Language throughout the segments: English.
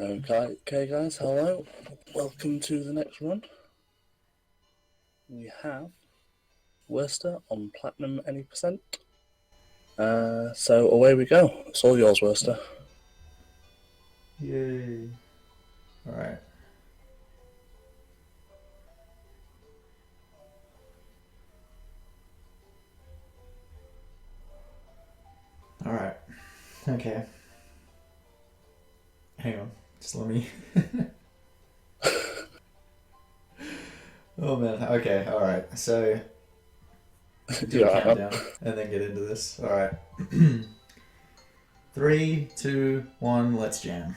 Okay, guys, hello. Welcome to the next run. We have Worcester on platinum any percent. So away we go. It's all yours, Worcester. Yay. Alright. Alright. Okay. Hang on. Just let me... Oh man. Okay, alright. So... Do a countdown and then get into this. Alright. 3, 2, 1, let's jam.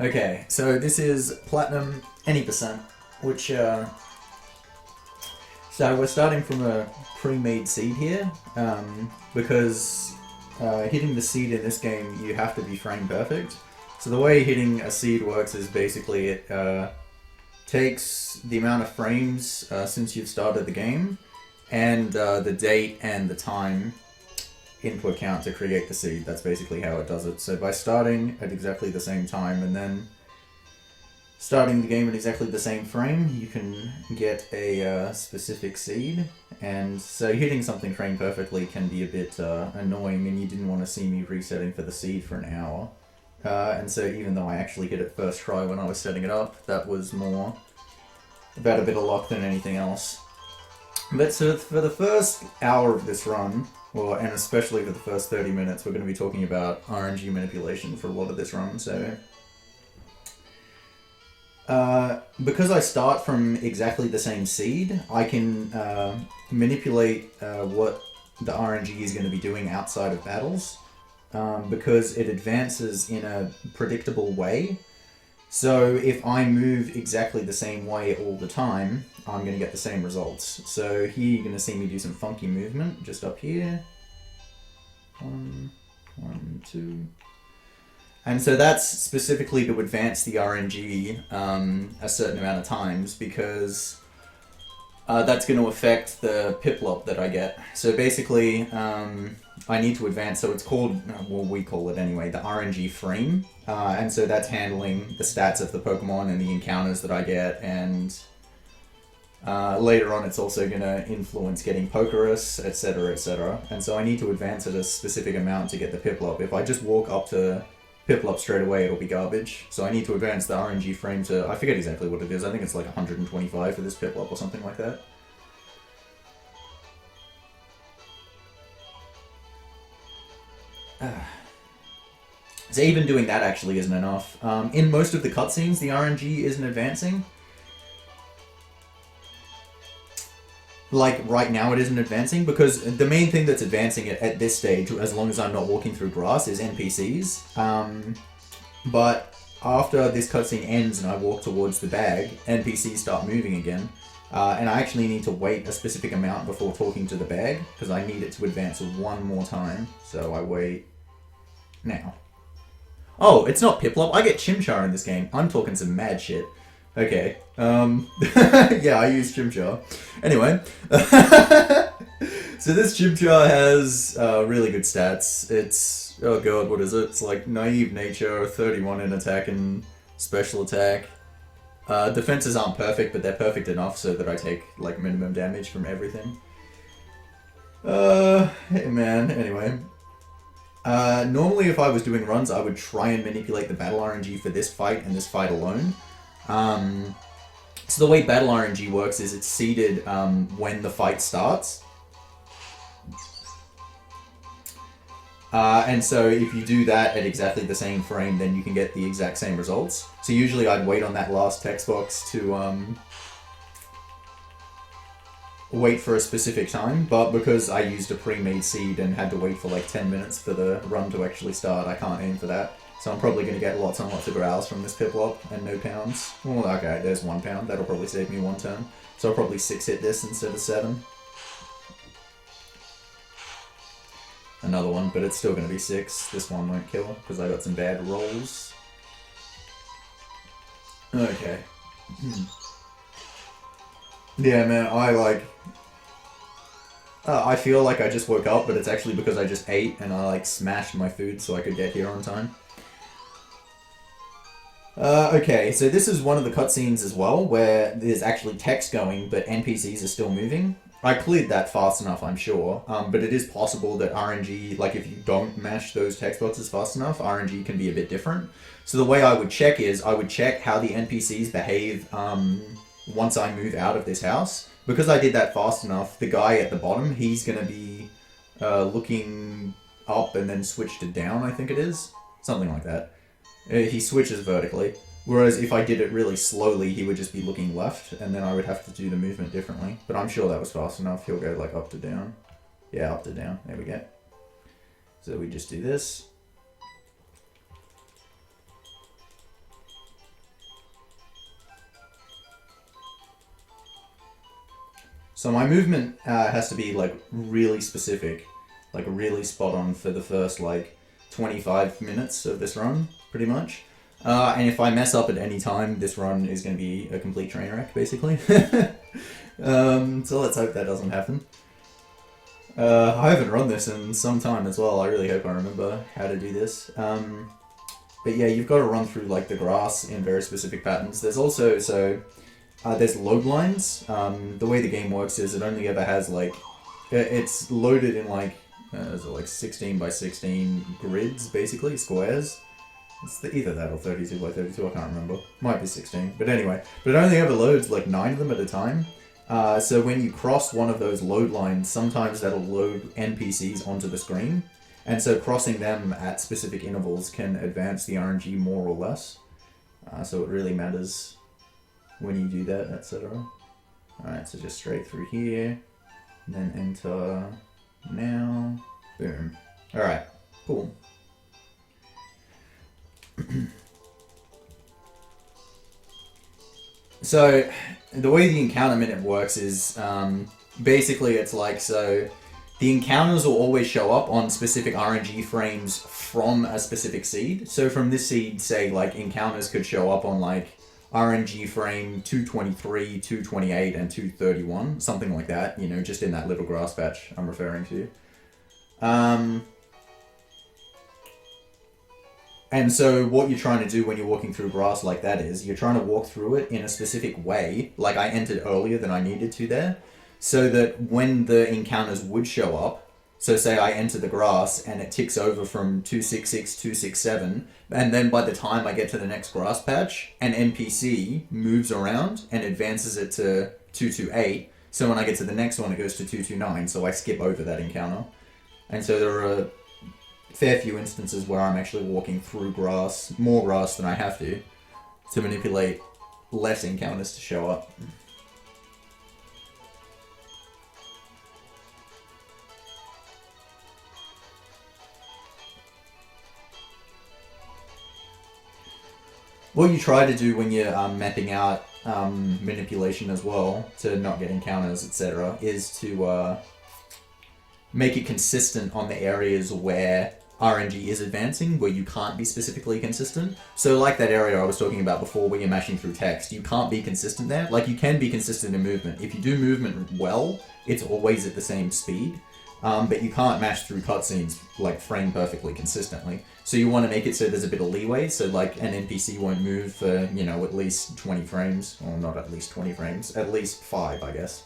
Okay, so this is platinum any percent, which so we're starting from a pre-made seed here, because hitting the seed in this game you have to be frame perfect. So the way hitting a seed works is basically it takes the amount of frames since you've started the game and the date and the time into account to create the seed. That's basically how it does it. So by starting at exactly the same time and then starting the game at exactly the same frame, you can get a specific seed. And so hitting something frame perfectly can be a bit annoying, and you didn't want to see me resetting for the seed for an hour. And so even though I actually hit it first try when I was setting it up, that was more about a bit of luck than anything else. But so for the first hour of this run, and especially for the first 30 minutes, we're going to be talking about RNG manipulation for a lot of this run. So, because I start from exactly the same seed, I can manipulate what the RNG is going to be doing outside of battles, because it advances in a predictable way. So if I move exactly the same way all the time, I'm going to get the same results. So here you're going to see me do some funky movement just up here. 1, 2. And so that's specifically to advance the RNG a certain amount of times, because that's going to affect the piplop that I get. So basically, I need to advance, so it's called, well, we call it anyway, the RNG frame. And so that's handling the stats of the Pokemon and the encounters that I get, and later on it's also going to influence getting Pokerus, etc, etc. And so I need to advance at a specific amount to get the Piplup. If I just walk up to Piplup straight away, it'll be garbage. So I need to advance the RNG frame to, I forget exactly what it is, I think it's like 125 for this Piplup or something like that. So even doing that actually isn't enough. In most of the cutscenes, the RNG isn't advancing. Like, right now it isn't advancing, because the main thing that's advancing at this stage, as long as I'm not walking through grass, is NPCs. But after this cutscene ends and I walk towards the bag, NPCs start moving again. And I actually need to wait a specific amount before talking to the bag, because I need it to advance one more time. So I wait now. Oh, it's not Piplup. I get Chimchar in this game. I'm talking some mad shit. Okay. Yeah, I use Chimchar. Anyway. So this Chimchar has really good stats. It's, oh god, what is it? It's like Naive Nature, 31 in attack and special attack. Defenses aren't perfect, but they're perfect enough so that I take like minimum damage from everything. Hey man, anyway. Normally if I was doing runs, I would try and manipulate the battle RNG for this fight and this fight alone. So the way battle RNG works is it's seeded when the fight starts. And so if you do that at exactly the same frame, then you can get the exact same results. So usually I'd wait on that last text box to wait for a specific time, but because I used a pre-made seed and had to wait for like 10 minutes for the run to actually start, I can't aim for that. So I'm probably going to get lots and lots of growls from this Piplup and no pounds. Well, okay, there's 1 pound. That'll probably save me 1 turn. So I'll probably 6-hit this instead of 7. Another one, but it's still going to be 6. This one won't kill, because I got some bad rolls. Okay. Yeah, man, I feel like I just woke up, but it's actually because I just ate and I like smashed my food so I could get here on time. Okay, so this is one of the cutscenes as well, where there's actually text going, but NPCs are still moving. I cleared that fast enough, I'm sure, but it is possible that RNG, like if you don't mash those text boxes fast enough, RNG can be a bit different. So the way I would check is, I would check how the NPCs behave once I move out of this house. Because I did that fast enough, the guy at the bottom, he's going to be looking up and then switch to down, I think it is. Something like that. He switches vertically. Whereas if I did it really slowly, he would just be looking left, and then I would have to do the movement differently. But I'm sure that was fast enough. He'll go like up to down. Yeah, up to down. There we go. So we just do this. So my movement has to be like really specific, like really spot on for the first like 25 minutes of this run, pretty much. And if I mess up at any time, this run is going to be a complete train wreck, basically. So let's hope that doesn't happen. I haven't run this in some time as well. I really hope I remember how to do this. But yeah, you've got to run through like the grass in very specific patterns. There's also, there's load lines. The way the game works is it only ever has like, it's loaded in like, is it like 16 by 16 grids, basically, squares. It's either that or 32 by 32, I can't remember. Might be 16. But anyway, but it only ever loads like 9 of them at a time. So when you cross one of those load lines, sometimes that'll load NPCs onto the screen. And so crossing them at specific intervals can advance the RNG more or less. So it really matters when you do that, etc. Alright, so just straight through here. And then enter now. Boom. Alright, cool. So the way the encounter minute works is basically it's like, so the encounters will always show up on specific RNG frames from a specific seed. So from this seed, say like encounters could show up on like RNG frame 223, 228, and 231, something like that, you know, just in that little grass patch I'm referring to. And so what you're trying to do when you're walking through grass like that is, you're trying to walk through it in a specific way, like I entered earlier than I needed to there, so that when the encounters would show up, so say I enter the grass and it ticks over from 266, 267, and then by the time I get to the next grass patch, an NPC moves around and advances it to 228, so when I get to the next one it goes to 229, so I skip over that encounter. And so there are fair few instances where I'm actually walking through grass, more grass than I have to manipulate less encounters to show up. What you try to do when you're mapping out manipulation as well, to not get encounters, etc., is to make it consistent on the areas where RNG is advancing, where you can't be specifically consistent. So like that area I was talking about before where you're mashing through text, you can't be consistent there. Like you can be consistent in movement. If you do movement well, it's always at the same speed. But you can't mash through cutscenes like frame perfectly consistently. So you want to make it so there's a bit of leeway, so like an NPC won't move for, you know, at least 20 frames, or not at least 20 frames, at least 5, I guess,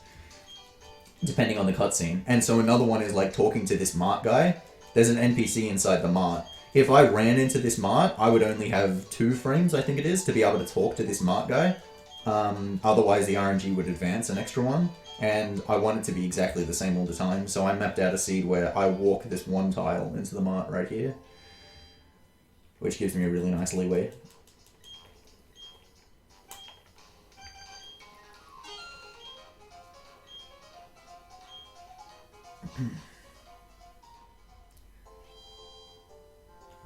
depending on the cutscene. And so another one is like talking to this mart guy. There's an NPC inside the mart. If I ran into this mart, I would only have 2 frames, I think it is, to be able to talk to this mart guy. Otherwise the RNG would advance an extra one. And I want it to be exactly the same all the time, so I mapped out a seed where I walk this one tile into the mart right here, which gives me a really nice leeway.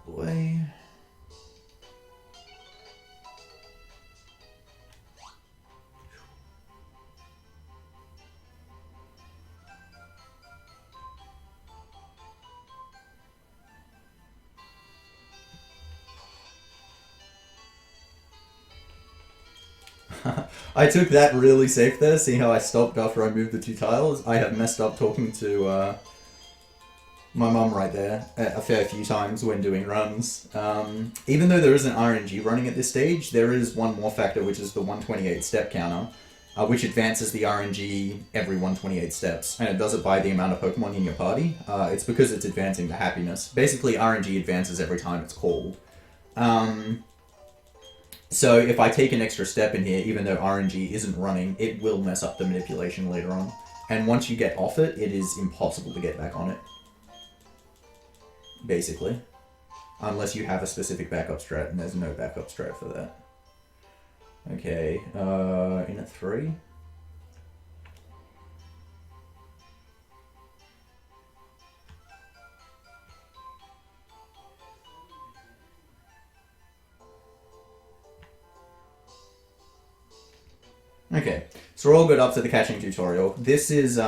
Boy. I took that really safe there. See how I stopped after I moved the 2 tiles? I have messed up talking to my mum right there a fair few times when doing runs. Even though there isn't RNG running at this stage, there is one more factor, which is the 128 step counter, which advances the RNG every 128 steps, and it does it by the amount of Pokemon in your party. It's because it's advancing the happiness. Basically, RNG advances every time it's called. So if I take an extra step in here, even though RNG isn't running, it will mess up the manipulation later on. And once you get off it, it is impossible to get back on it. Basically. Unless you have a specific backup strat, and there's no backup strat for that. Okay, in at 3. Okay, so we're all good up to the catching tutorial. This is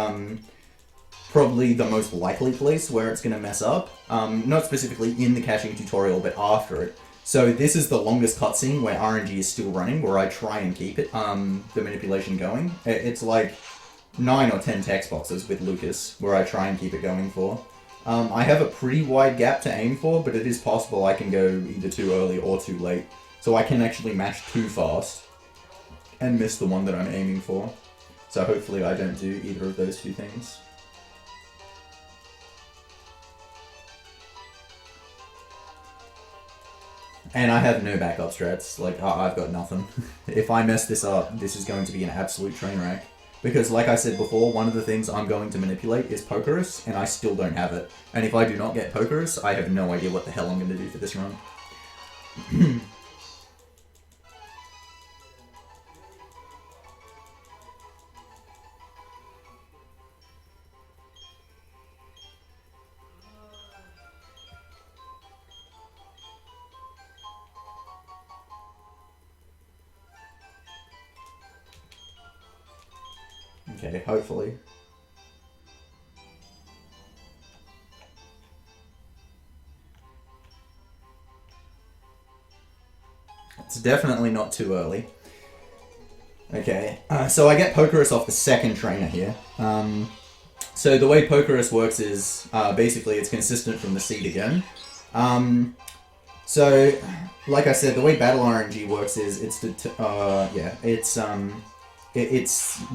probably the most likely place where it's going to mess up. Not specifically in the catching tutorial, but after it. So this is the longest cutscene where RNG is still running, where I try and keep it, the manipulation going. It's like 9 or 10 text boxes with Lucas, where I try and keep it going for. I have a pretty wide gap to aim for, but it is possible I can go either too early or too late. So I can actually mash too fast and miss the one that I'm aiming for. So hopefully I don't do either of those two things. And I have no backup strats. Like, I've got nothing. If I mess this up, this is going to be an absolute train wreck. Because, like I said before, one of the things I'm going to manipulate is Pokerus, and I still don't have it. And if I do not get Pokerus, I have no idea what the hell I'm going to do for this run. Okay, hopefully. It's definitely not too early. Okay, so I get Pokerus off the second trainer here. So the way Pokerus works is, basically it's consistent from the seed again. So, like I said, the way Battle RNG works is it's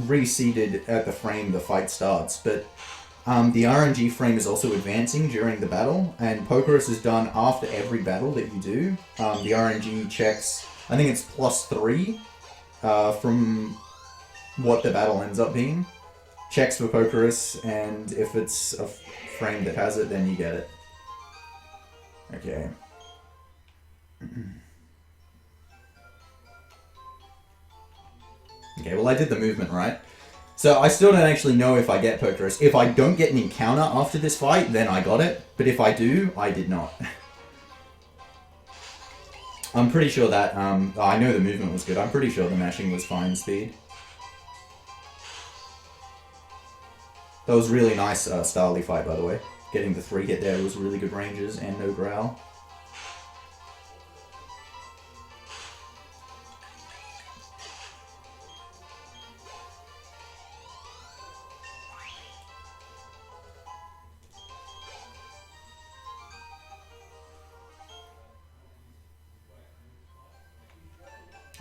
reseeded at the frame the fight starts, but the RNG frame is also advancing during the battle, and Pokerus is done after every battle that you do. The RNG checks, I think it's +3 from what the battle ends up being. Checks for Pokerus, and if it's a frame that has it, then you get it. Okay. Okay, well I did the movement right. So I still don't actually know if I get Pokerus. If I don't get an encounter after this fight, then I got it. But if I do, I did not. I'm pretty sure that, I know the movement was good. I'm pretty sure the mashing was fine speed. That was really nice Starly fight, by the way. Getting the 3 hit there was really good ranges and no growl.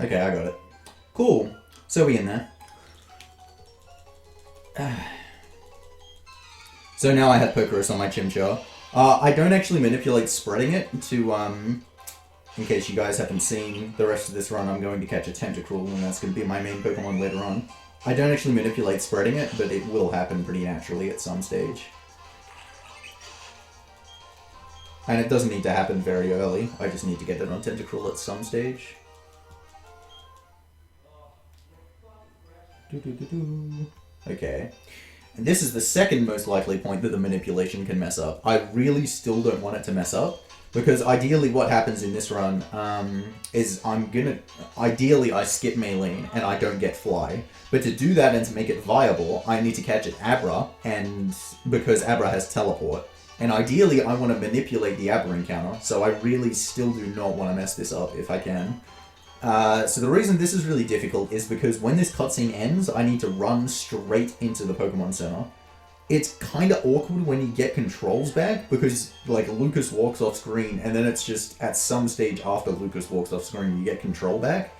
Okay, I got it. Cool. So we in there. So now I have Pokerus on my Chimchar. I don't actually manipulate spreading it to, in case you guys haven't seen the rest of this run, I'm going to catch a Tentacruel, and that's going to be my main Pokemon later on. I don't actually manipulate spreading it, but it will happen pretty naturally at some stage. And it doesn't need to happen very early, I just need to get it on Tentacruel at some stage. Okay. And this is the second most likely point that the manipulation can mess up. I really still don't want it to mess up, because ideally what happens in this run is ideally I skip Maylene and I don't get Fly. But to do that and to make it viable, I need to catch an Abra, and because Abra has Teleport. And ideally I want to manipulate the Abra encounter, so I really still do not want to mess this up if I can. So the reason this is really difficult is because when this cutscene ends, I need to run straight into the Pokemon Center. it's kind of awkward when you get controls back, because like Lucas walks off screen and then it's just at some stage after Lucas walks off screen you get control back.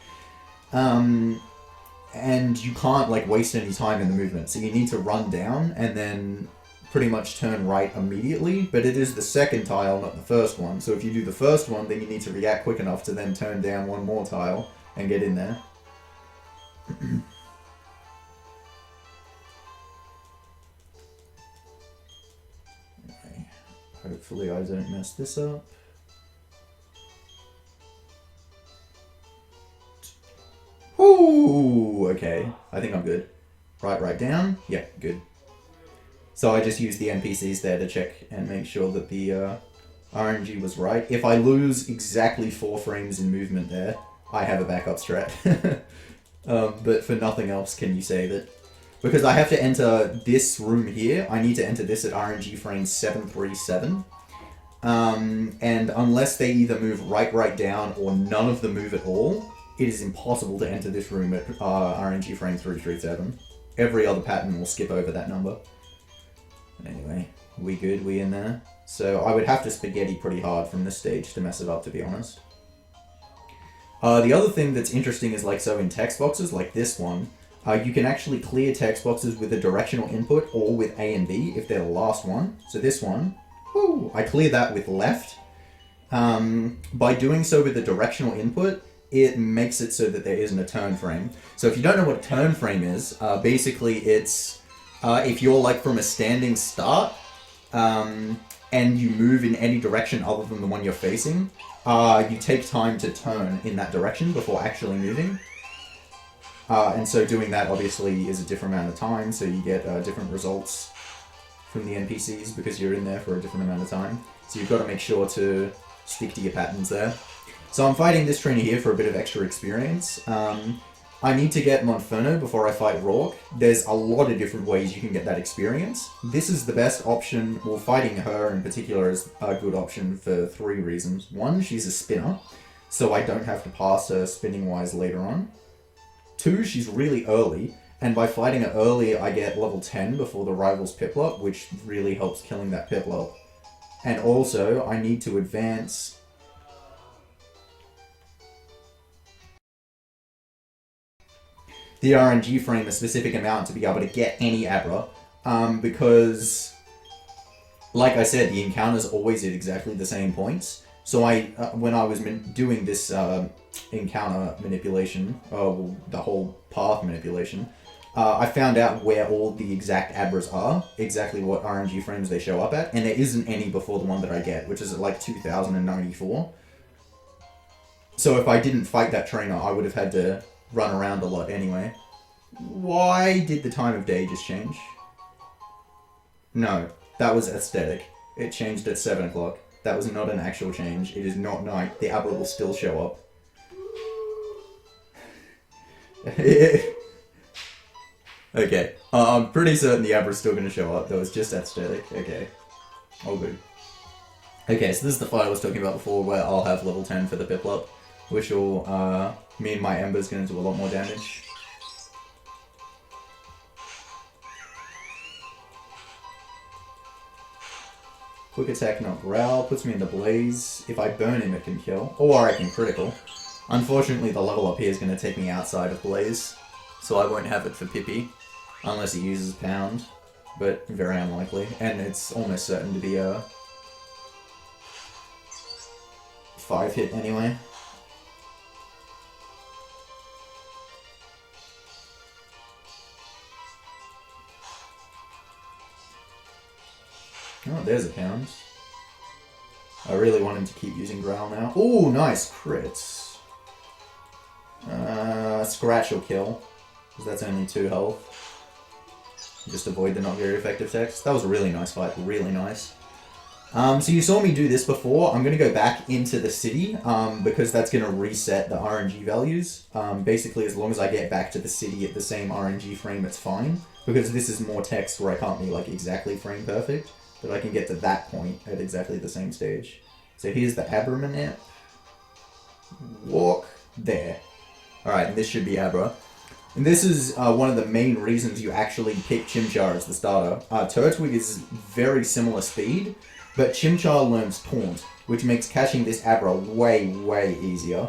And you can't like waste any time in the movement, so you need to run down and then pretty much turn right immediately, but it is the second tile, not the first one. So if you do the first one, then you need to react quick enough to then turn down one more tile and get in there. Okay. Hopefully I don't mess this up. Ooh, okay. I think I'm good. Right down. Yeah, good. So I just use the NPCs there to check and make sure that the RNG was right. If I lose exactly 4 frames in movement there, I have a backup strat. But for nothing else can you say that... Because I have to enter this room here, I need to enter this at RNG frame 737. And unless they either move right down or none of them move at all, it is impossible to enter this room at RNG frame 337. Every other pattern will skip over that number. Anyway, we good? We in there? So I would have to spaghetti pretty hard from this stage to mess it up, to be honest. The other thing that's interesting is, like, so in text boxes, like this one, you can actually clear text boxes with a directional input or with A and B if they're the last one. So this one, whoo, I clear that with left. By doing so with the directional input, it makes it so that there isn't a turn frame. So if you don't know what a turn frame is, basically it's... if you're like from a standing start, and you move in any direction other than the one you're facing, you take time to turn in that direction before actually moving. And so doing that obviously is a different amount of time, so you get different results from the NPCs because you're in there for a different amount of time. So you've got to make sure to stick to your patterns there. So I'm fighting this trainer here for a bit of extra experience. I need to get Monferno before I fight Rourke. There's a lot of different ways you can get that experience. This is the best option, well, fighting her in particular is a good option for 3 reasons. 1, she's a spinner, so I don't have to pass her spinning-wise later on. 2, she's really early, and by fighting her early, I get level 10 before the rival's Piplup, which really helps killing that Piplup. And also, I need to advance... the RNG frame a specific amount to be able to get any Abra, because, like I said, the encounter's always at exactly the same points. So when I was doing this encounter manipulation, the whole path manipulation, I found out where all the exact Abras are, exactly what RNG frames they show up at, and there isn't any before the one that I get, which is at like 2094. So if I didn't fight that trainer, I would have had to run around a lot anyway. Why did the time of day just change? No, that was aesthetic. It changed at 7 o'clock. That was not an actual change. It is not night. The Abra will still show up. Okay. I'm pretty certain the Abra's still going to show up. That was just aesthetic. Okay. All good. Okay, so this is the fight I was talking about before where I'll have level 10 for the Piplup, which will mean my Ember's going to do a lot more damage. Quick attack, not growl, puts me in the blaze. If I burn him, it can kill. Or I can critical. Unfortunately, the level up here is going to take me outside of blaze, so I won't have it for Pippi, unless he uses pound, but very unlikely. And it's almost certain to be a 5 hit anyway. Oh, there's a pound. I really want him to keep using growl now. Ooh, nice crits. Scratch will kill, because that's only 2 health. Just avoid the not very effective text. That was a really nice fight, really nice. So you saw me do this before. I'm going to go back into the city, because that's going to reset the RNG values. Basically, as long as I get back to the city at the same RNG frame, it's fine. Because this is more text where I can't be like exactly frame perfect. But I can get to that point at exactly the same stage. So here's the Abra map. Walk there. Alright, and this should be Abra. And this is one of the main reasons you actually pick Chimchar as the starter. Turtwig is very similar speed, but Chimchar learns Taunt, which makes catching this Abra way, way easier.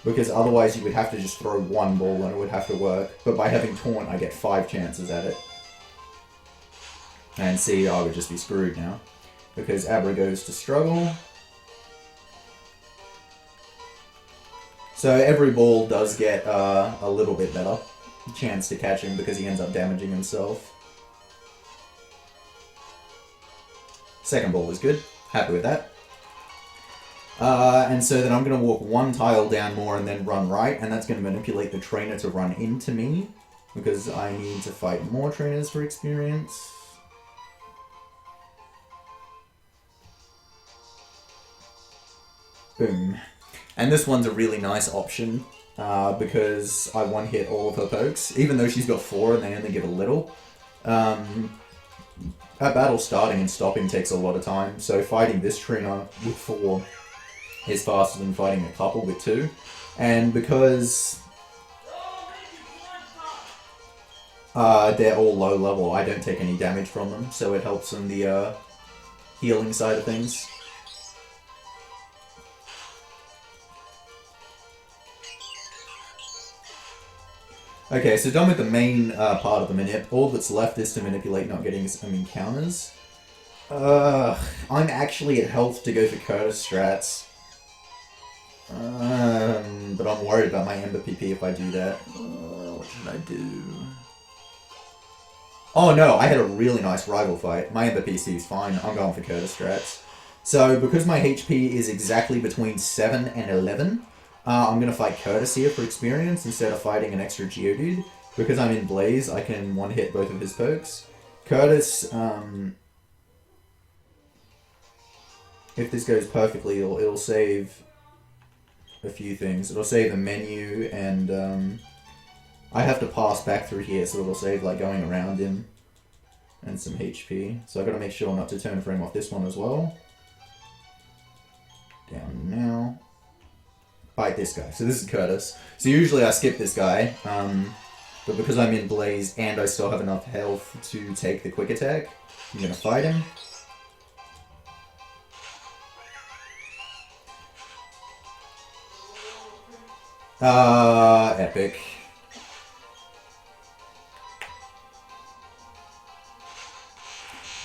Because otherwise you would have to just throw one ball and it would have to work. But by having Taunt, I get 5 chances at it. And see, I would just be screwed now. Because Abra goes to struggle. So every ball does get a little bit better chance to catch him because he ends up damaging himself. Second ball is good. Happy with that. And so then I'm going to walk one tile down more and then run right, and that's going to manipulate the trainer to run into me because I need to fight more trainers for experience. Boom. And this one's a really nice option because I one-hit all of her pokes, even though she's got 4 and they only get a little. A battle starting and stopping takes a lot of time, so fighting this trainer with 4 is faster than fighting a couple with 2. And because they're all low level, I don't take any damage from them, so it helps in the healing side of things. Okay, so done with the main part of the manip. All that's left is to manipulate not getting some encounters. I'm actually at health to go for Curtis strats. But I'm worried about my Ember PP if I do that. What should I do? Oh no, I had a really nice rival fight. My Ember PC is fine. I'm going for Curtis strats. So, because my HP is exactly between 7 and 11, I'm going to fight Curtis here for experience instead of fighting an extra Geodude. Because I'm in Blaze, I can one-hit both of his pokes. Curtis, if this goes perfectly, it'll save a few things. It'll save the menu, and I have to pass back through here, so it'll save like going around him and some HP. So I've got to make sure not to turn frame off this one as well. Down now. Fight this guy. So this is Curtis. So usually I skip this guy, but because I'm in Blaze and I still have enough health to take the quick attack, I'm going to fight him. Epic.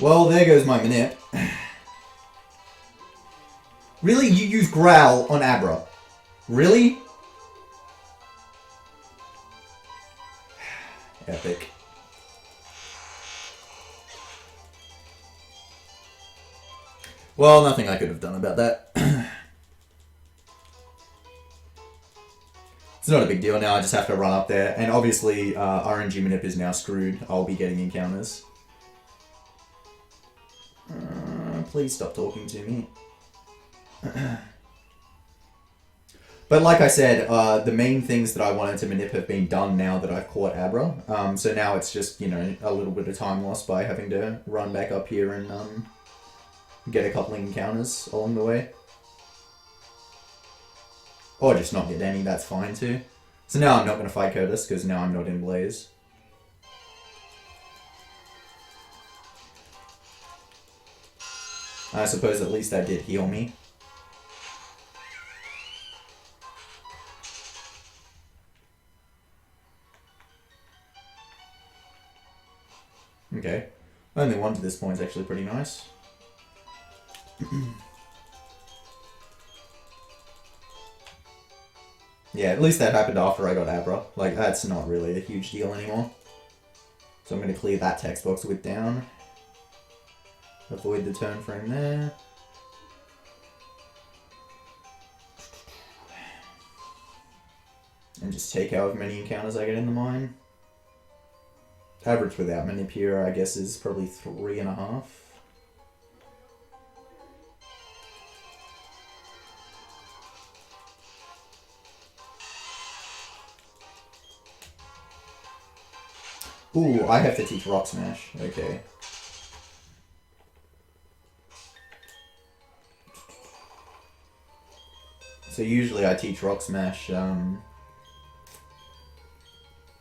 Well, there goes my manip. Really? You use Growl on Abra? Really? Epic. Well, nothing I could have done about that. It's not a big deal now, I just have to run up there. And obviously, RNG Manip is now screwed. I'll be getting encounters. Please stop talking to me. But like I said, the main things that I wanted to manip have been done now that I've caught Abra. So now it's just, you know, a little bit of time lost by having to run back up here and get a couple of encounters along the way. Or just not get any, that's fine too. So now I'm not going to fight Curtis, because now I'm not in Blaze. I suppose at least that did heal me. Okay. Only 1 to this point is actually pretty nice. Yeah, at least that happened after I got Abra. Like, that's not really a huge deal anymore. So I'm going to clear that text box with down. Avoid the turn frame there. And just take however many encounters I get in the mine. Average without Manipura, I guess, is probably 3.5. Ooh, I have to teach Rock Smash. Okay. So usually I teach Rock Smash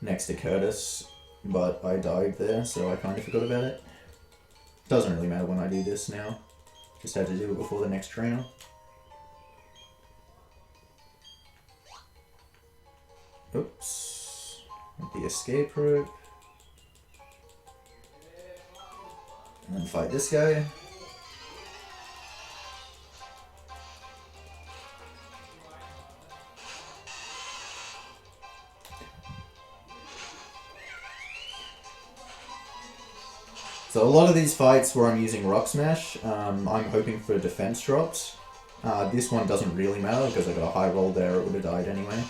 next to Curtis, but I died there, so I kind of forgot about it. Doesn't really matter when I do this now. Just had to do it before the next trainer. Oops. The escape rope. And then fight this guy. So a lot of these fights where I'm using Rock Smash, I'm hoping for defense drops. This one doesn't really matter because I got a high roll there, it would have died anyway.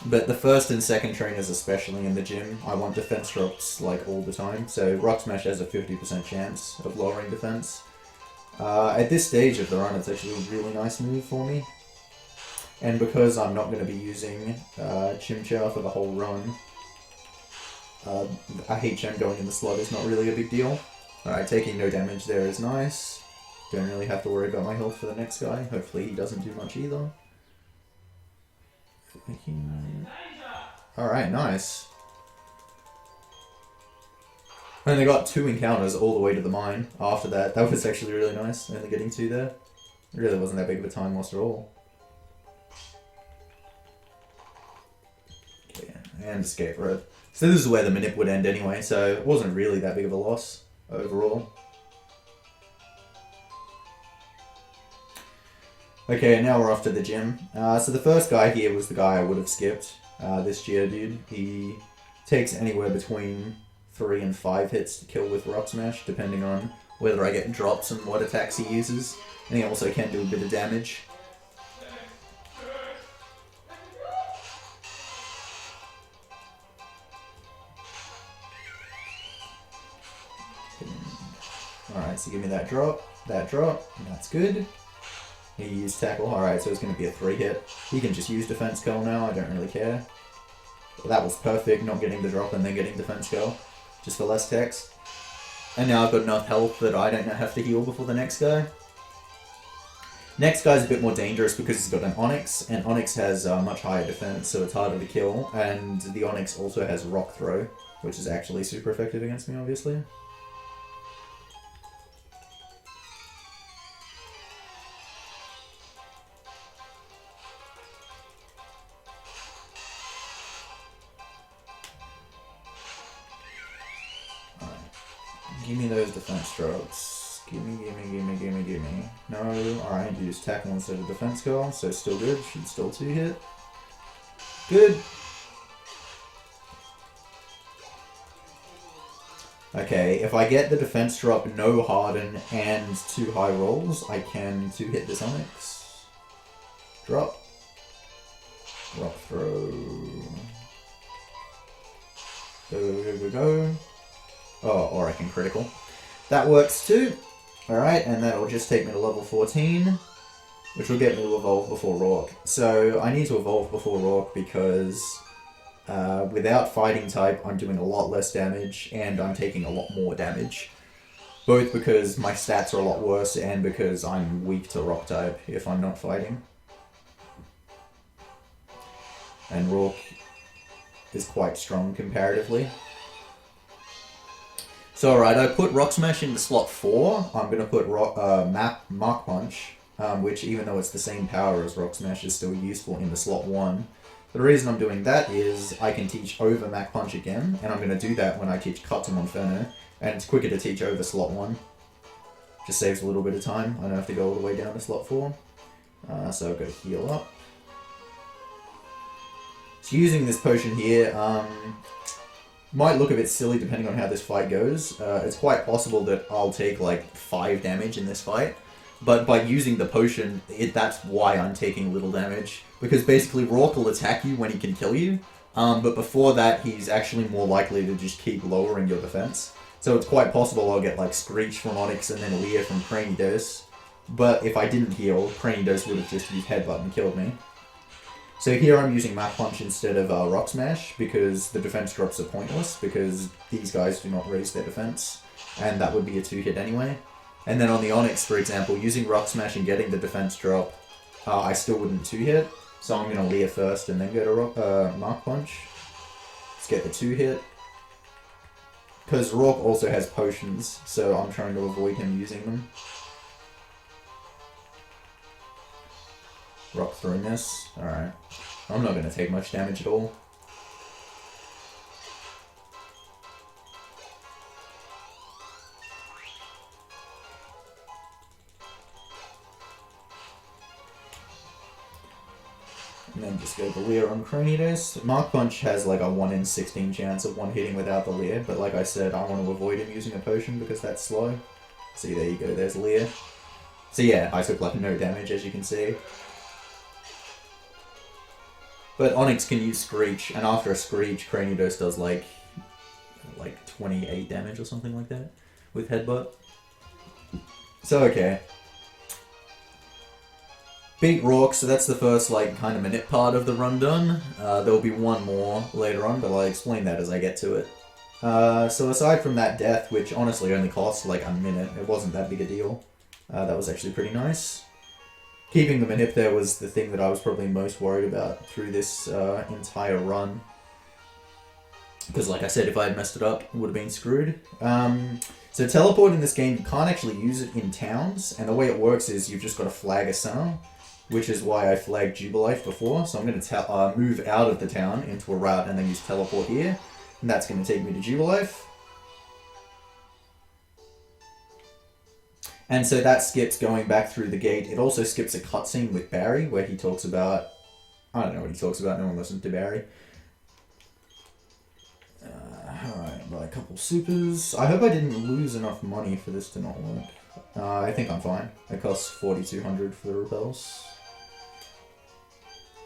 But the first and second trainers, especially in the gym, I want defense drops like all the time. So Rock Smash has a 50% chance of lowering defense. At this stage of the run, it's actually a really nice move for me. And because I'm not going to be using Chimchar for the whole run, a HM going in the slot is not really a big deal. Alright, taking no damage there is nice. Don't really have to worry about my health for the next guy. Hopefully he doesn't do much either. Alright, nice. Only got 2 encounters all the way to the mine after that. That was actually really nice, only getting 2 there. It really wasn't that big of a time loss at all. Okay, and escape rope. So this is where the manip would end anyway, so it wasn't really that big of a loss overall. Okay, now we're off to the gym. So the first guy here was the guy I would have skipped. This Geodude. He takes anywhere between 3 and 5 hits to kill with Rock Smash, depending on whether I get drops and what attacks he uses. And he also can do a bit of damage. Alright, so give me that drop, that's good. He used tackle, alright, so it's going to be a 3-hit. He can just use defense curl now, I don't really care. Well, that was perfect, not getting the drop and then getting defense curl. Just for less text. And now I've got enough health that I don't have to heal before the next guy. Next guy's a bit more dangerous because he's got an Onyx, and Onyx has much higher defense, so it's harder to kill. And the Onyx also has Rock Throw, which is actually super effective against me, obviously. Give me those defense drops. Gimme. No, alright, use tackle instead of defense curl, so still good. Should still 2-hit. Good. Okay, if I get the defense drop, no harden, and 2 high rolls, I can 2-hit this Onyx. Drop. Rock throw. Go. Oh, or I can critical. That works too. Alright, and that'll just take me to level 14, which will get me to evolve before Rock. So I need to evolve before Rock because without fighting type, I'm doing a lot less damage and I'm taking a lot more damage. Both because my stats are a lot worse and because I'm weak to Rock type if I'm not fighting. And Rock is quite strong comparatively. So alright, I put Rock Smash into slot 4. I'm going to put Mach Punch, which even though it's the same power as Rock Smash is still useful in the slot 1. The reason I'm doing that is I can teach over Mach Punch again, and I'm going to do that when I teach Cut to Monferno, and it's quicker to teach over slot 1. Just saves a little bit of time, I don't have to go all the way down to slot 4. So I'll go heal up. So using this potion here, might look a bit silly depending on how this fight goes. It's quite possible that I'll take like 5 damage in this fight, but by using the potion, that's why I'm taking little damage. Because basically Rock will attack you when he can kill you, but before that he's actually more likely to just keep lowering your defense. So it's quite possible I'll get like Screech from Onyx and then Leer from Cranidos, but if I didn't heal, Cranidos would have just used Headbutt and killed me. So here I'm using Mach Punch instead of Rock Smash because the defense drops are pointless because these guys do not raise their defense and that would be a 2-hit anyway. And then on the Onyx, for example, using Rock Smash and getting the defense drop, I still wouldn't 2-hit. So I'm going to Leer first and then go to Mach Punch. Let's get the 2-hit. Because Rourke also has potions, so I'm trying to avoid him using them. Rock through miss. Alright. I'm not going to take much damage at all. And then just go the Leer on Cranidos. Mark Punch has like a 1 in 16 chance of one hitting without the Leer, but like I said, I want to avoid him using a potion because that's slow. See, there you go, there's Leer. So yeah, I took like no damage as you can see. But Onyx can use Screech, and after a Screech, Cranidos does like 28 damage or something like that with Headbutt. So okay. Beat Rourke, so that's the first like kind of minute part of the run done. There'll be one more later on, but I'll explain that as I get to it. So aside from that death, which honestly only cost like a minute, it wasn't that big a deal. That was actually pretty nice. Keeping the manip there was the thing that I was probably most worried about through this entire run. Because like I said, if I had messed it up, it would have been screwed. So teleport in this game, you can't actually use it in towns, and the way it works is you've just got to flag a center, which is why I flagged Jubilife before. So I'm going to move out of the town into a route and then use teleport here, and that's going to take me to Jubilife. And so that skips going back through the gate. It also skips a cutscene with Barry where he talks about... I don't know what he talks about, no one listens to Barry. Alright, buy a couple supers. I hope I didn't lose enough money for this to not work. I think I'm fine. It costs 4,200 for the repels.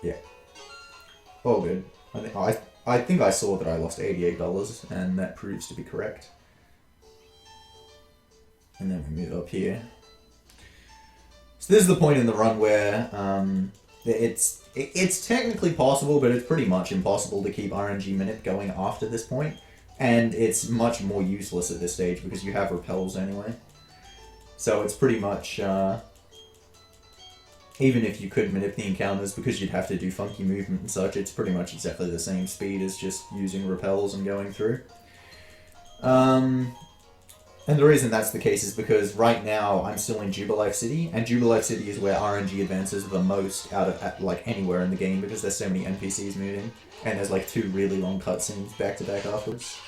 Yeah. Oh, good. I think I saw that I lost $88, and that proves to be correct. And then we move up here. So this is the point in the run where it's technically possible, but it's pretty much impossible to keep RNG minute going after this point. And it's much more useless at this stage because you have repels anyway. So it's pretty much, even if you could manip the encounters, because you'd have to do funky movement and such, it's pretty much exactly the same speed as just using repels and going through. And the reason that's the case is because right now I'm still in Jubilife City, and Jubilife City is where RNG advances the most out of like anywhere in the game because there's so many NPCs moving, and there's like 2 really long cutscenes back to back afterwards.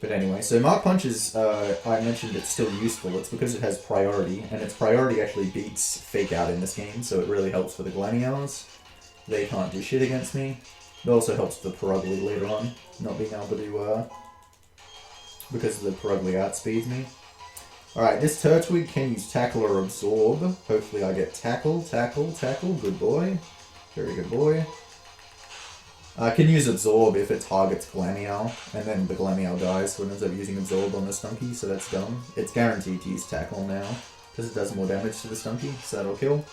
But anyway, so Mark Punch is, I mentioned it's still useful. It's because it has priority, and its priority actually beats Fake Out in this game, so it really helps for the Glamiels. They can't do shit against me. It also helps the Perugly later on, not being able to, because the Perugly outspeeds me. Alright, this Turtwig can use Tackle or Absorb. Hopefully I get Tackle, Tackle, Tackle. Good boy. Very good boy. I can use Absorb if it targets Glamiel, and then the Glamiel dies, so it ends up using Absorb on the Stunky, so that's dumb. It's guaranteed to use Tackle now, because it does more damage to the Stunky, so that'll kill.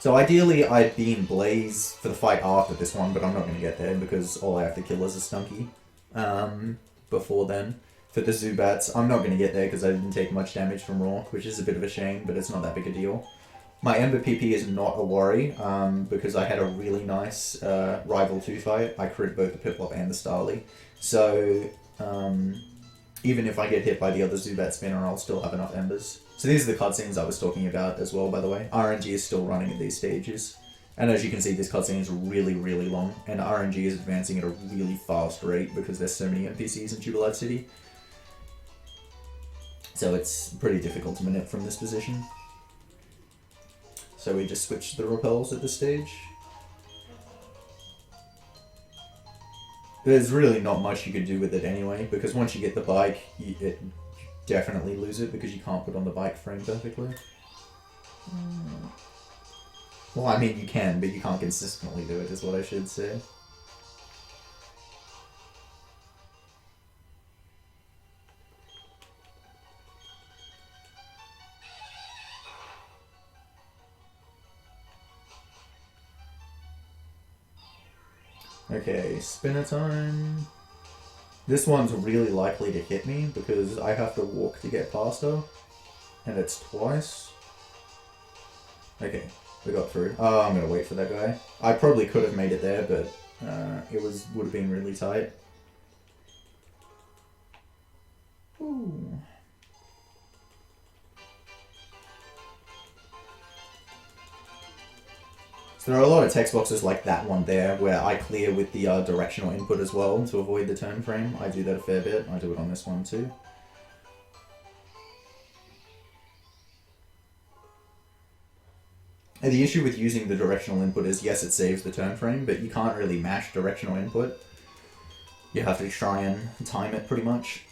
So ideally I'd be in Blaze for the fight after this one, but I'm not going to get there, because all I have to kill is a Stunky. Before then. For the Zubats, I'm not going to get there because I didn't take much damage from Rourke, which is a bit of a shame, but it's not that big a deal. My Ember PP is not a worry, because I had a really nice Rival 2 fight. I crit both the Piplup and the Starly. So, even if I get hit by the other Zubat Spinner, I'll still have enough Embers. So these are the cutscenes I was talking about as well, by the way. RNG is still running at these stages. And as you can see, this cutscene is really, really long, and RNG is advancing at a really fast rate because there's so many NPCs in Jubilife City. So it's pretty difficult to manip from this position. So we just switch the repels at this stage. There's really not much you could do with it anyway, because once you get the bike, you definitely lose it because you can't put on the bike frame perfectly. Well, I mean, you can, but you can't consistently do it, is what I should say. Okay, spinner time. This one's really likely to hit me because I have to walk to get past her, and it's twice. Okay. We got through. Oh, I'm gonna wait for that guy. I probably could have made it there, but it would have been really tight. Ooh. So there are a lot of text boxes like that one there where I clear with the directional input as well to avoid the turn frame. I do that a fair bit. I do it on this one too. And the issue with using the directional input is, yes, it saves the turn frame, but you can't really mash directional input. You have to try and time it pretty much.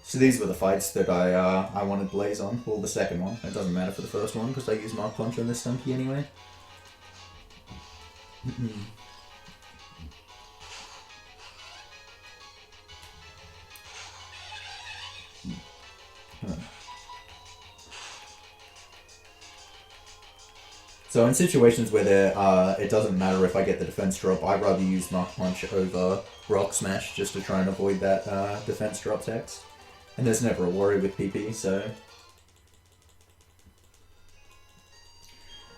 So these were the fights that I wanted Blaze on. Well, the second one. It doesn't matter for the first one because I use Mark Punch on this Stumpy anyway. So in situations where it doesn't matter if I get the defense drop, I'd rather use Mark Punch over Rock Smash just to try and avoid that defense drop text. And there's never a worry with PP, so...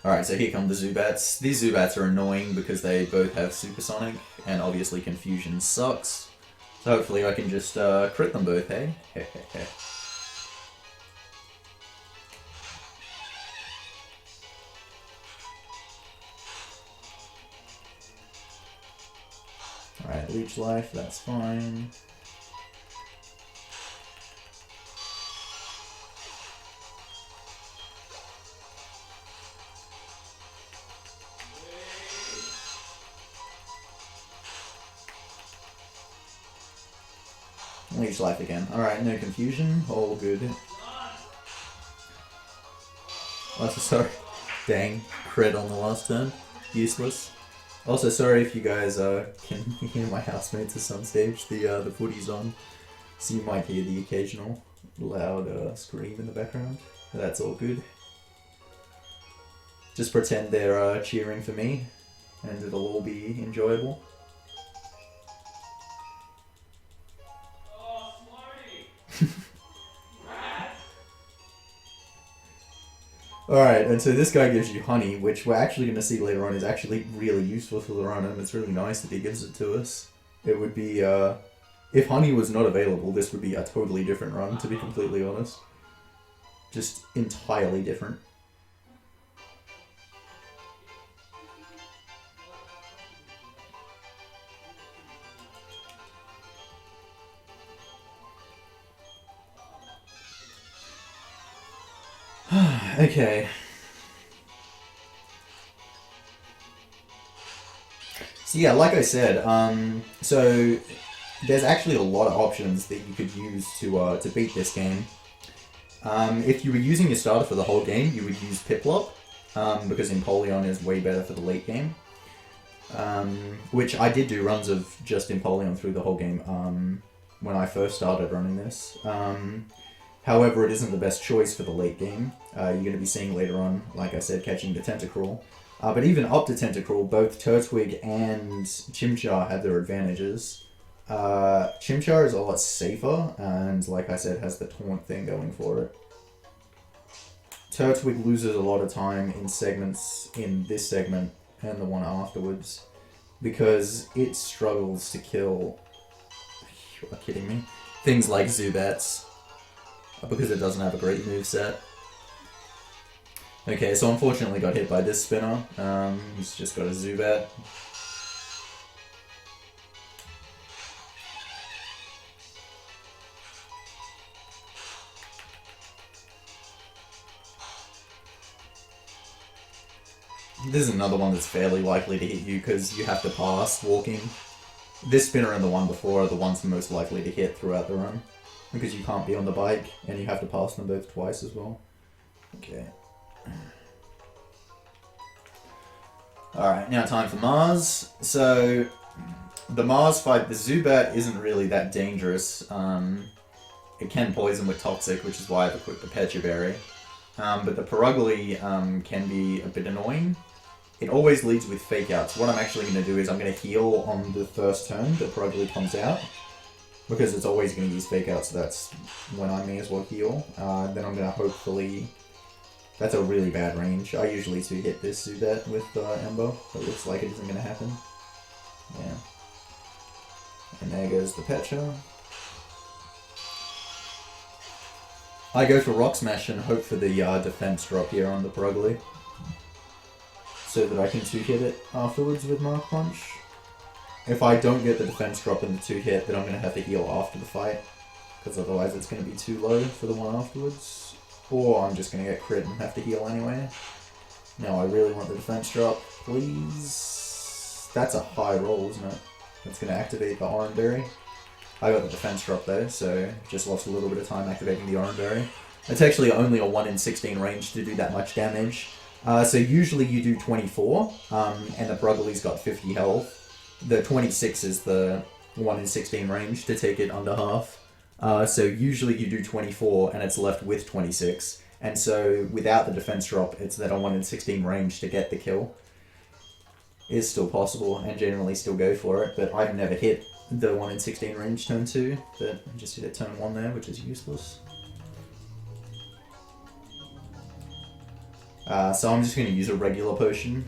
Alright, so here come the Zubats. These Zubats are annoying because they both have Supersonic, and obviously Confusion sucks. So hopefully I can just crit them both, hey? Alright, Leech Life, that's fine. Leech Life again. Alright, no confusion, all good. Also, sorry. Dang, crit on the last turn. Useless. Also, sorry if you guys can hear my housemates at some stage. The footy's on, so you might hear the occasional loud scream in the background. But that's all good. Just pretend they're cheering for me, and it'll all be enjoyable. Alright, and so this guy gives you honey, which we're actually going to see later on is actually really useful for the run, and it's really nice that he gives it to us. It would be, if honey was not available, this would be a totally different run, to be completely honest. Just entirely different. Okay. So yeah, like I said, so there's actually a lot of options that you could use to beat this game. If you were using your starter for the whole game, you would use Piplup, because Empoleon is way better for the late game. Which I did do runs of just Empoleon through the whole game when I first started running this. However, it isn't the best choice for the late game. You're going to be seeing later on, like I said, catching the Tentacruel. But even up to Tentacruel, both Turtwig and Chimchar have their advantages. Chimchar is a lot safer, and like I said, has the taunt thing going for it. Turtwig loses a lot of time in segments in this segment and the one afterwards, because it struggles to kill... You are kidding me? Things like Zubats. Because it doesn't have a great moveset. Okay, so unfortunately got hit by this spinner. He's just got a Zubat. This is another one that's fairly likely to hit you because you have to pass walking. This spinner and the one before are the ones most likely to hit throughout the run. Because you can't be on the bike, and you have to pass them both twice as well. Okay. Alright, now time for Mars. So, the Mars fight, the Zubat isn't really that dangerous. It can poison with Toxic, which is why I've equipped the Pecha Berry. But the Perugly can be a bit annoying. It always leads with Fake Outs. What I'm actually going to do is I'm going to heal on the first turn that Perugly comes out. Because it's always going to use Fake Out, so that's when I may as well heal. Then I'm going to hopefully... That's a really bad range. I usually hit this Zubat with Ember, but it looks like it isn't going to happen. Yeah. And there goes the Petra. I go for Rock Smash and hope for the defense drop here on the Perugly, so that I can 2-hit it afterwards with Mark Punch. If I don't get the defense drop in the 2-hit, then I'm going to have to heal after the fight, because otherwise it's going to be too low for the one afterwards. Or I'm just going to get crit and have to heal anyway. No, I really want the defense drop, please. That's a high roll, isn't it? That's going to activate the Oran Berry. I got the defense drop though, so just lost a little bit of time activating the Oran Berry. It's actually only a 1 in 16 range to do that much damage. So usually you do 24, and the Brugly's got 50 health. The 26 is the 1 in 16 range to take it under half. So usually you do 24 and it's left with 26. And so without the defense drop, it's that a 1 in 16 range to get the kill. Is still possible and generally still go for it, but I've never hit the 1 in 16 range turn 2, but I just hit it turn 1 there, which is useless. So I'm just going to use a regular potion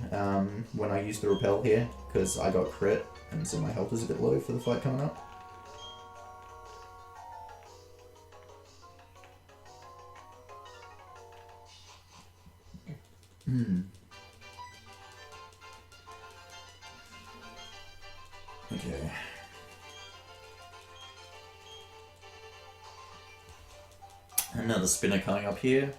when I use the repel here, because I got crit, and so my health is a bit low for the fight coming up. Okay. Another spinner coming up here.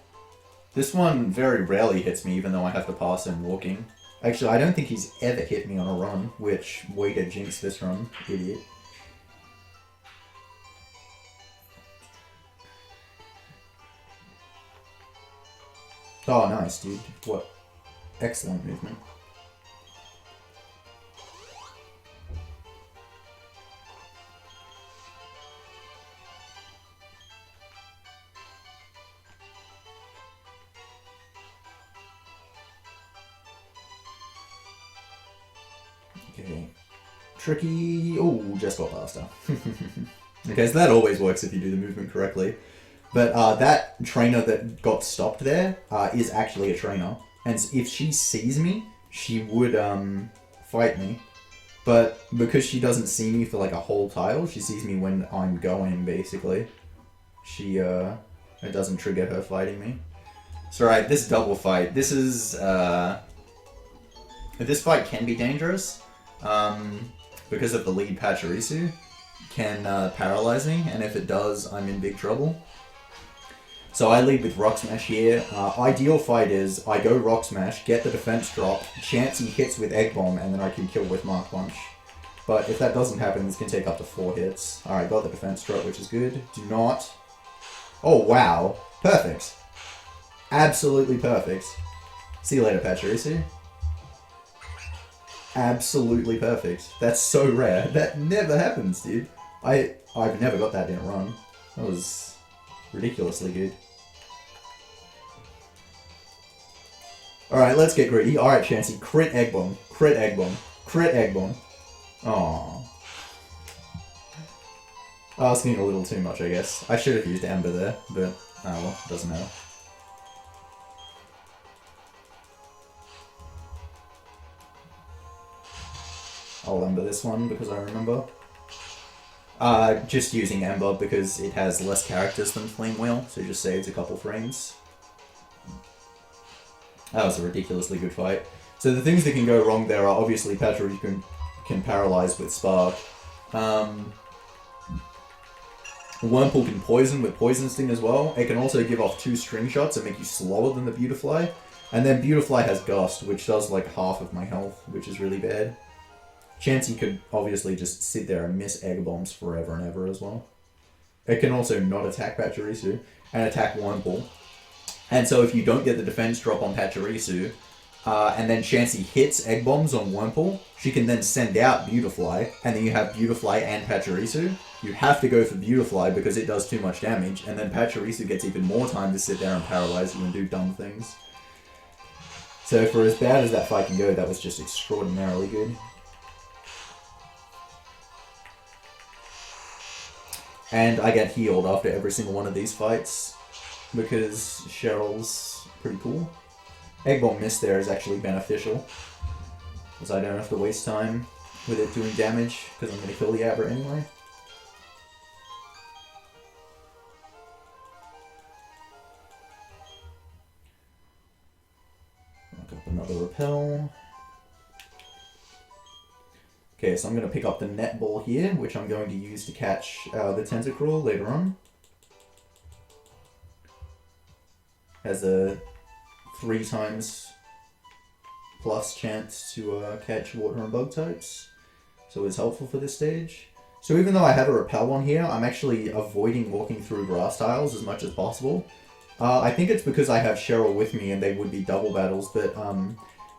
This one very rarely hits me, even though I have to pass him walking. Actually, I don't think he's ever hit me on a run, which, way to jinx this run, idiot. Oh, nice, dude. What excellent movement. Okay. Tricky. Oh, just got past her. Okay, so that always works if you do the movement correctly. But that trainer that got stopped there is actually a trainer. And if she sees me, she would fight me. But because she doesn't see me for like a whole tile, she sees me when I'm going, basically. She, it doesn't trigger her fighting me. So right, this double fight, this is, this fight can be dangerous. Because of the lead Pachirisu can paralyze me, and if it does, I'm in big trouble. So I lead with Rock Smash here. Ideal fight is I go Rock Smash, get the defense drop, chance he hits with Egg Bomb, and then I can kill with Mark Punch. But if that doesn't happen, this can take up to 4 hits. Alright, got the defense drop, which is good. Do not... Oh, wow. Perfect. Absolutely perfect. See you later, Pachirisu. Absolutely perfect. That's so rare. That never happens, dude. I've never got that in a run. That was ridiculously good. Alright, let's get greedy. Alright, Chansey. Crit Egg Bomb. Crit Egg Bomb. Crit Egg Bomb. Aww. Asking a little too much, I guess. I should have used Amber there, but oh well, doesn't matter. I'll Ember this one because I remember. Just using Ember because it has less characters than Flame Wheel, so it just saves a couple frames. That was a ridiculously good fight. So the things that can go wrong there are obviously Pachirisu can paralyze with Spark. Wurmple can poison with Poison Sting as well. It can also give off 2 string shots and make you slower than the Beautifly. And then Beautifly has Gust, which does like half of my health, which is really bad. Chansey could obviously just sit there and miss Egg Bombs forever and ever as well. It can also not attack Pachirisu and attack Wurmple. And so if you don't get the defense drop on Pachirisu, and then Chansey hits Egg Bombs on Wurmple, she can then send out Beautifly, and then you have Beautifly and Pachirisu. You have to go for Beautifly because it does too much damage, and then Pachirisu gets even more time to sit there and paralyze you and do dumb things. So for as bad as that fight can go, that was just extraordinarily good. And I get healed after every single one of these fights, because Cheryl's pretty cool. Egg Bomb miss there is actually beneficial, because I don't have to waste time with it doing damage, because I'm going to kill the Abra anyway. Pick up another repel. Okay, so I'm going to pick up the netball here, which I'm going to use to catch the Tentacruel later on. Has a 3 times plus chance to catch water and bug types, so it's helpful for this stage. So even though I have a repel on here, I'm actually avoiding walking through grass tiles as much as possible. I think it's because I have Cheryl with me and they would be double battles, but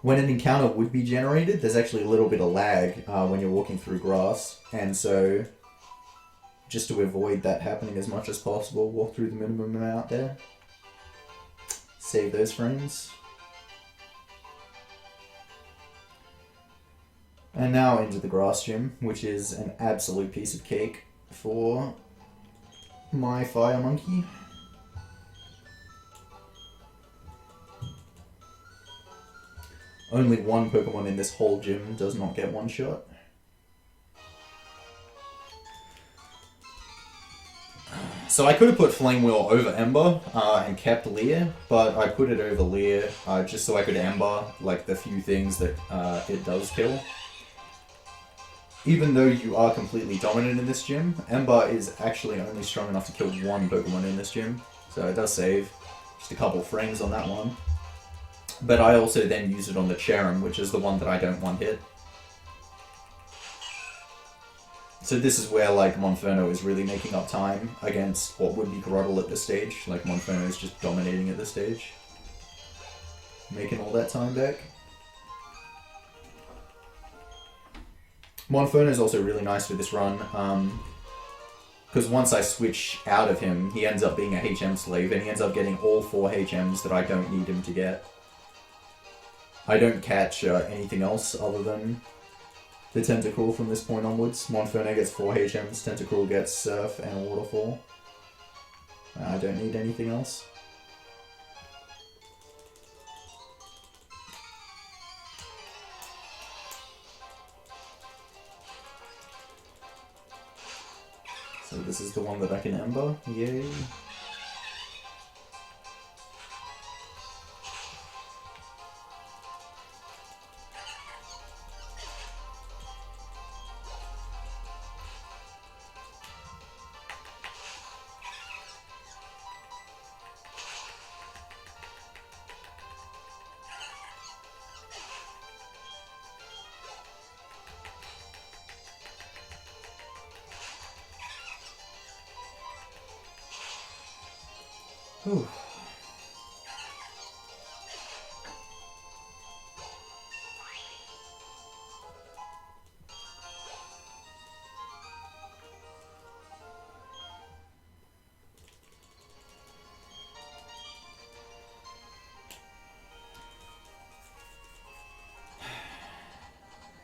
when an encounter would be generated, there's actually a little bit of lag when you're walking through grass, and so just to avoid that happening as much as possible, walk through the minimum amount there. Save those frames. And now into the grass gym, which is an absolute piece of cake for my fire monkey. Only one Pokemon in this whole gym does not get one shot. So I could have put Flame Wheel over Ember and kept Leer, but I put it over Leer just so I could Ember like the few things that it does kill. Even though you are completely dominant in this gym, Ember is actually only strong enough to kill one Pokemon in this gym, so it does save. Just a couple frames on that one. But I also then use it on the Cherim, which is the one that I don't want hit. So this is where like Monferno is really making up time against what would be Groddle at this stage. Like Monferno is just dominating at this stage. Making all that time back. Monferno is also really nice for this run, because once I switch out of him, he ends up being a HM slave, and he ends up getting all 4 HMs that I don't need him to get. I don't catch anything else other than the Tentacruel from this point onwards. Monferno gets 4 HMs, Tentacruel gets Surf and Waterfall. I don't need anything else. So this is the one that I can Ember. Yay. Whew.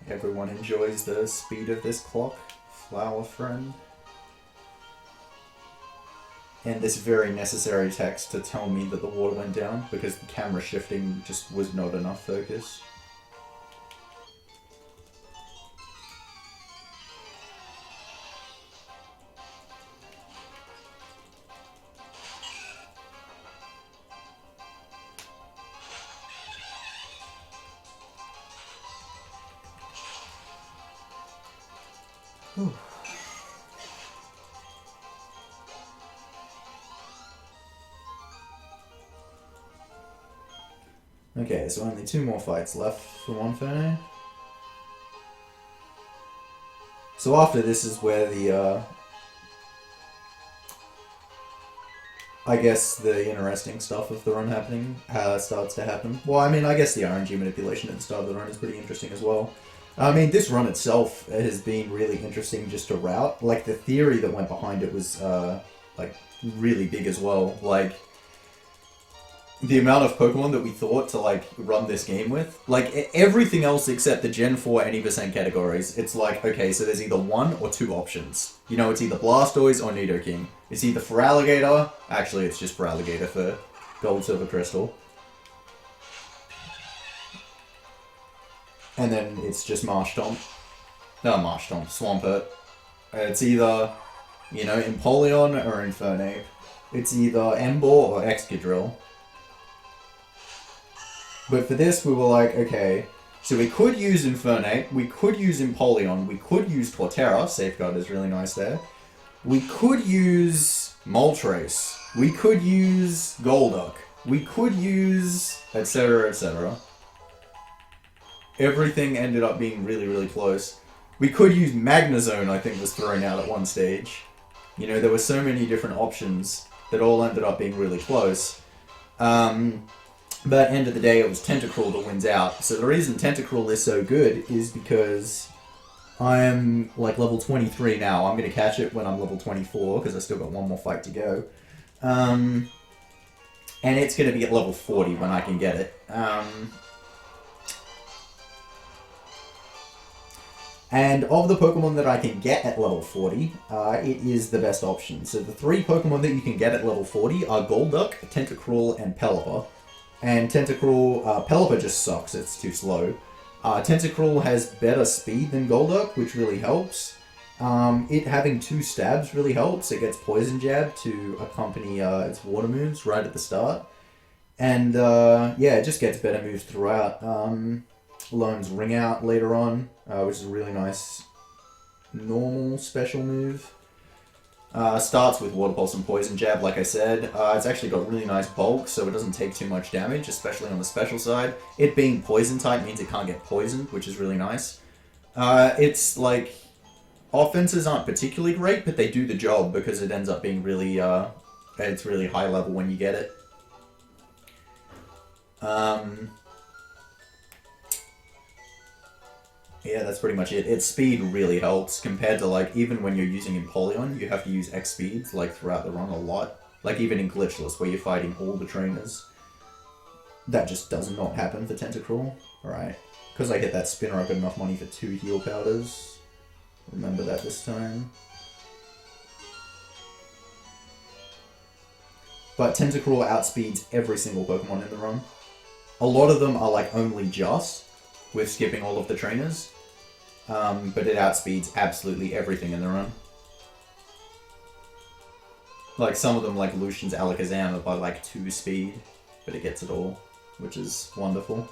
Everyone enjoys the speed of this clock, flower friend. And this very necessary text to tell me that the water went down, because the camera shifting just was not enough focus. Whew. Okay, so only 2 more fights left for Monferno. So after this is where the, I guess the interesting stuff of the run happening starts to happen. Well, I mean, I guess the RNG manipulation at the start of the run is pretty interesting as well. I mean, this run itself has been really interesting just to route. Like, the theory that went behind it was, like, really big as well. Like, the amount of Pokemon that we thought to, like, run this game with. Like, everything else except the Gen 4 80% categories, it's like, okay, so there's either 1 or 2 options. You know, it's either Blastoise or Nidoking. It's either for Alligator, actually it's just for Alligator for Gold, Silver, Crystal. And then it's just Marshtomp. No, Marshtomp, Swampert. It's either, you know, Empoleon or Infernape. It's either Emboar or Excadrill. But for this, we were like, okay, so we could use Infernape, we could use Empoleon, we could use Torterra, Safeguard is really nice there. We could use Moltres, we could use Golduck, we could use etc, etc. Everything ended up being really, really close. We could use Magnezone, I think was thrown out at one stage. You know, there were so many different options that all ended up being really close. But at the end of the day, it was Tentacruel that wins out. So the reason Tentacruel is so good is because I'm like level 23 now. I'm going to catch it when I'm level 24 because I still got one more fight to go. And it's going to be at level 40 when I can get it. And of the Pokemon that I can get at level 40, it is the best option. So the 3 Pokemon that you can get at level 40 are Golduck, Tentacruel, and Pelipper. And Tentacruel, Pelipper just sucks, it's too slow. Tentacruel has better speed than Golduck, which really helps. It having 2 stabs really helps. It gets Poison Jab to accompany its water moves right at the start. And yeah, it just gets better moves throughout. Learns Ring Out later on, which is a really nice normal special move. Starts with Water Pulse and Poison Jab, like I said. It's actually got really nice bulk, so it doesn't take too much damage, especially on the special side. It being Poison type means it can't get poisoned, which is really nice. It's like, offenses aren't particularly great, but they do the job because it ends up being really, it's really high level when you get it. Yeah, that's pretty much it. Its speed really helps compared to, like, even when you're using Empoleon, you have to use X speeds, like, throughout the run a lot. Like, even in Glitchless, where you're fighting all the trainers. That just does not happen for Tentacruel. Alright. Because I get that spinner, I've got enough money for 2 heal powders. Remember that this time. But Tentacruel outspeeds every single Pokemon in the run. A lot of them are, like, only just with skipping all of the trainers, but it outspeeds absolutely everything in the run. Like some of them, like Lucian's Alakazam, are by like 2 speed, but it gets it all, which is wonderful.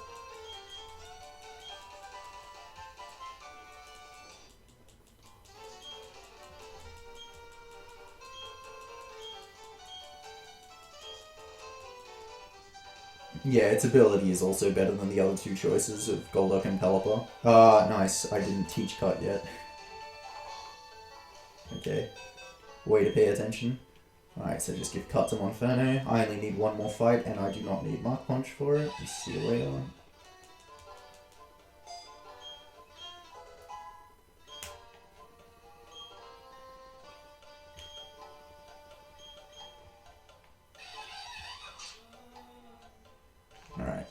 Yeah, its ability is also better than the other 2 choices of Golduck and Pelipper. Nice. I didn't teach cut yet. Okay. Way to pay attention. Alright, so just give cut to Monferno. I only need 1 more fight, and I do not need Mach Punch for it. See you later. Alright.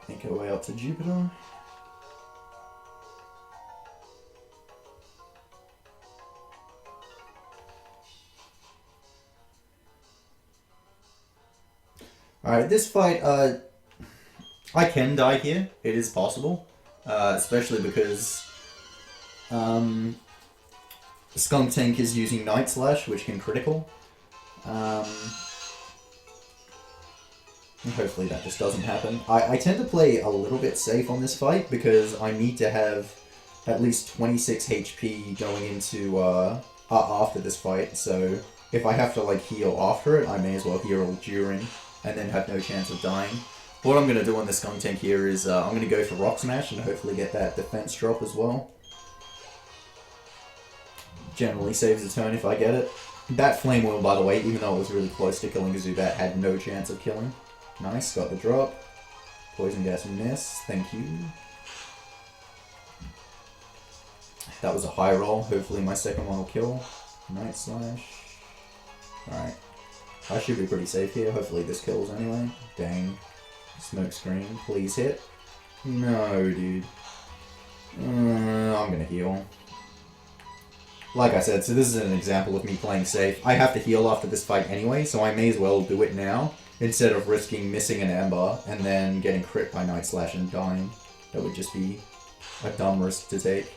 Make our way up to Jupiter. Alright, this fight, I can die here. It is possible. Especially because Skunk Tank is using Night Slash, which can critical. Hopefully that just doesn't happen. I tend to play a little bit safe on this fight because I need to have at least 26 HP going into after this fight, so if I have to like heal after it, I may as well heal during and then have no chance of dying. What I'm going to do on this Skunk Tank here is I'm going to go for Rock Smash and hopefully get that defense drop as well. Generally saves a turn if I get it. That Flame Wheel, by the way, even though it was really close to killing Zubat, had no chance of killing. Nice, got the drop. Poison Gas miss, thank you. That was a high roll, hopefully my second one will kill. Night Slash. Alright. I should be pretty safe here. Hopefully this kills anyway. Dang. Smoke screen. Please hit. No, dude. I'm gonna heal. Like I said, so this is an example of me playing safe. I have to heal after this fight anyway, so I may as well do it now, instead of risking missing an Ember and then getting crit by Night Slash and dying. That would just be a dumb risk to take.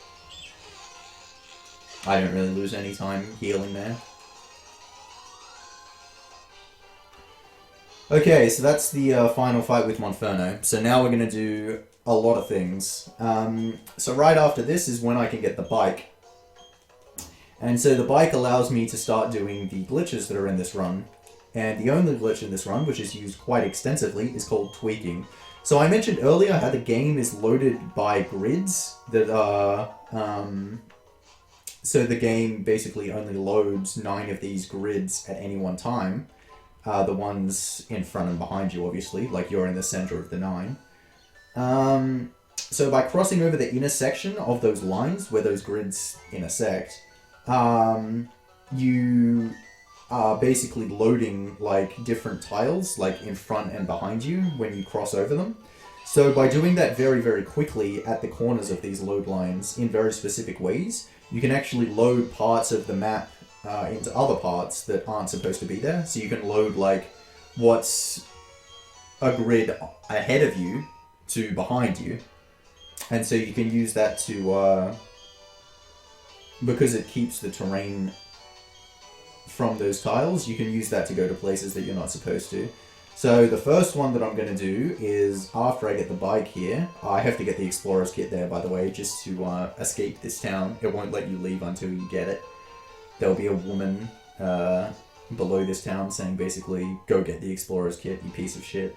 I don't really lose any time healing there. Okay, so that's the final fight with Monferno. So now we're going to do a lot of things. So right after this is when I can get the bike. And so the bike allows me to start doing the glitches that are in this run. And the only glitch in this run, which is used quite extensively, is called tweaking. So I mentioned earlier how the game is loaded by grids that are... so the game basically only loads 9 of these grids at any one time. The ones in front and behind you, obviously, like you're in the center of the 9. So by crossing over the intersection of those lines, where those grids intersect, you are basically loading like different tiles, like in front and behind you when you cross over them. So by doing that very, very quickly at the corners of these load lines in very specific ways, you can actually load parts of the map into other parts that aren't supposed to be there. So you can load like what's a grid ahead of you to behind you. And so you can use that to, because it keeps the terrain from those tiles, you can use that to go to places that you're not supposed to. So the first one that I'm going to do is, after I get the bike here, I have to get the Explorer's Kit there, by the way, just to escape this town. It won't let you leave until you get it. There'll be a woman below this town saying basically, go get the Explorer's Kit, you piece of shit.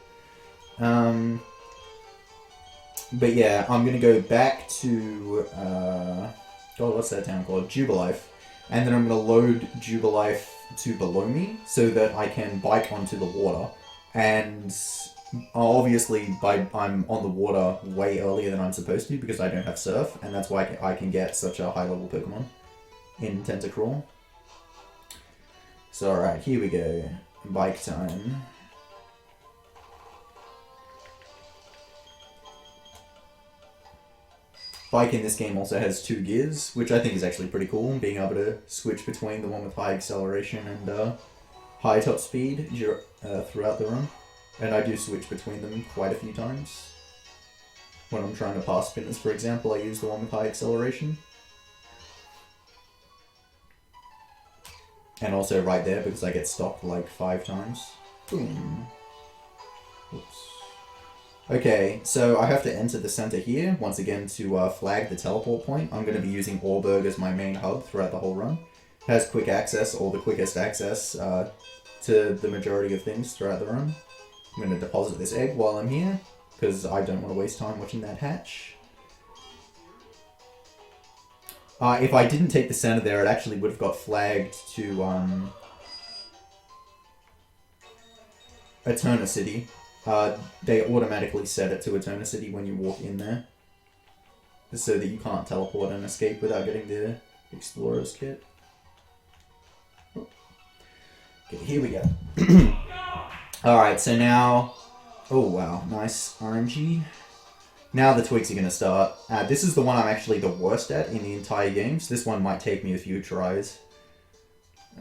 But yeah, I'm going to go back to, God, what's that town called? Jubilife. And then I'm going to load Jubilife to below me so that I can bike onto the water. And obviously, I'm on the water way earlier than I'm supposed to because I don't have surf, and that's why I can get such a high-level Pokemon in Tentacruel. So alright, here we go. Bike time. Bike in this game also has 2 gears, which I think is actually pretty cool, being able to switch between the one with high acceleration and high top speed throughout the run. And I do switch between them quite a few times. When I'm trying to pass spinners, for example, I use the one with high acceleration. And also right there, because I get stopped like 5 times. Boom. Oops. Okay, so I have to enter the center here, once again, to flag the teleport point. I'm going to be using Orberg as my main hub throughout the whole run. It has quick access, or the quickest access, to the majority of things throughout the run. I'm going to deposit this egg while I'm here, because I don't want to waste time watching that hatch. If I didn't take the center there, it actually would have got flagged to Eterna City. They automatically set it to Eterna City when you walk in there, so that you can't teleport and escape without getting the Explorer's Kit. Okay, here we go. Alright, so now... Oh wow, nice RNG. Now the tweaks are going to start. This is the one I'm actually the worst at in the entire game, so this one might take me a few tries.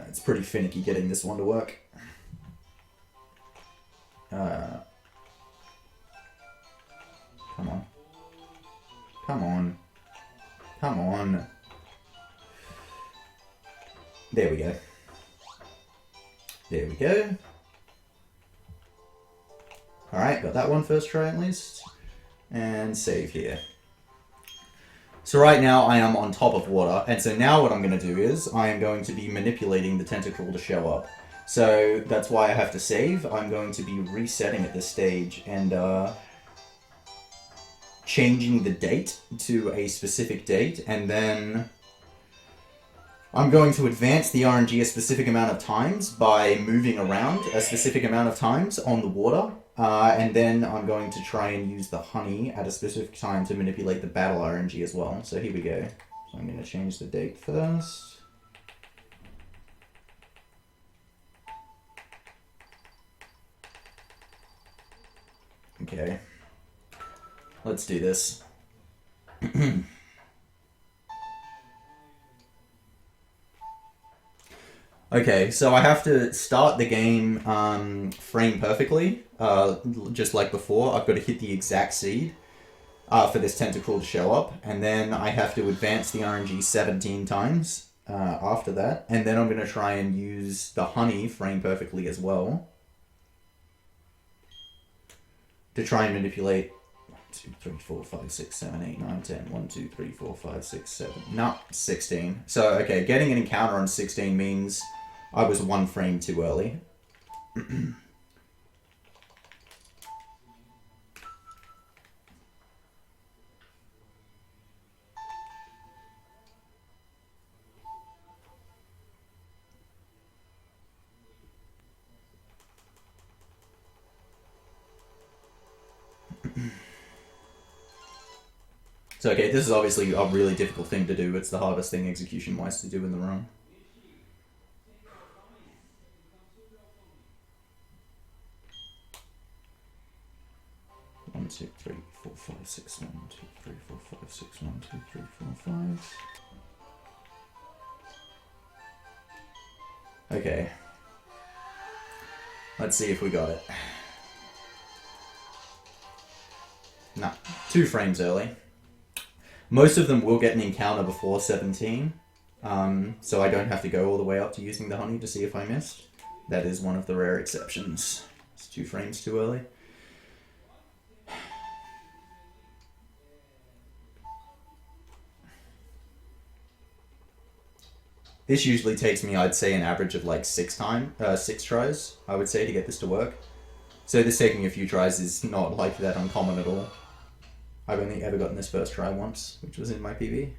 It's pretty finicky getting this one to work. Come on. Come on. Come on. There we go. There we go. Alright, got that one first try at least. And save here. So right now I am on top of water, and so now what I'm going to do is I am going to be manipulating the Tentacruel to show up. So that's why I have to save. I'm going to be resetting at this stage and changing the date to a specific date, and then I'm going to advance the RNG a specific amount of times by moving around a specific amount of times on the water. And then I'm going to try and use the honey at a specific time to manipulate the battle RNG as well. So here we go. So I'm going to change the date first. Okay. Let's do this. Okay, so I have to start the game frame perfectly, just like before. I've got to hit the exact seed for this Tentacruel to show up, and then I have to advance the RNG 17 times after that, and then I'm going to try and use the honey frame perfectly as well to try and manipulate 2, 3, 4, 5, 6, 7, 8, 9, 10. 1, 2, 3, 4, 5, 6, 7. No, 16. So, okay, getting an encounter on 16 means I was one frame too early. So, okay, this is obviously a really difficult thing to do. It's the hardest thing execution-wise to do in the run. One, 2, 3, 4, 5, 6, 1, 2, 3, 4, 5, 6, 1, 2, 3, 4, 5. Okay. Let's see if we got it. Nah, 2 frames early. Most of them will get an encounter before 17, so I don't have to go all the way up to using the honey to see if I missed. That is one of the rare exceptions. It's 2 frames too early. This usually takes me, I'd say, an average of like 6 tries, I would say, to get this to work. So this taking a few tries is not like that uncommon at all. I've only ever gotten this first try once, which was in my PB.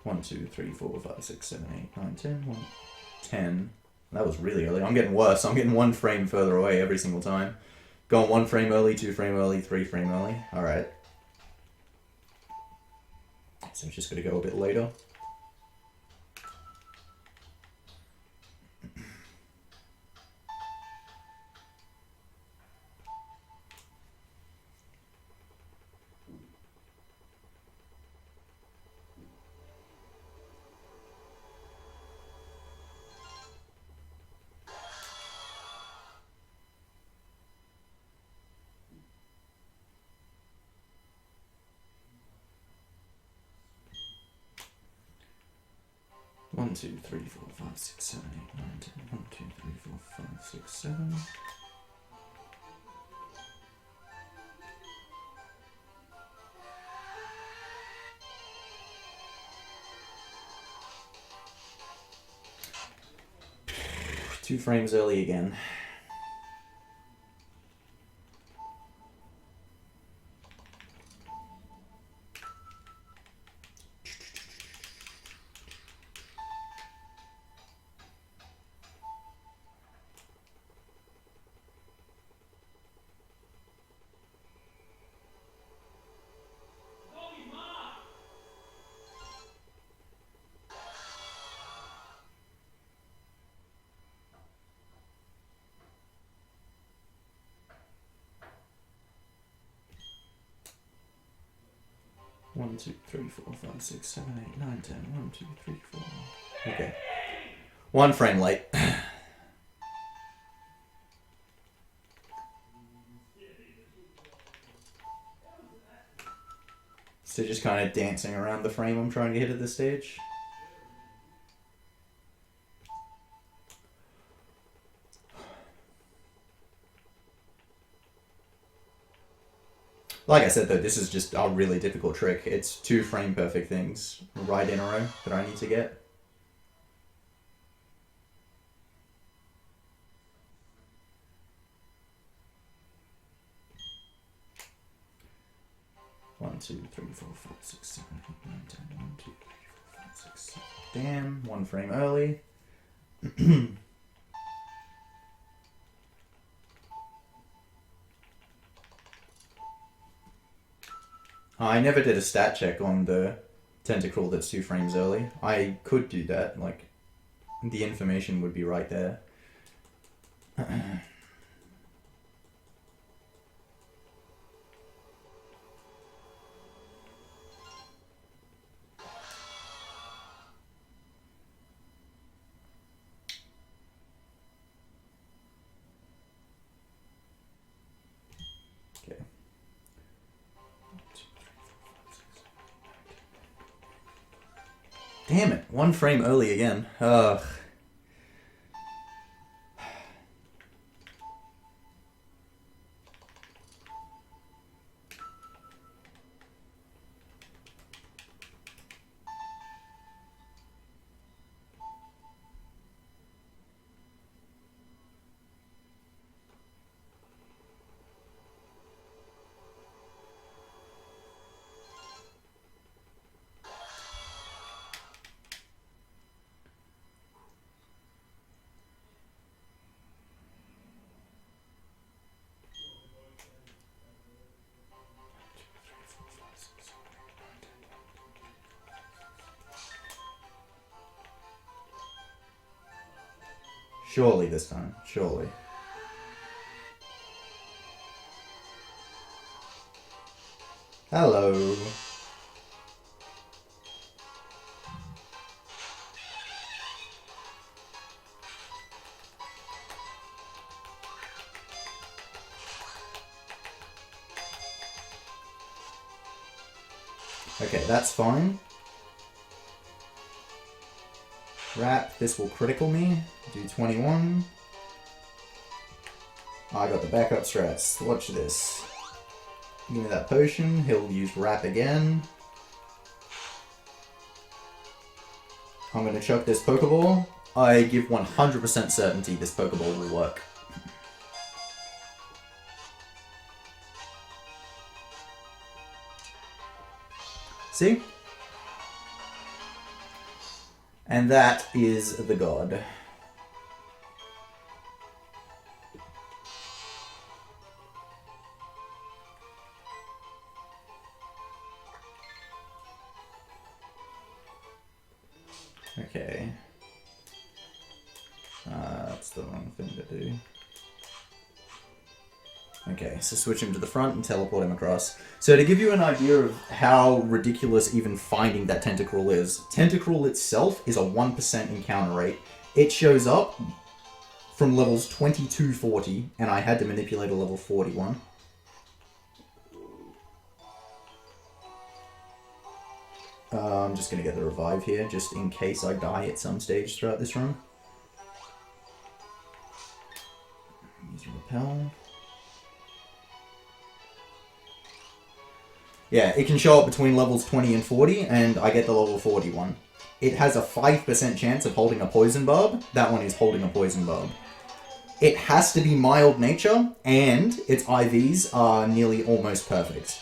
One, 2, 3, 4, 5, 6, 7, 8, 9, 10. 1, 10. That was really early. I'm getting worse. I'm getting 1 frame further away every single time. Going 1 frame early, 2 frame early, 3 frame early. Alright. So I'm just going to go a bit later. One, 2, 3, 4, 5, 6, 7, 8, 9, 10. 1, 2, 3, 4, 5, 6, 7. Two frames early again. One, 2, 3, 4, 5, 6, 7, 8, 9, 10. 1, 2, 3, 4. Okay. 1 frame late. So just kind of dancing around the frame I'm trying to hit at this stage. Like I said though, this is just a really difficult trick. It's 2 frame perfect things right in a row that I need to get. One, 2, 3, 4, 5, 6, 7, 8, 9, 10. 1, 2, 3, 4, 5, 6, 7. Damn, 1 frame early. I never did a stat check on the Tentacruel that's 2 frames early. I could do that, like, the information would be right there. Okay. Damn it, 1 frame early again. Ugh. Surely this time. Surely. Hello. Okay, that's fine. Wrap, this will critical me. Do 21. I got the backup strats. Watch this. Give me that potion. He'll use wrap again. I'm going to chuck this Pokeball. I give 100% certainty this Pokeball will work. See? And that is the god. Okay. That's the wrong thing to do. Okay, so switch him to the front and teleport him across. So to give you an idea of how ridiculous even finding that Tentacruel is, Tentacruel itself is a 1% encounter rate. It shows up from levels 20 to 40, and I had to manipulate a level 41. I'm just going to get the revive here, just in case I die at some stage throughout this run. Use repel. Yeah, it can show up between levels 20 and 40, and I get the level 41. It has a 5% chance of holding a poison barb. That one is holding a poison barb. It has to be mild nature, and its IVs are nearly almost perfect.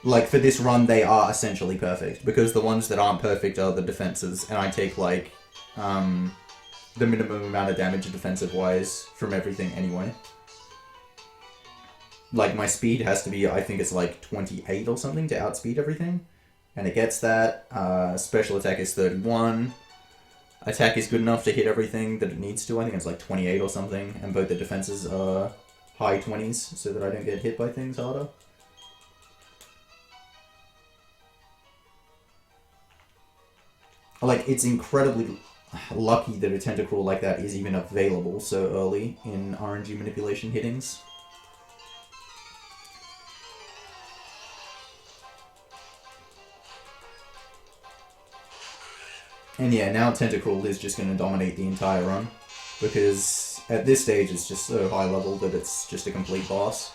Like, for this run, they are essentially perfect, because the ones that aren't perfect are the defenses, and I take, like, the minimum amount of damage defensive-wise from everything anyway. Like, my speed has to be, I think it's like 28 or something to outspeed everything. And it gets that. Special attack is 31. Attack is good enough to hit everything that it needs to. I think it's like 28 or something. And both the defenses are high 20s, so that I don't get hit by things harder. Like, it's incredibly lucky that a Tentacruel like that is even available so early in RNG manipulation hittings. And yeah, now Tentacruel is just going to dominate the entire run, because at this stage it's just so high level that it's just a complete boss.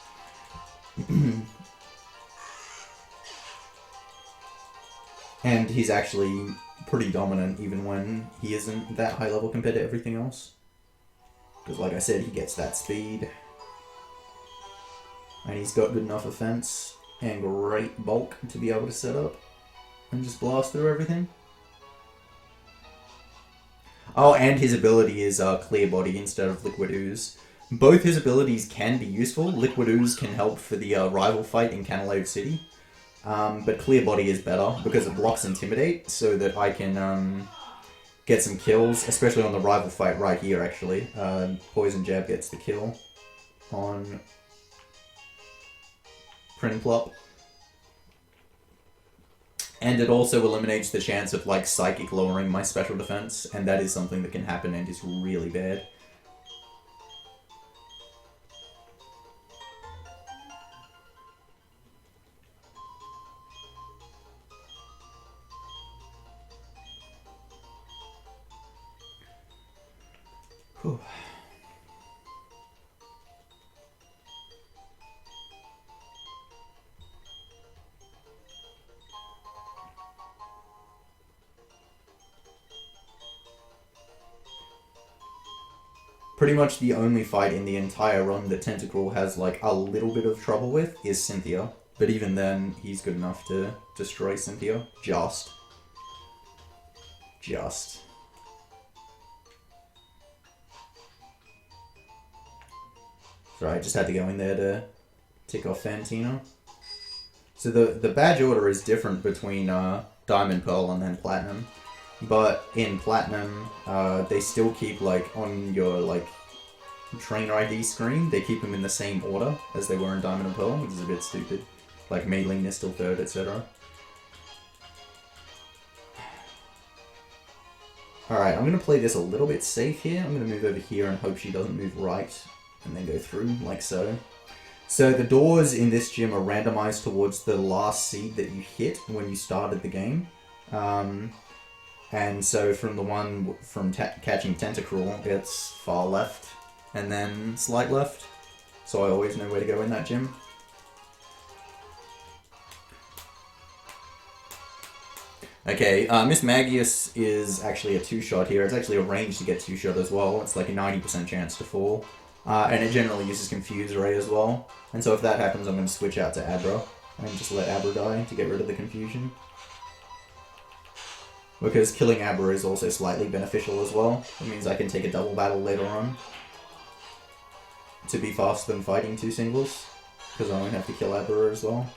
And he's actually pretty dominant even when he isn't that high level compared to everything else. Because like I said, he gets that speed. And he's got good enough offense and great bulk to be able to set up and just blast through everything. Oh, and his ability is Clear Body instead of Liquid Ooze. Both his abilities can be useful. Liquid Ooze can help for the rival fight in Canalave City. But Clear Body is better because it blocks Intimidate, so that I can get some kills, especially on the rival fight right here, actually. Poison Jab gets the kill on Prinplop. And it also eliminates the chance of, like, Psychic lowering my special defense, and that is something that can happen and is really bad. Whew. Pretty much the only fight in the entire run that Tentacruel has, like, a little bit of trouble with is Cynthia. But even then, he's good enough to destroy Cynthia. Just. Sorry, I just had to go in there to tick off Fantino. So the badge order is different between Diamond, Pearl, and then Platinum. But in Platinum, they still keep, like, on your, like, trainer ID screen, they keep them in the same order as they were in Diamond and Pearl, which is a bit stupid. Like, Mailing is still third, etc. Alright, I'm going to play this a little bit safe here. I'm going to move over here and hope she doesn't move right, and then go through, like so. So the doors in this gym are randomized towards the last seed that you hit when you started the game. And so from the one from catching Tentacruel, it's far left and then slight left. So I always know where to go in that gym. Okay, Miss Magius is actually a 2-shot here. It's actually a range to get 2-shot as well. It's like a 90% chance to fall. And it generally uses Confuse Ray as well. And so if that happens, I'm going to switch out to Abra and just let Abra die to get rid of the confusion. Because killing Abra is also slightly beneficial as well. It means I can take a double battle later on to be faster than fighting 2 singles, because I won't have to kill Abra as well.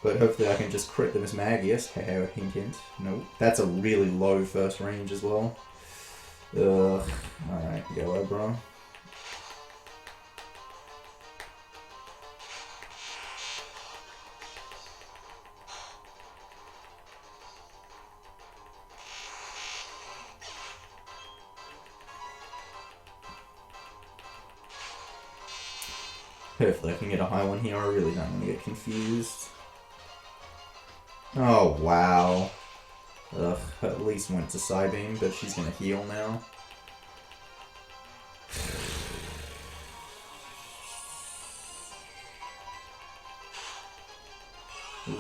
But hopefully I can just crit the Miss Magius. Hint hint. Nope. That's a really low first range as well. Ugh. Alright, go Abra. Hopefully I can get a high one here. I really don't want to get confused. Oh, wow. Ugh, at least went to Psybeam, but she's going to heal now.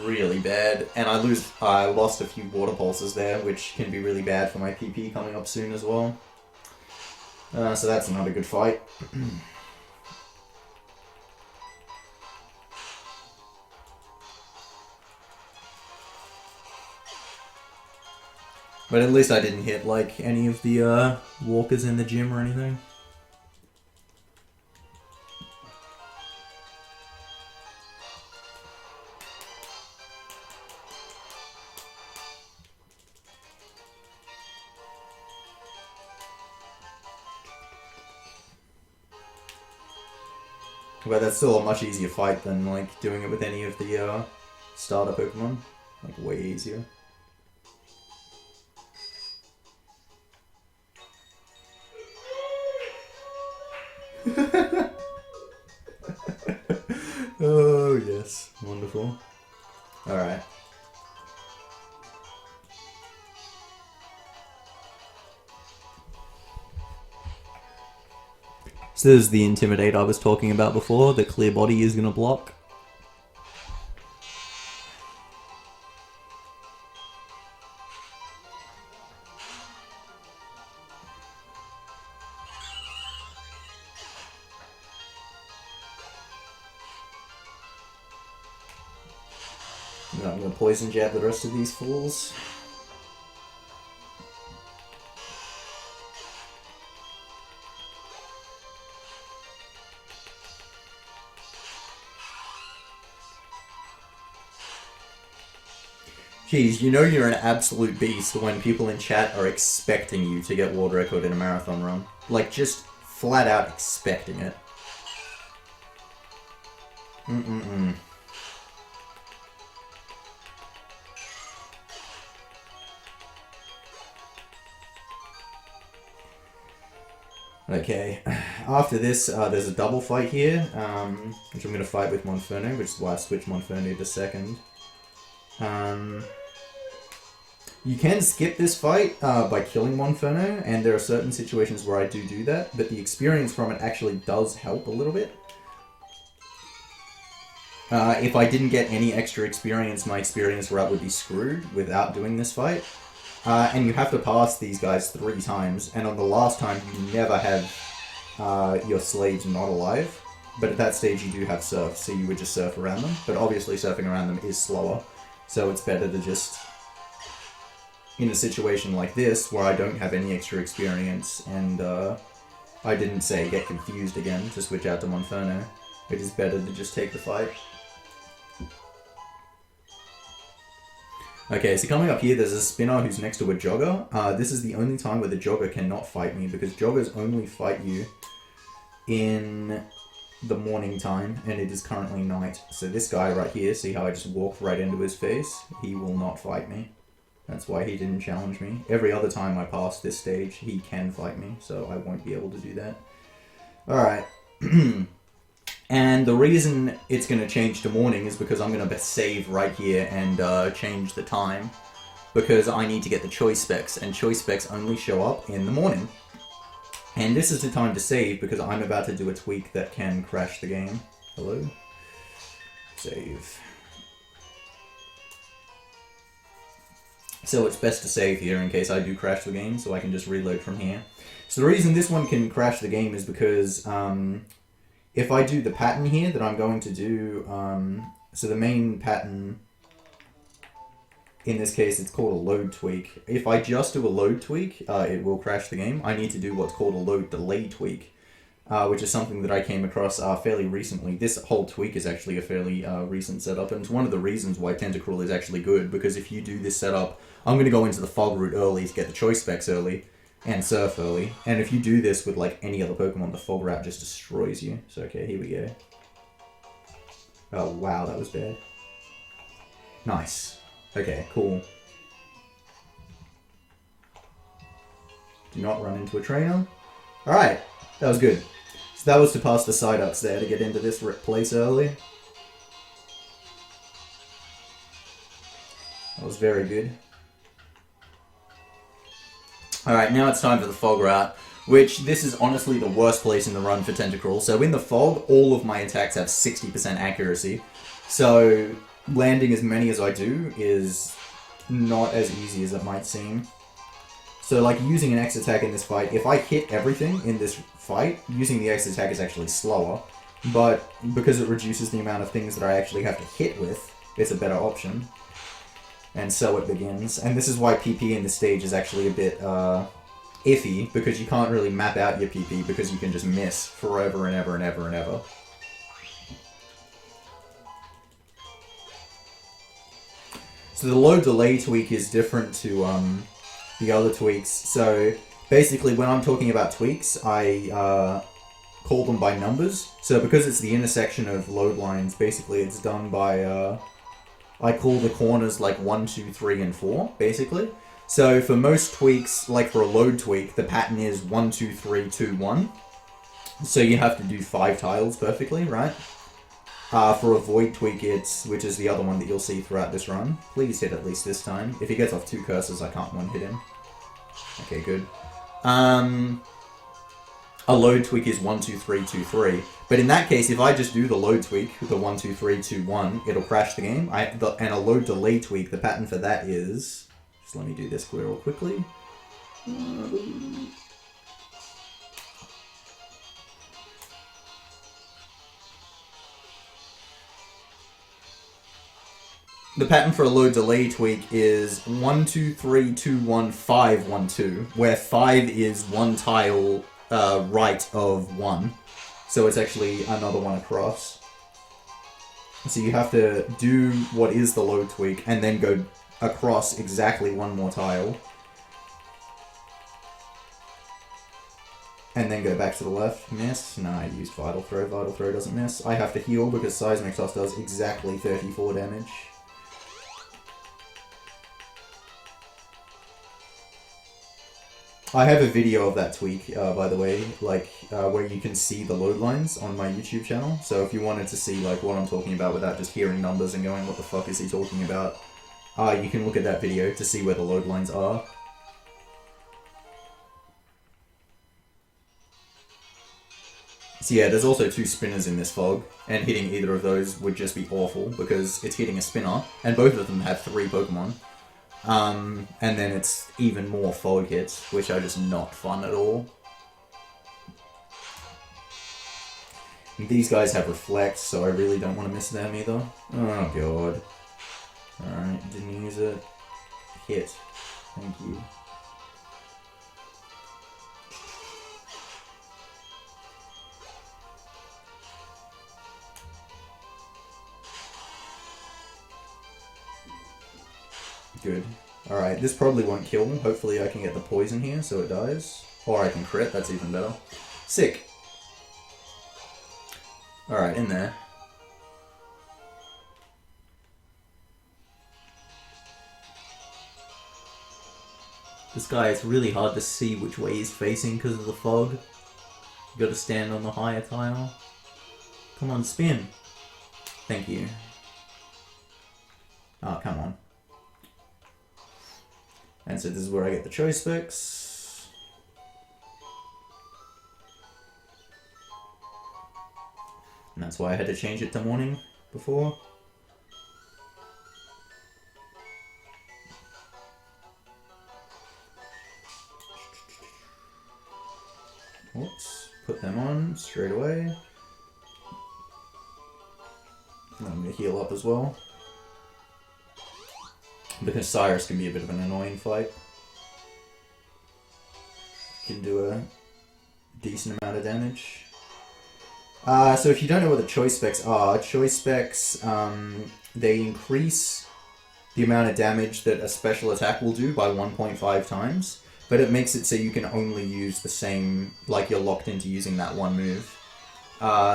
Really bad. And I lost a few water pulses there, which can be really bad for my PP coming up soon as well. So that's not a good fight. But at least I didn't hit, like, any of the walkers in the gym or anything. But that's still a much easier fight than, like, doing it with any of the starter Pokemon. Like, way easier. Oh, yes. Wonderful. Alright. So this is the Intimidate I was talking about before. The clear body is going to block. I'm going to poison jab the rest of these fools. Jeez, you know you're an absolute beast when people in chat are expecting you to get world record in a marathon run. Like, just flat out expecting it. Okay, after this, there's a double fight here, which I'm going to fight with Monferno, which is why I switched Monferno to second. You can skip this fight by killing Monferno, and there are certain situations where I do that, but the experience from it actually does help a little bit. If I didn't get any extra experience, my experience route would be screwed without doing this fight. And you have to pass these guys 3 times, and on the last time you never have your slaves not alive, but at that stage you do have surf, so you would just surf around them, but obviously surfing around them is slower, so it's better to just, in a situation like this, where I don't have any extra experience, and I didn't, say, get confused again to switch out to Monferno, it is better to just take the fight. Okay, so coming up here, there's a spinner who's next to a jogger. This is the only time where the jogger cannot fight me, because joggers only fight you in the morning time, and it is currently night. So this guy right here, see how I just walked right into his face? He will not fight me. That's why he didn't challenge me. Every other time I pass this stage, he can fight me, so I won't be able to do that. Alright. And the reason it's going to change to morning is because I'm going to save right here and change the time, because I need to get the choice specs, and choice specs only show up in the morning. And this is the time to save, because I'm about to do a tweak that can crash the game. Hello? Save. So it's best to save here in case I do crash the game, so I can just reload from here. So the reason this one can crash the game is because if I do the pattern here that I'm going to do, so the main pattern, in this case it's called a load tweak. If I just do a load tweak, it will crash the game. I need to do what's called a load delay tweak, which is something that I came across fairly recently. This whole tweak is actually a fairly recent setup, and it's one of the reasons why Tentacruel is actually good, because if you do this setup, I'm going to go into the fog route early to get the choice specs early, and surf early, and if you do this with like any other Pokemon, the fog route just destroys you. So okay, here we go. Oh wow, that was bad. Nice. Okay, cool. Do not run into a trainer. Alright, that was good. So that was to pass the Psyducks there to get into this place early. That was very good. Alright, now it's time for the fog route, which this is honestly the worst place in the run for Tentacruel. So in the fog, all of my attacks have 60% accuracy. So landing as many as I do is not as easy as it might seem. So like using an X attack in this fight, if I hit everything in this fight, using the X attack is actually slower. But because it reduces the amount of things that I actually have to hit with, it's a better option. And so it begins. And this is why PP in this stage is actually a bit iffy, because you can't really map out your PP, because you can just miss forever and ever and ever and ever. So the load delay tweak is different to the other tweaks. So basically when I'm talking about tweaks, I call them by numbers. So because it's the intersection of load lines, basically it's done by... I call the corners like 1, 2, 3, and 4, basically. So for most tweaks, like for a load tweak, the pattern is 1, 2, 3, 2, 1. So you have to do 5 tiles perfectly, right? For a void tweak, which is the other one that you'll see throughout this run. Please hit at least this time. If he gets off 2 curses, I can't one-hit him. Okay, good. A load tweak is 1, 2, 3, 2, 3. But in that case, if I just do the load tweak, the 1, 2, 3, 2, 1, it'll crash the game. And a load delay tweak, the pattern for that is... Just let me do this real quickly. The pattern for a load delay tweak is 1, 2, 3, 2, 1, 5, 1, 2, where 5 is 1 tile right of 1. So it's actually another one across. So you have to do what is the load tweak and then go across exactly one more tile. And then go back to the left. Miss. No, I used Vital Throw. Vital Throw doesn't miss. I have to heal because Seismic Toss does exactly 34 damage. I have a video of that tweak, by the way, like, where you can see the load lines on my YouTube channel. So if you wanted to see, like, what I'm talking about without just hearing numbers and going, what the fuck is he talking about, you can look at that video to see where the load lines are. So yeah, there's also 2 spinners in this fog, and hitting either of those would just be awful, because it's hitting a spinner, and both of them have 3 Pokemon. And then it's even more fog hits, which are just not fun at all. And these guys have Reflect, so I really don't want to miss them either. Oh god. Alright, didn't use it. Hit. Thank you. Good. Alright, this probably won't kill. Hopefully I can get the poison here so it dies. Or I can crit, that's even better. Sick. Alright, in there. This guy, it's really hard to see which way he's facing because of the fog. You gotta stand on the higher tile. Come on, spin. Thank you. Oh, come on. And so this is where I get the choice specs. And that's why I had to change it to morning before. Whoops. Put them on straight away. And I'm going to heal up as well. Because Cyrus can be a bit of an annoying fight. Can do a decent amount of damage. So if you don't know what the choice specs are, choice specs, they increase the amount of damage that a special attack will do by 1.5 times, but it makes it so you can only use the same, like you're locked into using that one move.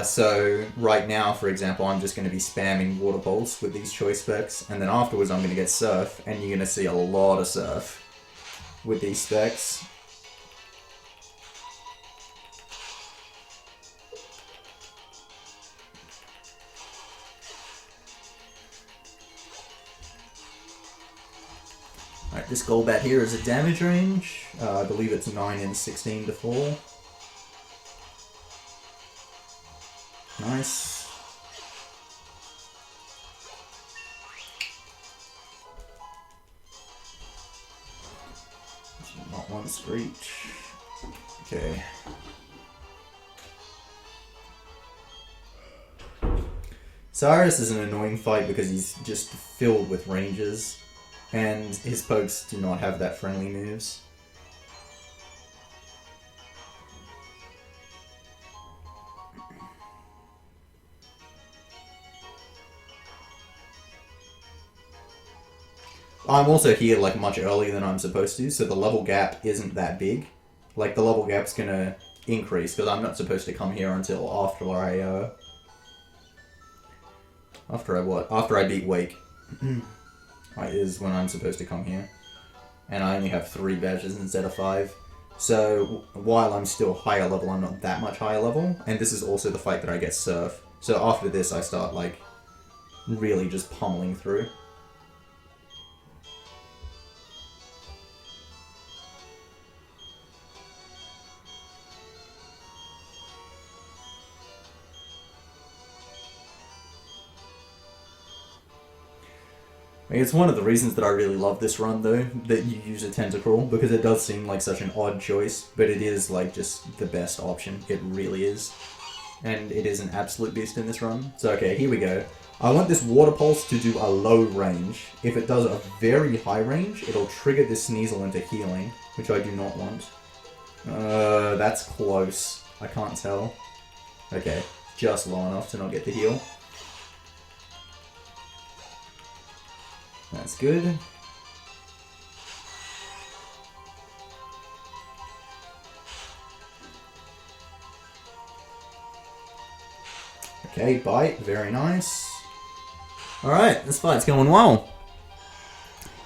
So right now, for example, I'm just going to be spamming Water Pulse with these choice specs, and then afterwards I'm going to get Surf, and you're going to see a lot of Surf with these specs. Alright, this Golbat here is a damage range. I believe it's 9 and 16 to fall. Nice. Not one Screech. Okay. Cyrus is an annoying fight because he's just filled with ranges, and his pokes do not have that friendly moves. I'm also here like much earlier than I'm supposed to, so the level gap isn't that big. Like the level gap's gonna increase because I'm not supposed to come here until after I After I beat Wake is when I'm supposed to come here, and I only have 3 badges instead of 5. So while I'm still higher level, I'm not that much higher level, and this is also the fight that I get Surf. So after this, I start like really just pummeling through. It's one of the reasons that I really love this run, though, that you use a Tentacruel, because it does seem like such an odd choice, but it is, like, just the best option. It really is. And it is an absolute beast in this run. So, okay, here we go. I want this Water Pulse to do a low range. If it does a very high range, it'll trigger this Sneasel into healing, which I do not want. That's close. I can't tell. Okay, just low enough to not get the heal. That's good. Okay, bite. Very nice. Alright, this fight's going well.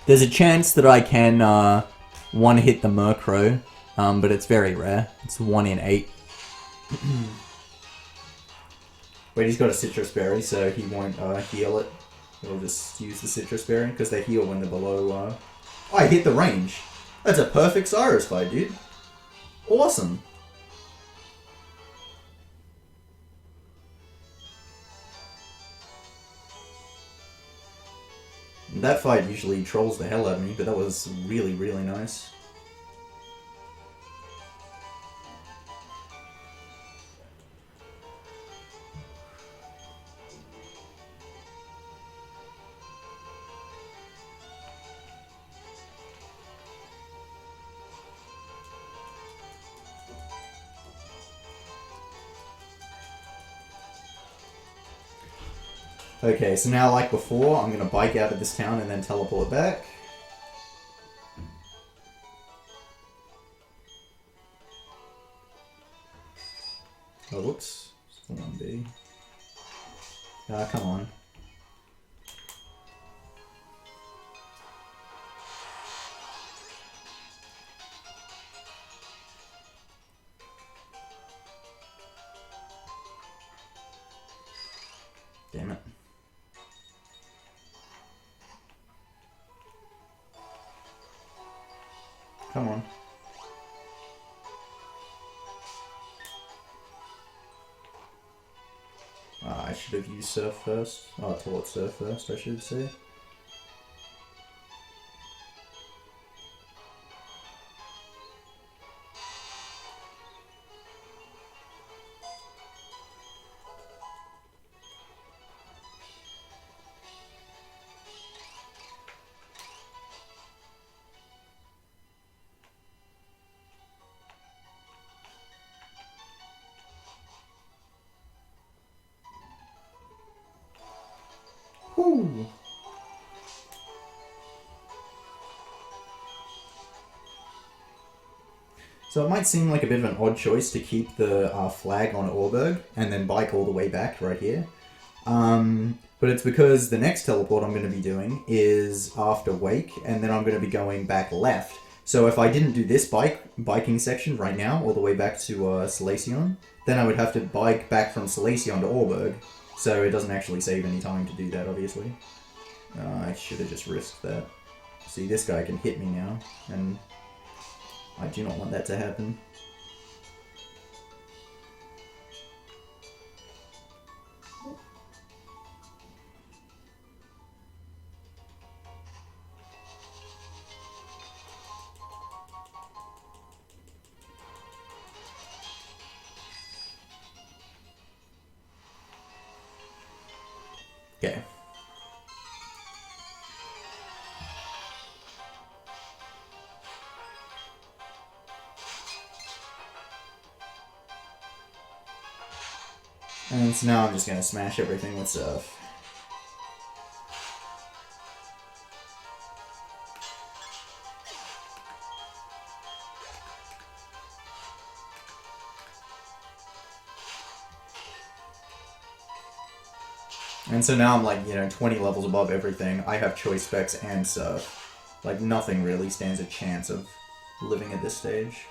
There's a chance that I can one-hit the Murkrow, but it's very rare. It's 1 in 8. But he's got a Citrus Berry, so he won't heal it. He'll just use the Citrus Berry, because they heal when they're below... Oh, I hit the range! That's a perfect Cyrus fight, dude. Awesome! That fight usually trolls the hell out of me, but that was really, really nice. Okay, so now like before, I'm going to bike out of this town and then teleport back. Oh, whoops. Still 1B. Ah, come on. Damn it. Come on. I should have used Surf first. Oh, Taught Surf first, I should say. Woo! So it might seem like a bit of an odd choice to keep the flag on Orberg and then bike all the way back right here. But it's because the next teleport I'm going to be doing is after Wake, and then I'm going to be going back left. So if I didn't do this biking section right now, all the way back to Solaceon, then I would have to bike back from Solaceon to Orberg. So it doesn't actually save any time to do that, obviously. I should have just risked that. See, this guy can hit me now, and I do not want that to happen. Okay. And so now I'm just gonna smash everything with Surf. And so now I'm like, 20 levels above everything. I have Choice Specs and Surf. Like, nothing really stands a chance of living at this stage.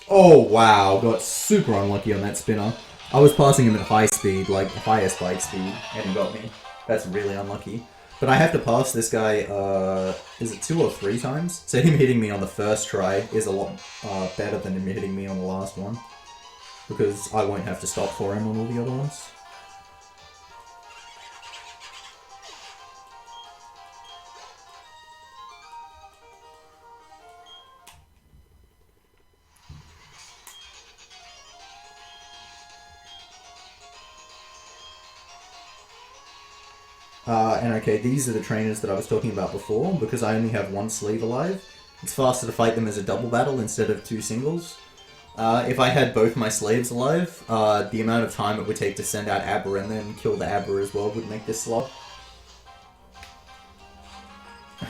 Oh wow, got super unlucky on that spinner. I was passing him at high speed, like highest bike speed, and he got me. That's really unlucky. But I have to pass this guy, is it 2 or 3 times? So him hitting me on the first try is a lot better than him hitting me on the last one. Because I won't have to stop for him on all the other ones. And okay, these are the trainers that I was talking about before, because I only have 1 sleeve alive. It's faster to fight them as a double battle instead of 2 singles. If I had both my slaves alive, the amount of time it would take to send out Abra and then kill the Abra as well would make this slow.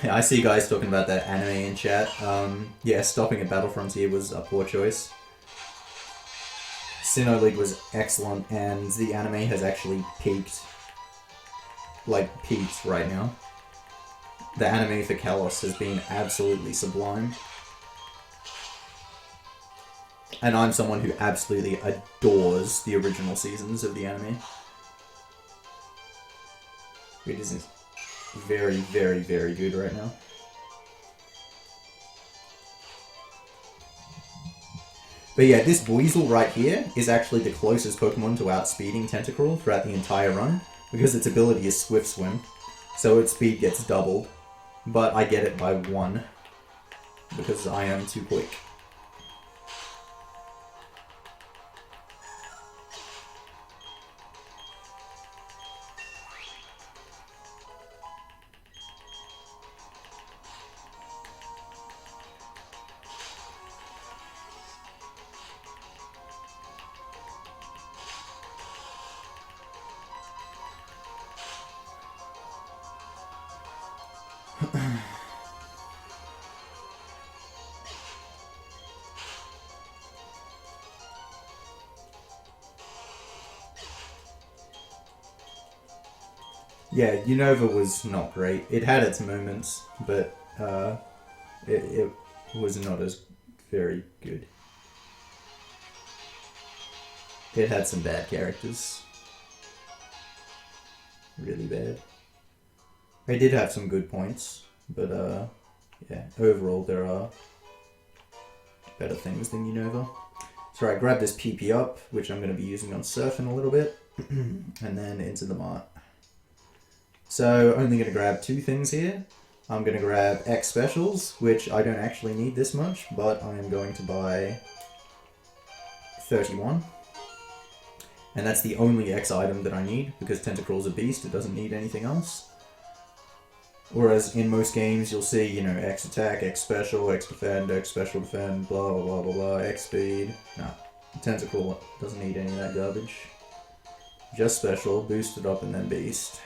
I see you guys talking about that anime in chat. Yeah, stopping at Battle Frontier was a poor choice. Sinnoh League was excellent, and the anime has actually peaked. Like, peaked right now. The anime for Kalos has been absolutely sublime. And I'm someone who absolutely adores the original seasons of the anime. It is very, very, very good right now. But yeah, this Weasel right here is actually the closest Pokemon to outspeeding Tentacruel throughout the entire run, because its ability is Swift Swim, so its speed gets doubled. But I get it by 1, because I am too quick. Yeah, Unova was not great. It had its moments, but it was not as very good. It had some bad characters. Really bad. It did have some good points, but yeah, overall there are better things than Unova. So I grab this PP up, which I'm going to be using on Surf in a little bit, and then into the Mart. So only going to grab 2 things here. I'm going to grab X Specials, which I don't actually need this much, but I am going to buy 31. And that's the only X item that I need, because Tentacruel's a beast, it doesn't need anything else. Whereas in most games you'll see, you know, X attack, X special, X defend, X special defend, blah blah blah blah blah, X speed. Nah, Tentacruel doesn't need any of that garbage. Just special, boosted up and then beast.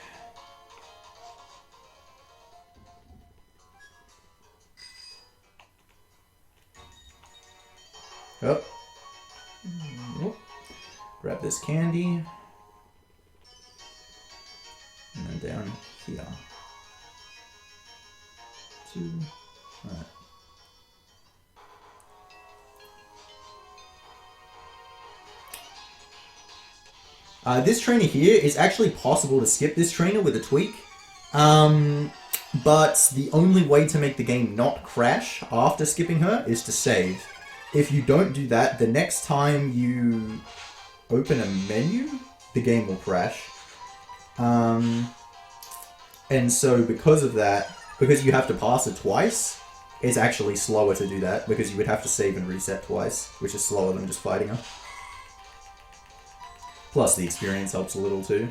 Up. Whoop. Grab this candy. And then down here. 2. Alright. This trainer here is actually possible to skip this trainer with a tweak. But the only way to make the game not crash after skipping her is to save. If you don't do that, the next time you open a menu, the game will crash. And so because of that, because you have to pass it twice, it's actually slower to do that, because you would have to save and reset twice, which is slower than just fighting her. Plus the experience helps a little too.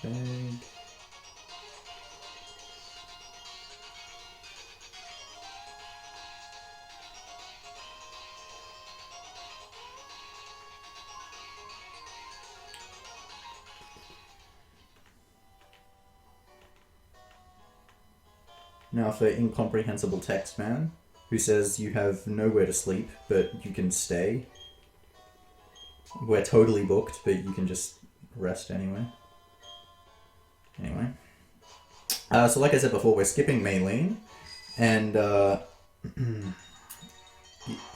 Bag. Now for incomprehensible text man, who says you have nowhere to sleep, but you can stay. We're totally booked, but you can just rest anyway. Anyway. So like I said before, we're skipping Maylene, and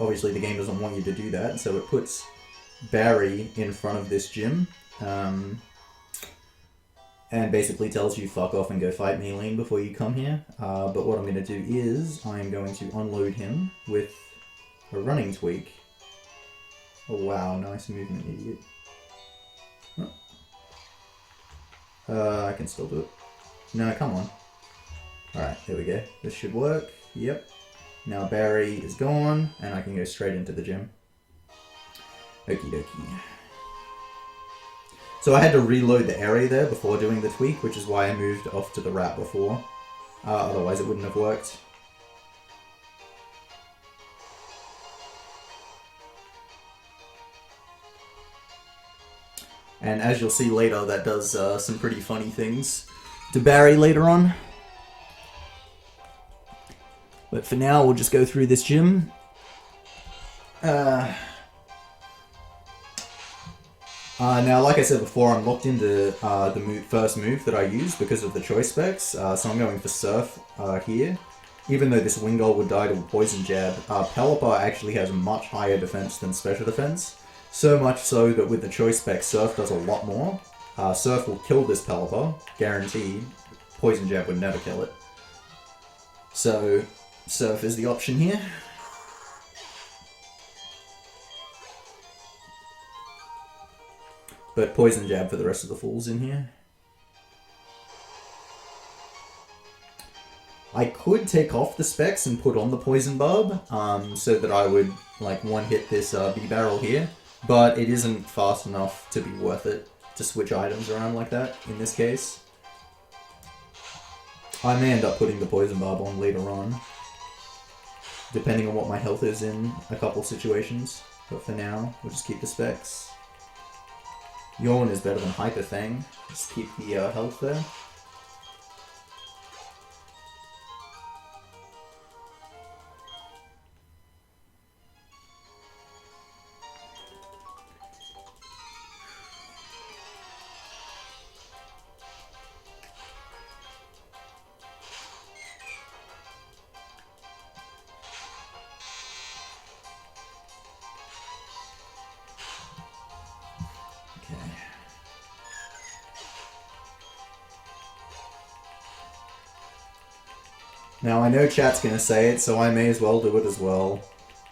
obviously the game doesn't want you to do that, so it puts Barry in front of this gym, and basically tells you fuck off and go fight Maylene before you come here. But what I'm going to do is, I'm going to unload him with a running tweak. Oh wow, nice movement, idiot. I can still do it. No, come on. Alright, there we go. This should work. Yep. Now Barry is gone, and I can go straight into the gym. Okie dokie. So I had to reload the area there before doing the tweak, which is why I moved off to the rat before. Otherwise it wouldn't have worked. And as you'll see later, that does some pretty funny things to Barry later on. But for now, we'll just go through this gym. Now, like I said before, I'm locked into the first move that I use because of the choice specs. So I'm going for Surf here. Even though this Wingull would die to a Poison Jab, Pelipper actually has much higher defense than Special Defense. So much so that with the choice spec, Surf does a lot more. Surf will kill this Pelipper, guaranteed. Poison Jab would never kill it. So, Surf is the option here. But Poison Jab for the rest of the fools in here. I could take off the specs and put on the Poison Barb, so that I would like one-hit this B-Barrel here. But it isn't fast enough to be worth it to switch items around like that in this case. I may end up putting the Poison Barb on later on, depending on what my health is in a couple situations. But for now, we'll just keep the specs. Yawn is better than Hyper Fang. Just keep the health there. Now I know chat's gonna say it, so I may as well do it as well.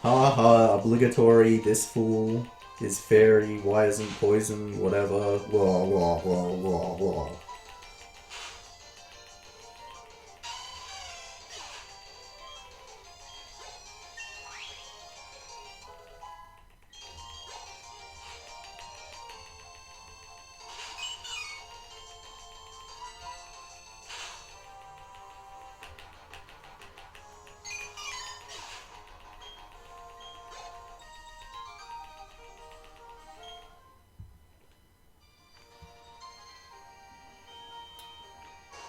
Ha ha, obligatory, this fool is fairy, why isn't poison, whatever, wah wah wah wah wah.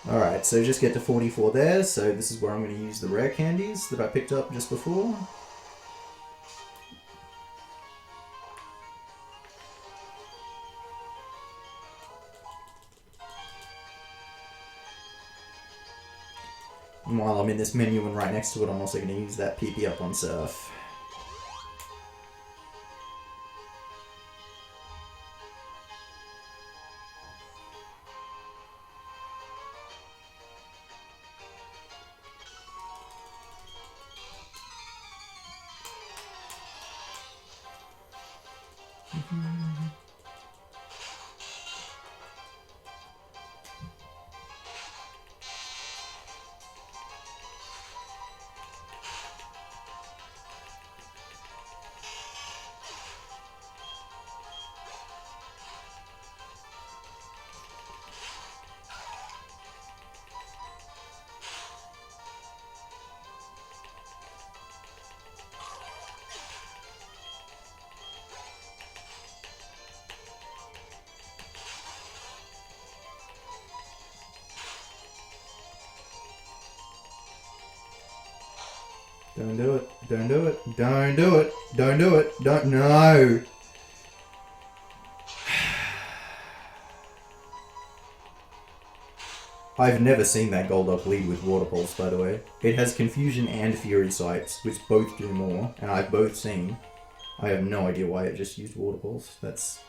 Alright, so just get to 44 there, so this is where I'm going to use the rare candies that I picked up just before. And while I'm in this menu and right next to it, I'm also going to use that PP up on Surf. Don't do it. Don't do it. Don't do it. Don't do it. Don't. No. I've never seen that Golduck lead with Water Pulse, by the way. It has Confusion and Fury Sights, which both do more, and I've both seen. I have no idea why it just used Water Pulse. That's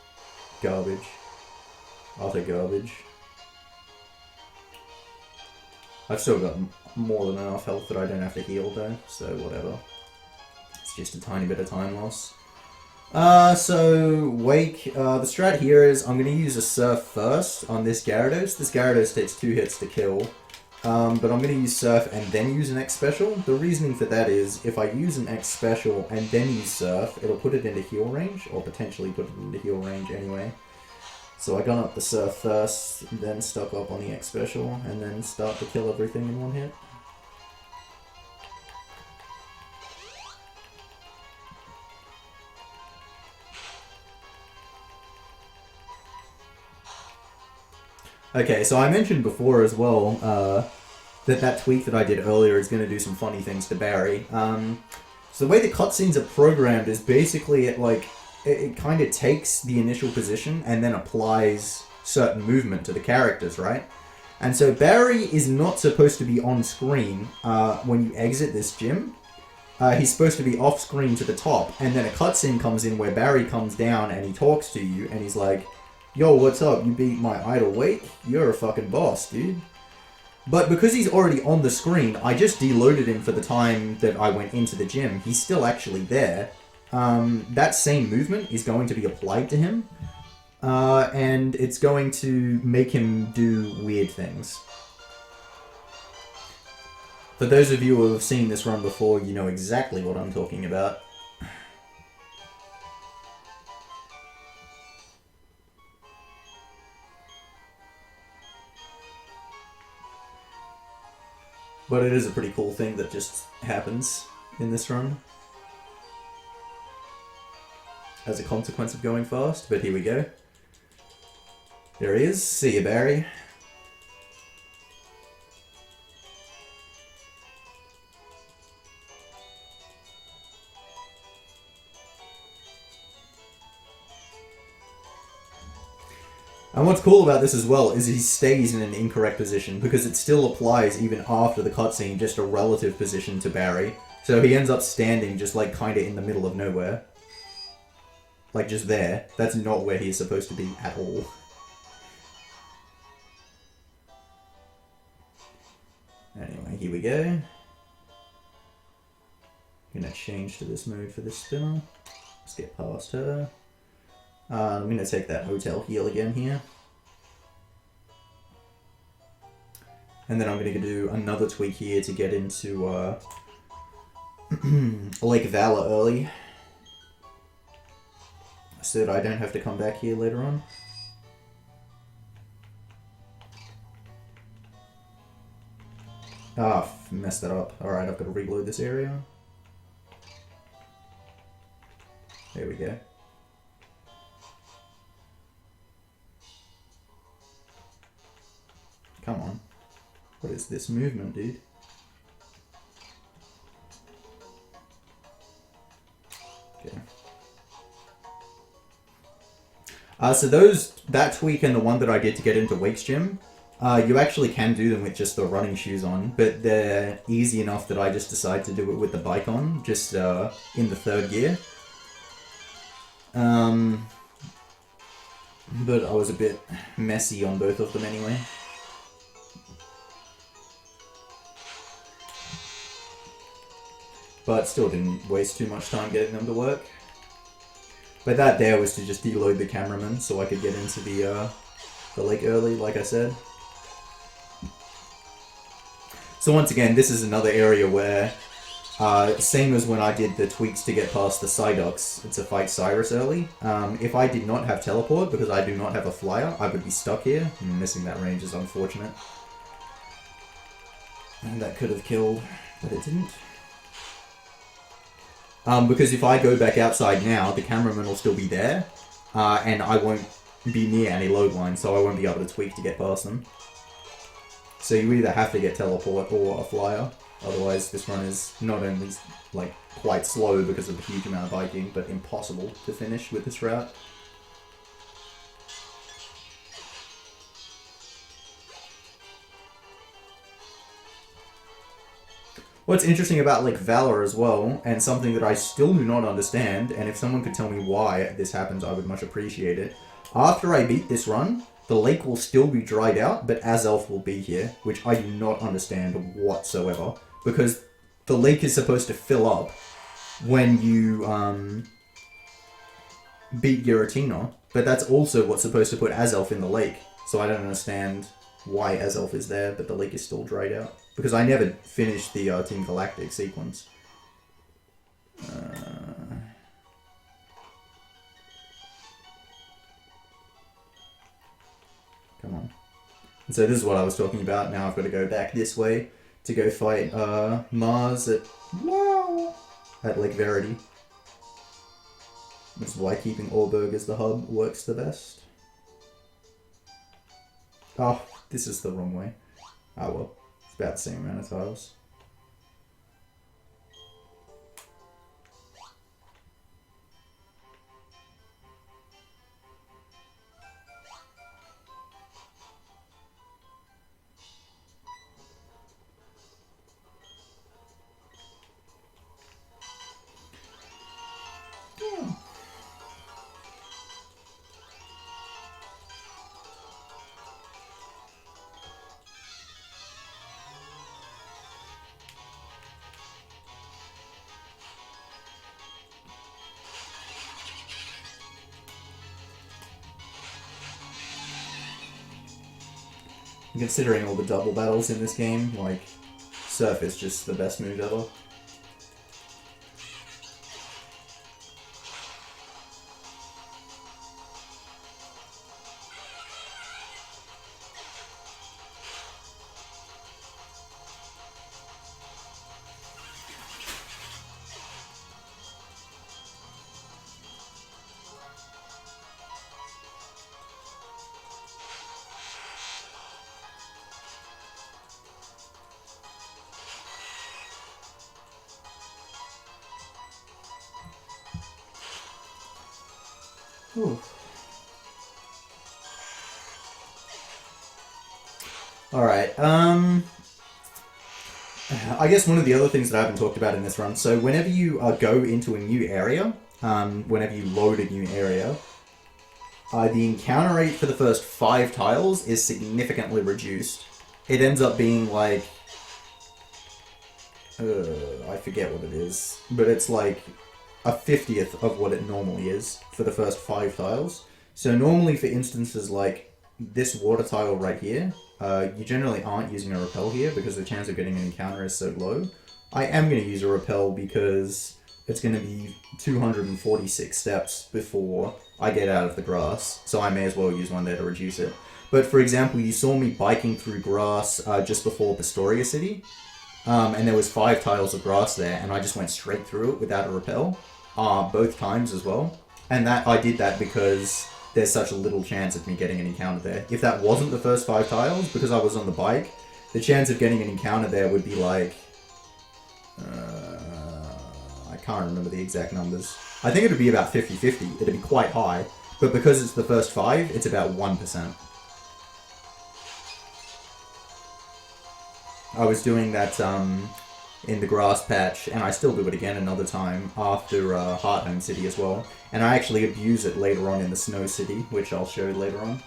garbage. Utter garbage. I've still got more than enough health that I don't have to heal though, so whatever. It's just a tiny bit of time loss. So Wake, the strat here is I'm going to use a Surf first on this Gyarados. This Gyarados takes 2 hits to kill. But I'm going to use Surf and then use an X Special. The reasoning for that is, if I use an X Special and then use Surf, it'll put it into heal range, or potentially put it into heal range anyway. So I gun up the Surf first, then stock up on the X Special, and then start to kill everything in one hit. Okay, so I mentioned before as well that tweak that I did earlier is going to do some funny things to Barry. So the way the cutscenes are programmed is basically it kind of takes the initial position and then applies certain movement to the characters, right? And so Barry is not supposed to be on screen when you exit this gym. He's supposed to be off screen to the top, and then a cutscene comes in where Barry comes down and he talks to you, and he's like, "Yo, what's up? You beat my idol Wake? You're a fucking boss, dude." But because he's already on the screen, I just deloaded him for the time that I went into the gym. He's still actually there. That same movement is going to be applied to him, and it's going to make him do weird things. For those of you who have seen this run before, you know exactly what I'm talking about. But it is a pretty cool thing that just happens in this run as a consequence of going fast. But here we go. There he is. See you, Barry. And what's cool about this as well is he stays in an incorrect position, because it still applies even after the cutscene, just a relative position to Barry. So he ends up standing just like kind of in the middle of nowhere. Like just there. That's not where he's supposed to be at all. Anyway, here we go. Gonna change to this mode for this spinner. Let's get past her. I'm going to take that hotel heal again here. And then I'm going to do another tweak here to get into Lake Valor early, so that I don't have to come back here later on. Ah, messed that up. Alright, I've got to reload this area. There we go. Come on. What is this movement, dude? Okay. So that tweak and the one that I did to get into Wake's gym, you actually can do them with just the running shoes on, but they're easy enough that I just decided to do it with the bike on, just in the third gear. But I was a bit messy on both of them anyway. But still didn't waste too much time getting them to work. But that there was to just deload the cameraman so I could get into the lake early, like I said. So once again, this is another area where, same as when I did the tweaks to get past the Psyducks to fight Cyrus early, if I did not have teleport, because I do not have a flyer, I would be stuck here. Missing that range is unfortunate. And that could have killed, but it didn't. Because if I go back outside now, the cameraman will still be there, and I won't be near any load lines, so I won't be able to tweak to get past them. So you either have to get teleport or a flyer, otherwise this run is not only like quite slow because of the huge amount of biking, but impossible to finish with this route. What's interesting about Lake Valor as well, and something that I still do not understand, and if someone could tell me why this happens, I would much appreciate it. After I beat this run, the lake will still be dried out, but Azelf will be here, which I do not understand whatsoever, because the lake is supposed to fill up when you beat Giratina, but that's also what's supposed to put Azelf in the lake, so I don't understand why Azelf is there, but the lake is still dried out. Because I never finished the Team Galactic sequence. Come on. And so this is what I was talking about. Now I've got to go back this way to go fight Mars at Lake Verity. Which is why keeping Orberg as the hub works the best. Oh, this is the wrong way. Oh well, it's about the same amount of tiles. Considering all the double battles in this game, like, Surf is just the best move ever. Ooh. Alright, I guess one of the other things that I haven't talked about in this run, so whenever you go into a new area, whenever you load a new area, the encounter rate for the first 5 tiles is significantly reduced. It ends up being like... I forget what it is, but it's like a 50th of what it normally is for the first 5 tiles. So normally for instances like this water tile right here, you generally aren't using a repel here because the chance of getting an encounter is so low. I am going to use a repel because it's going to be 246 steps before I get out of the grass, so I may as well use one there to reduce it. But for example, you saw me biking through grass just before Pastoria City, and there was 5 tiles of grass there, and I just went straight through it without a repel, both times as well. And that I did that because there's such a little chance of me getting an encounter there. If that wasn't the first 5 tiles, because I was on the bike, the chance of getting an encounter there would be like... I can't remember the exact numbers. I think it would be about 50-50. It'd be quite high. But because it's the first 5, it's about 1%. I was doing that in the grass patch, and I still do it again another time after Hearthome City as well. And I actually abuse it later on in the Snow City, which I'll show later on.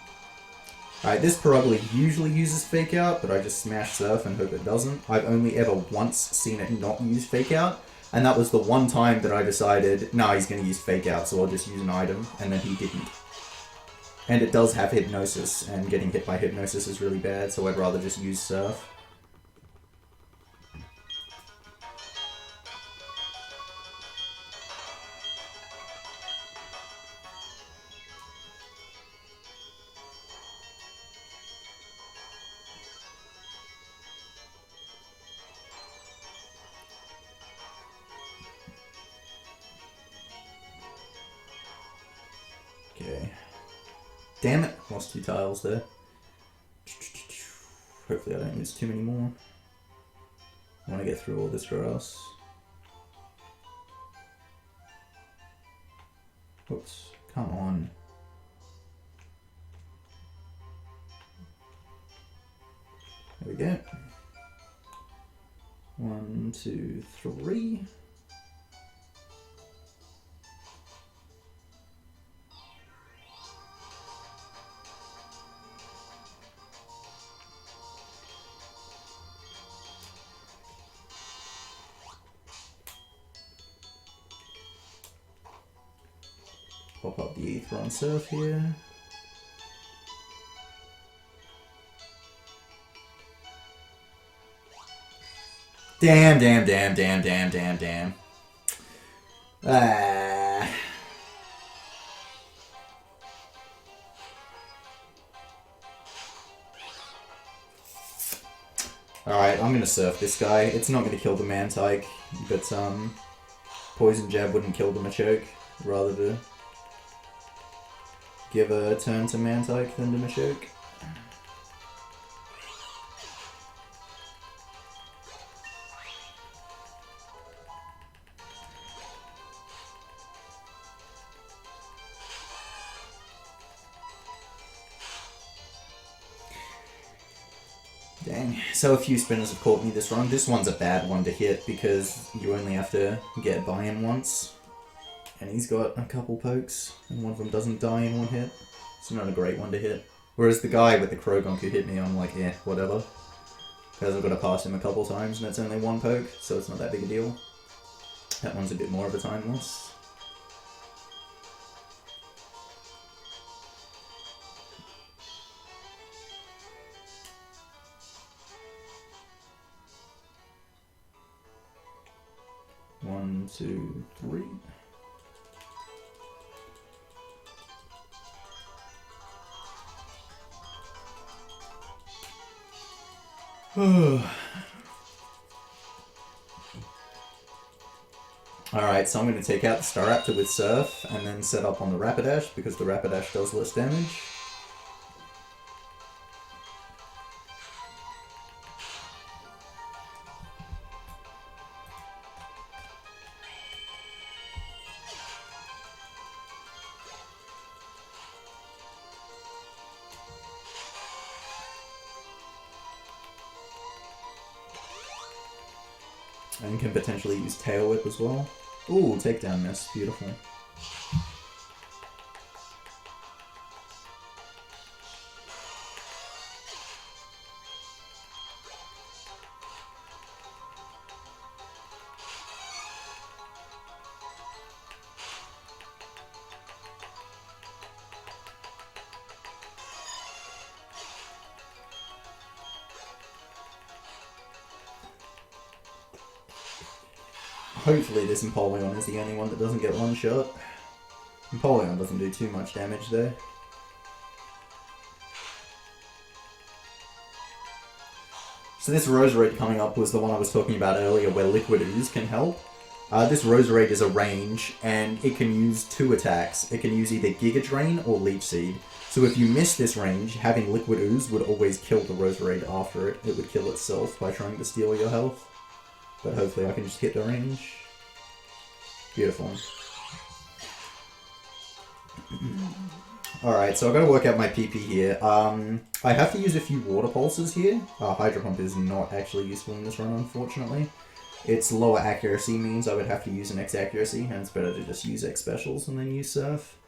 Alright, this Perugly usually uses Fake Out, but I just smash Surf and hope it doesn't. I've only ever once seen it not use Fake Out, and that was the one time that I decided, nah, he's going to use Fake Out, so I'll just use an item, and then he didn't. And it does have Hypnosis, and getting hit by Hypnosis is really bad, so I'd rather just use Surf. Okay. Damn it, lost 2 tiles there. Hopefully I don't lose too many more. I want to get through all this grass. Whoops, come on. There we go. 1, 2, 3. Pop up the Aether on Surf here. Damn, damn, damn, damn, damn, damn, damn. Ah. Alright, I'm gonna surf this guy. It's not gonna kill the Mantike, but Poison Jab wouldn't kill the Machoke. Rather to give a turn to Mantike than to Machoke. Dang. So a few spinners have caught me this run. This one's a bad one to hit because you only have to get by him once. And he's got a couple pokes, and one of them doesn't die in one hit. It's not a great one to hit. Whereas the guy with the Krogonk who hit me, I'm like, yeah, whatever. Because I've got to pass him a couple times and it's only one poke, so it's not that big a deal. That one's a bit more of a time loss. One, two, three. Alright, so I'm going to take out the Staraptor with Surf and then set up on the Rapidash because the Rapidash does less damage. And can potentially use Tail Whip as well. Ooh, takedown miss. Beautiful. Hopefully this Empoleon is the only one that doesn't get one shot. Empoleon doesn't do too much damage there. So this Roserade coming up was the one I was talking about earlier where Liquid Ooze can help. This Roserade is a range and it can use two attacks. It can use either Giga Drain or Leech Seed. So if you miss this range, having Liquid Ooze would always kill the Roserade after it. It would kill itself by trying to steal your health. But hopefully I can just hit the range. Beautiful. Alright, so I've got to work out my PP here. I have to use a few Water Pulses here. Hydro Pump is not actually useful in this run, unfortunately. Its lower accuracy means I would have to use an X accuracy, and it's better to just use X specials and then use Surf.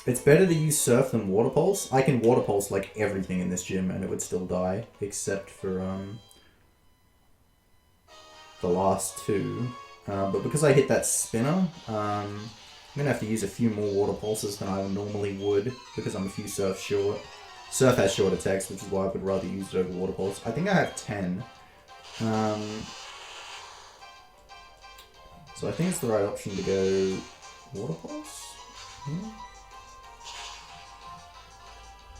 It's better to use Surf than Water Pulse. I can Water Pulse like everything in this gym and it would still die, except for the last two. But because I hit that spinner, I'm going to have to use a few more Water Pulses than I normally would, because I'm a few Surf short. Surf has short attacks, which is why I would rather use it over Water Pulse. I think I have 10. So I think it's the right option to go Water Pulse? Yeah.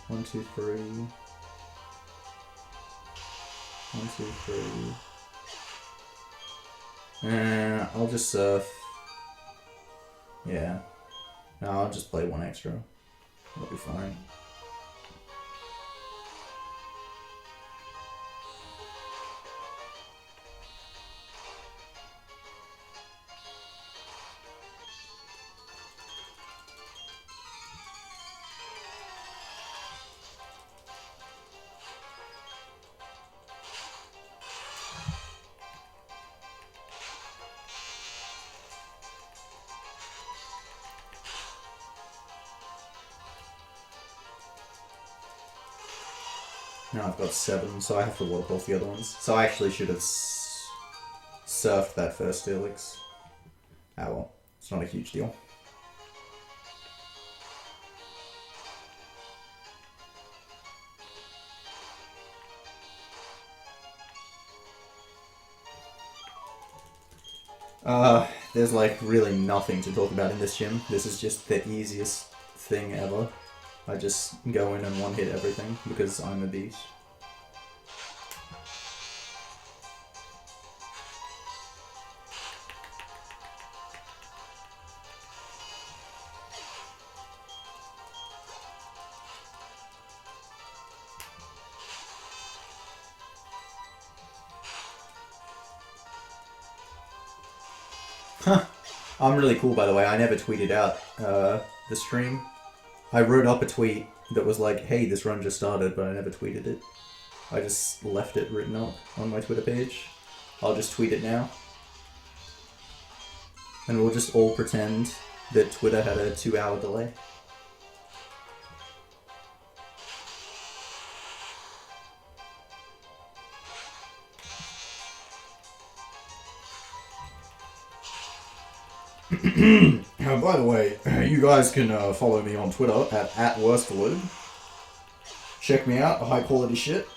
1, 2, 3. 1, 2, 3. I'll just Surf. Yeah. No, I'll just play one extra. That'll be fine. Now I've got 7, so I have to Water Pulse the other ones. So I actually should have surfed that first Steelix. Ah well, it's not a huge deal. There's like really nothing to talk about in this gym. This is just the easiest thing ever. I just go in and one-hit everything because I'm a beast. I'm really cool, by the way. I never tweeted out the stream. I wrote up a tweet that was like, hey, this run just started, but I never tweeted it. I just left it written up on my Twitter page. I'll just tweet it now. And we'll just all pretend that Twitter had a 2-hour delay. By the way, you guys can follow me on Twitter at @worstwood. Check me out, high quality shit.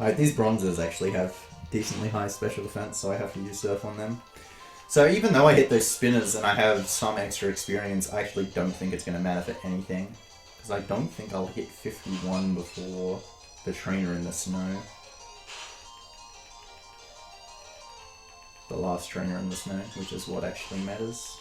Alright, these bronzes actually have decently high special defense, so I have to use surf on them. So even though I hit those spinners and I have some extra experience, I actually don't think it's going to matter for anything. Because I don't think I'll hit 51 before the trainer in the snow. The last trainer in the snow, which is what actually matters.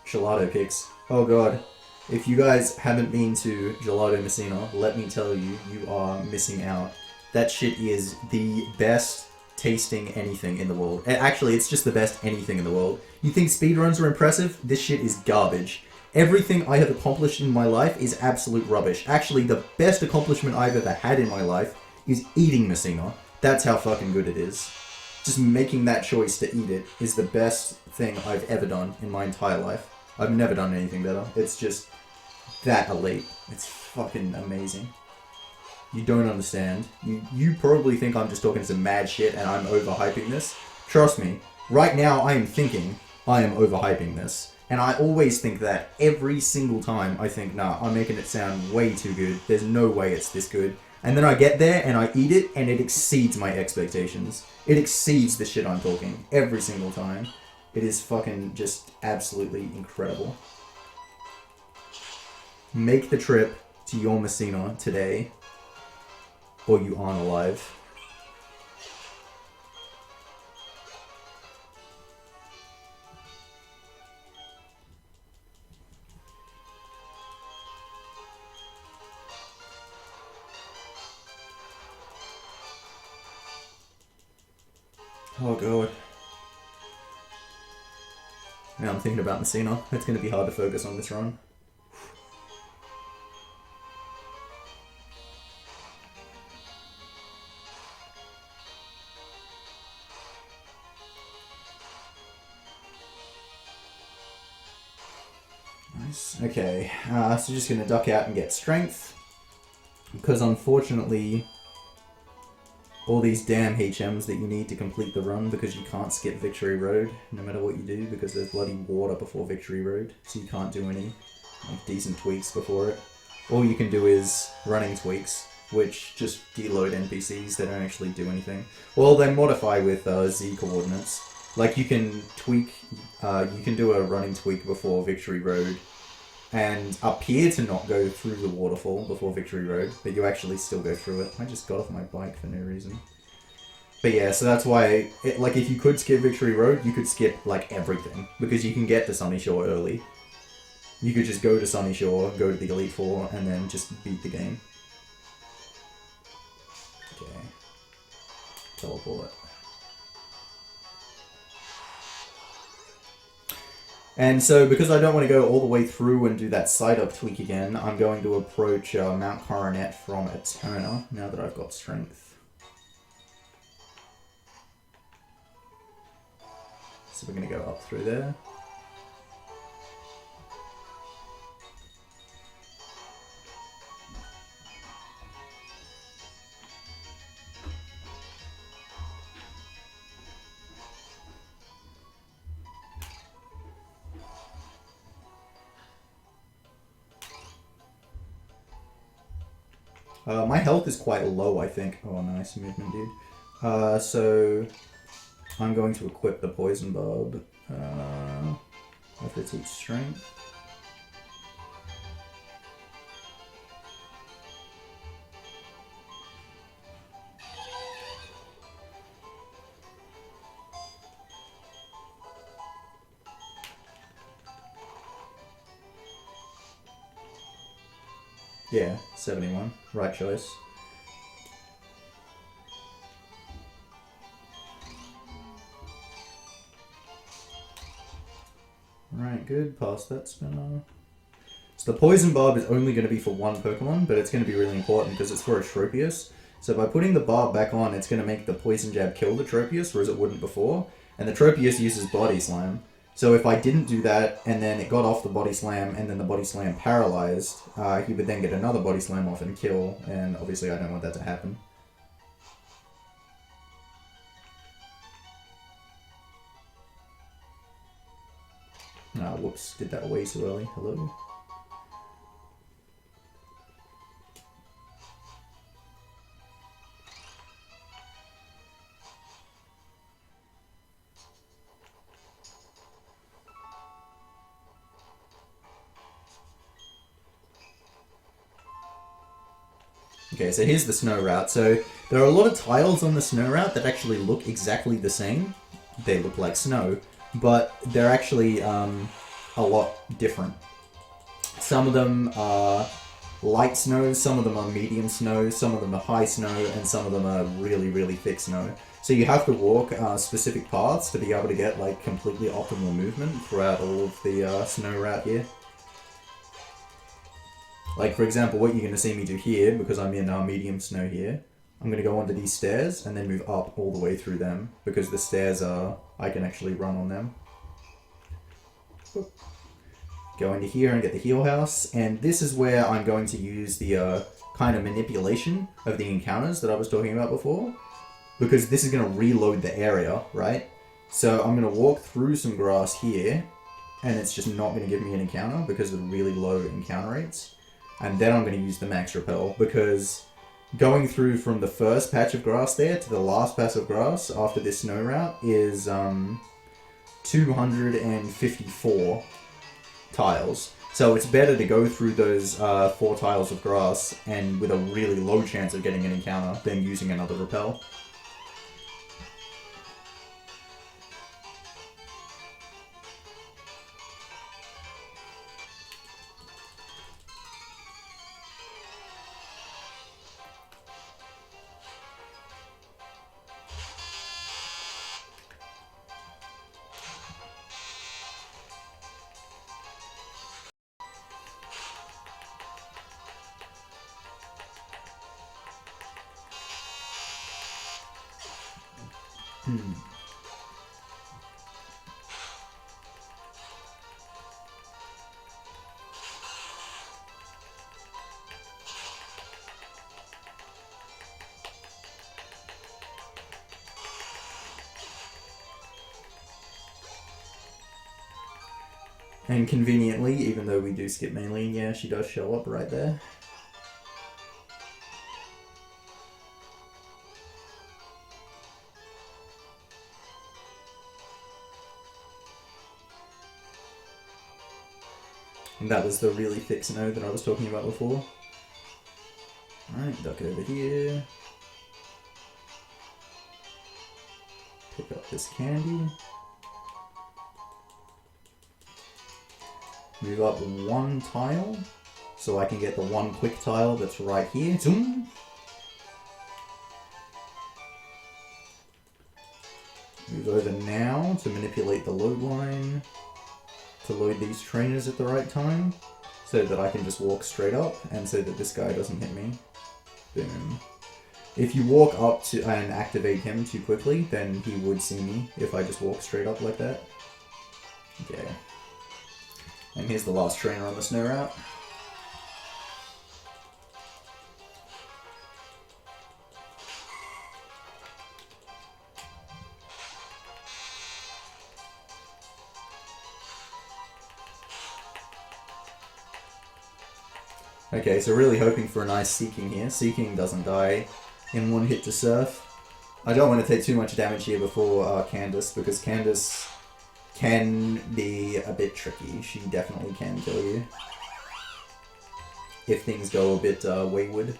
Gelato picks. Oh god. If you guys haven't been to Gelato Messina, let me tell you, you are missing out. That shit is the best tasting anything in the world. Actually, it's just the best anything in the world. You think speedruns are impressive? This shit is garbage. Everything I have accomplished in my life is absolute rubbish. Actually, the best accomplishment I've ever had in my life is eating Messina. That's how fucking good it is. Just making that choice to eat it is the best thing I've ever done in my entire life. I've never done anything better. It's just that elite. It's fucking amazing. You don't understand. You probably think I'm just talking some mad shit and I'm overhyping this. Trust me, right now I am thinking I am overhyping this. And I always think that every single time. I think, nah, I'm making it sound way too good. There's no way it's this good. And then I get there and I eat it and it exceeds my expectations. It exceeds the shit I'm talking every single time. It is fucking just absolutely incredible. Make the trip to your Messina today, or you aren't alive. Oh god. Now I'm thinking about Messina. It's going to be hard to focus on this run. Nice. Okay, so just going to duck out and get strength. Because unfortunately, all these damn HMs that you need to complete the run because you can't skip Victory Road no matter what you do because there's bloody water before Victory Road, so you can't do any like, decent tweaks before it. All you can do is running tweaks, which just deload NPCs, they don't actually do anything. Well, they modify with Z coordinates. Like you can tweak, you can do a running tweak before Victory Road, and appear to not go through the waterfall before Victory Road, but you actually still go through it. I just got off my bike for no reason. But yeah, so that's why, like, if you could skip Victory Road, you could skip, like, everything. Because you can get to Sunyshore early. You could just go to Sunyshore, go to the Elite Four, and then just beat the game. Okay. Teleport. And so, because I don't want to go all the way through and do that side-up tweak again, I'm going to approach Mount Coronet from Eterna, now that I've got strength. So we're going to go up through there. My health is quite low, I think. Oh, nice movement, dude. So I'm going to equip the Poison Barb. After it's each strength. Yeah, 71. Right choice. Right, good. Pass that spinner. So the Poison Barb is only going to be for one Pokemon, but it's going to be really important because it's for a Tropius. So by putting the Barb back on, it's going to make the Poison Jab kill the Tropius, whereas it wouldn't before. And the Tropius uses Body Slam. So if I didn't do that, and then it got off the Body Slam, and then the Body Slam paralyzed, he would then get another Body Slam off and kill, and obviously I don't want that to happen. Ah, whoops, did that way too early. Hello? Okay, so here's the snow route. So there are a lot of tiles on the snow route that actually look exactly the same. They look like snow, but they're actually a lot different. Some of them are light snow, some of them are medium snow, some of them are high snow, and some of them are really, really thick snow. So you have to walk specific paths to be able to get like completely optimal movement throughout all of the snow route here. Like, for example, what you're going to see me do here, because I'm in medium snow here, I'm going to go onto these stairs and then move up all the way through them, because the stairs are, I can actually run on them. Go into here and get the heal house, and this is where I'm going to use the kind of manipulation of the encounters that I was talking about before, because this is going to reload the area, right? So I'm going to walk through some grass here, and it's just not going to give me an encounter because of the really low encounter rates. And then I'm going to use the max repel, because going through from the first patch of grass there to the last patch of grass after this snow route is 254 tiles. So it's better to go through those 4 tiles of grass and with a really low chance of getting an encounter than using another repel. And conveniently, even though we do skip mainly, yeah, she does show up right there. And that was the really thick snow that I was talking about before. Alright, duck over here. Pick up this candy. Move up one tile, so I can get the one quick tile that's right here. Zoom! Move over now to manipulate the load line to load these trainers at the right time, so that I can just walk straight up and so that this guy doesn't hit me. Boom. If you walk up to and activate him too quickly, then he would see me if I just walk straight up like that. Okay. And here's the last trainer on the snow route. Okay, so really hoping for a nice Seeking here. Seeking doesn't die in one hit to Surf. I don't want to take too much damage here before Candace, because Candace can be a bit tricky. She definitely can kill you if things go a bit wayward.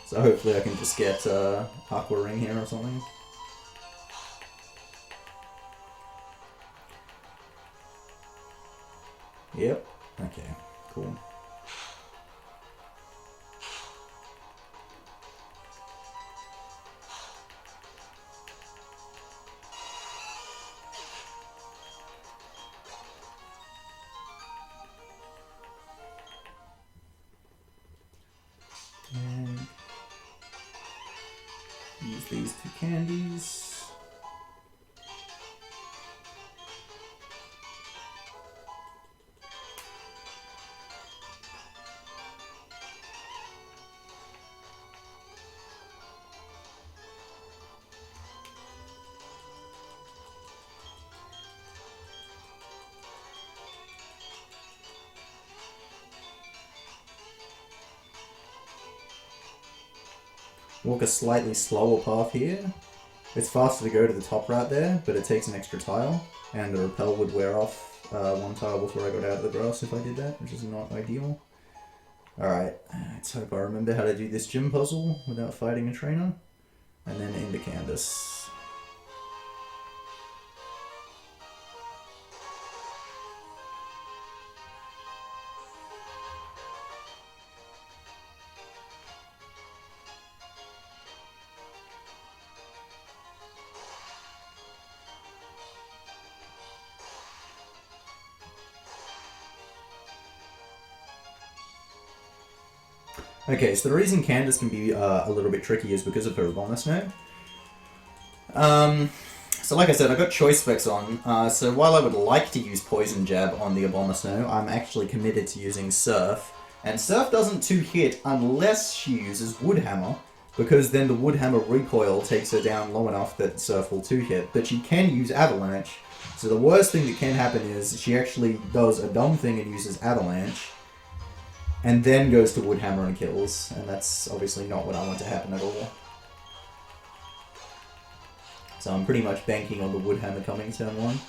So hopefully I can just get Aqua Ring here or something. Yep. Okay, cool. And use these two candies. Walk a slightly slower path here. It's faster to go to the top right there, but it takes an extra tile, and the rappel would wear off one tile before I got out of the grass if I did that, which is not ideal. Alright, let's hope I remember how to do this gym puzzle without fighting a trainer, and then into Candace. Okay, so the reason Candace can be a little bit tricky is because of her Bomber Snow. So like I said, I've got choice specs on, so while I would like to use Poison Jab on the Bomber Snow, I'm actually committed to using Surf. And Surf doesn't 2-hit unless she uses Wood Hammer, because then the Wood Hammer recoil takes her down low enough that Surf will 2-hit, but she can use Avalanche. So the worst thing that can happen is she actually does a dumb thing and uses Avalanche, and then goes to Wood Hammer and kills, and that's obviously not what I want to happen at all. So I'm pretty much banking on the Wood Hammer coming turn 1.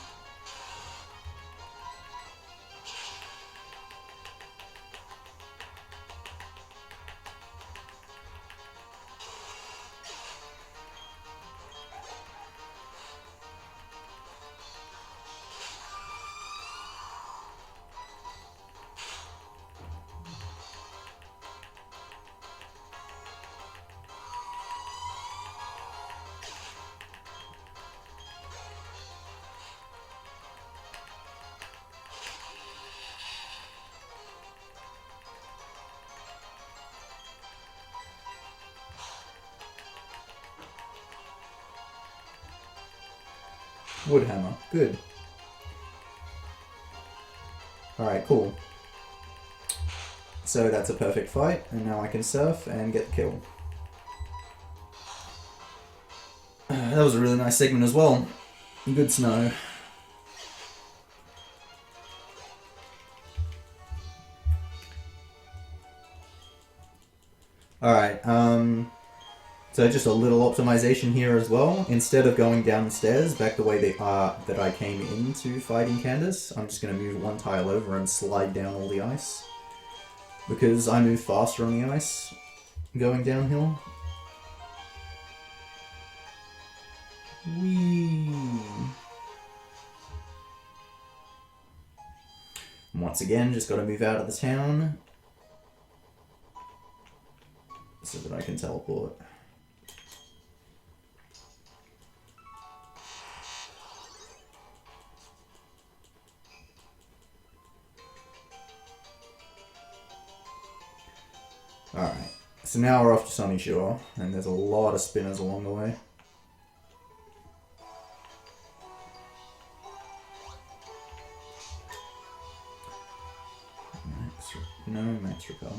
Wood Hammer. Good. Alright, cool. So that's a perfect fight, and now I can Surf and get the kill. That was a really nice segment as well. Good snow. Alright, so just a little optimization here as well. Instead of going downstairs back the way that I came into fighting Candace, I'm just going to move one tile over and slide down all the ice. Because I move faster on the ice going downhill. Whee! Once again, just got to move out of the town so that I can teleport. Alright, so now we're off to Sunyshore, and there's a lot of spinners along the way. Max repel.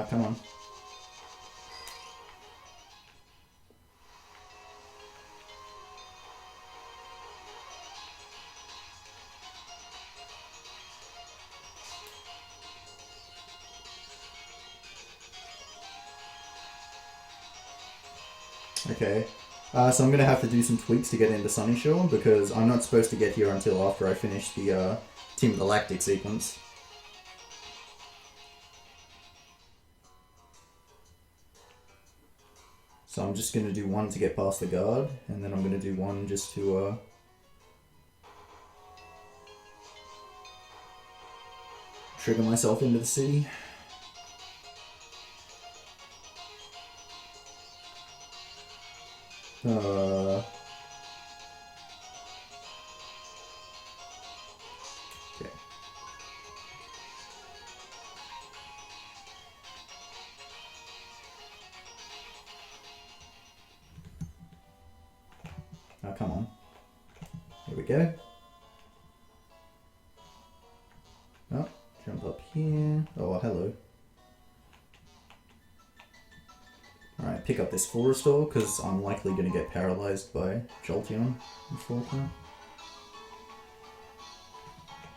Come on. Okay, so I'm going to have to do some tweaks to get into Sunyshore because I'm not supposed to get here until after I finish the Team Galactic sequence. So I'm just going to do one to get past the guard, and then I'm going to do one just to trigger myself into the city. Okay. Oh, come on. Here we go. Oh, jump up here. Oh, hello. Alright, pick up this full restore, because I'm likely going to get paralyzed by Jolteon before that.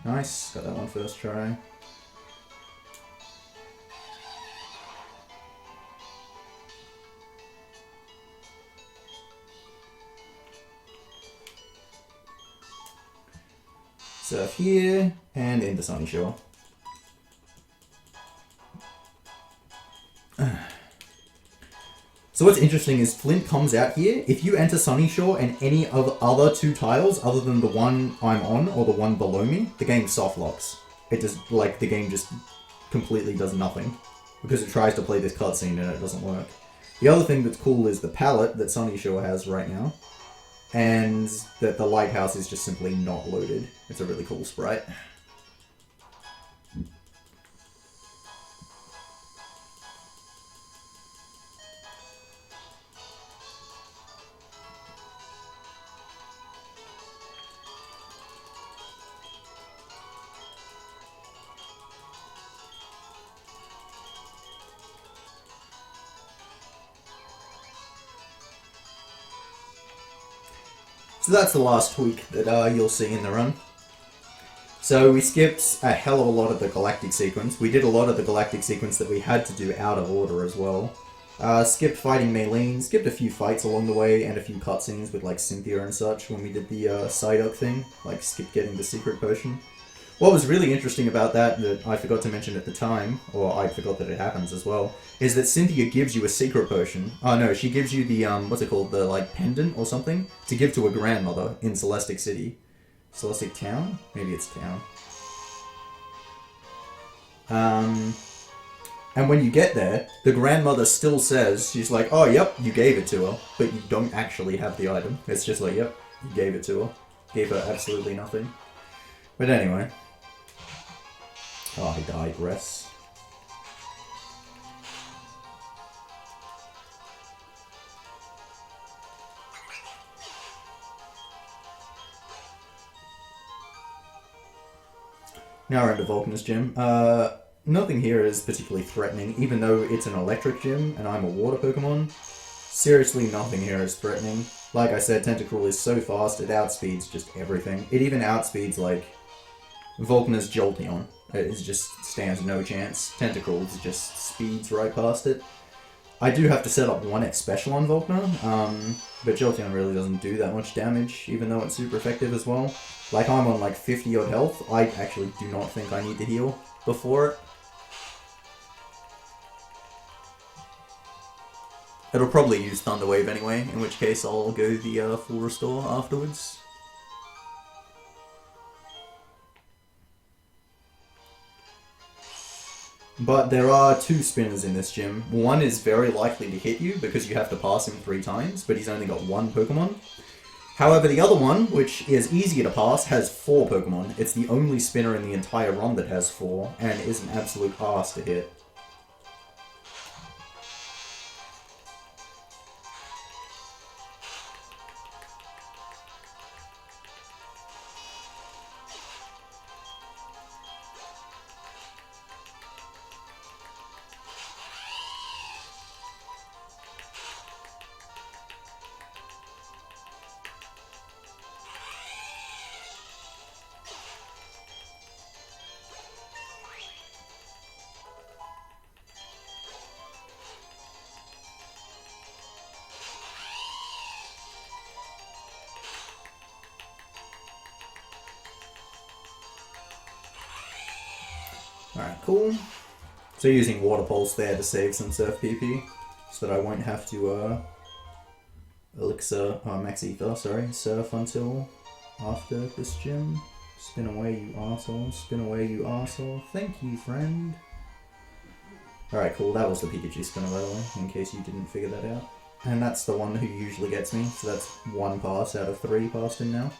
Nice, got that one first try. Surf here, and into Sunyshore. So what's interesting is Flint comes out here. If you enter Sunyshore and any of the other two tiles, other than the one I'm on or the one below me, the game soft locks. It just, like, the game just completely does nothing. Because it tries to play this cutscene and it doesn't work. The other thing that's cool is the palette that Sunyshore has right now. And that the lighthouse is just simply not loaded. It's a really cool sprite. So that's the last tweak that you'll see in the run. So we skipped a hell of a lot of the Galactic sequence. We did a lot of the Galactic sequence that we had to do out of order as well. Skipped fighting Maylene, skipped a few fights along the way, and a few cutscenes with like Cynthia and such when we did the Psyduck thing, like skipped getting the secret potion. What was really interesting about that I forgot to mention at the time, or I forgot that it happens as well, is that Cynthia gives you a secret potion. Oh no, she gives you the, what's it called, the like pendant or something, to give to a grandmother in Celestic City. Celestic Town? Maybe it's Town. And when you get there, the grandmother still says, she's like, oh, yep, you gave it to her, but you don't actually have the item. It's just like, yep, you gave it to her. Gave her absolutely nothing. But anyway. Oh, I digress. Now we're into Vulcan's gym. Nothing here is particularly threatening, even though it's an electric gym and I'm a water Pokemon. Seriously, nothing here is threatening. Like I said, Tentacruel is so fast, it outspeeds just everything. It even outspeeds, like, Vulcan's Jolteon. It just stands no chance. Tentacruel just speeds right past it. I do have to set up 1x special on Volkner, but Jolteon really doesn't do that much damage, even though it's super effective as well. Like, I'm on like 50 odd health. I actually do not think I need to heal before it. It'll probably use Thunder Wave anyway, in which case I'll go the full restore afterwards. But there are 2 spinners in this gym. One is very likely to hit you because you have to pass him 3 times, but he's only got 1 Pokemon. However, the other one, which is easier to pass, has 4 Pokemon. It's the only spinner in the entire ROM that has 4, and is an absolute arse to hit. Alright, cool. So using Water Pulse there to save some Surf PP, so that I won't have to Max Ether, Surf until after this gym. Spin away, you arsehole. Spin away, you arsehole. Thank you, friend. Alright, cool. That was the Pikachu spinner, by the way, in case you didn't figure that out. And that's the one who usually gets me, so that's 1 pass out of 3 past him now.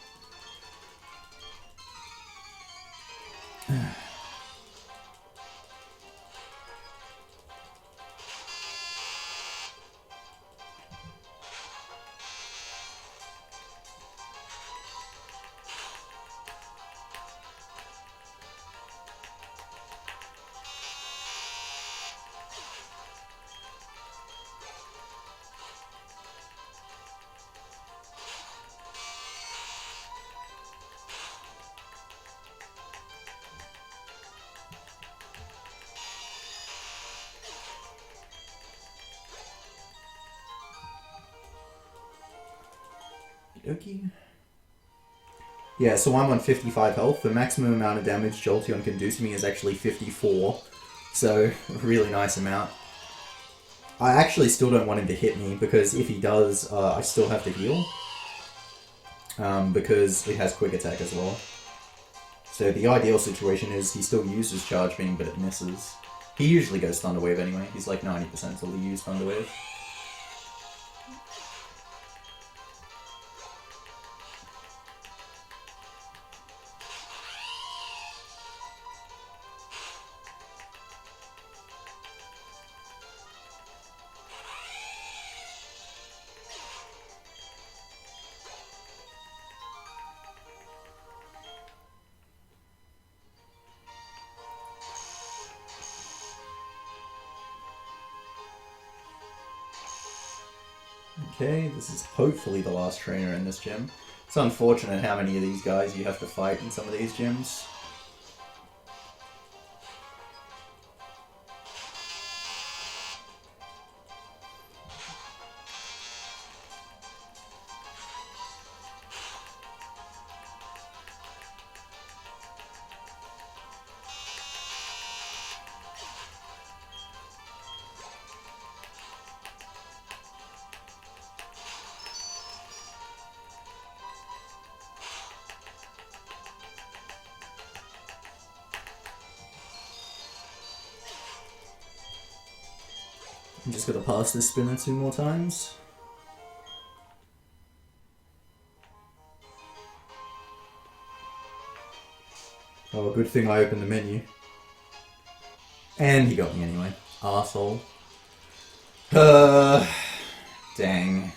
Okey. Yeah, so I'm on 55 health. The maximum amount of damage Jolteon can do to me is actually 54. So, a really nice amount. I actually still don't want him to hit me, because if he does, I still have to heal. Because it has Quick Attack as well. So the ideal situation is he still uses Charge Beam, but it misses. He usually goes Thunder Wave anyway. He's like 90% till he uses Thunder Wave. Okay, this is hopefully the last trainer in this gym. It's unfortunate how many of these guys you have to fight in some of these gyms. I'm just gonna pass this spinner 2 more times. Oh, good thing I opened the menu. And he got me anyway. Arsehole. Dang.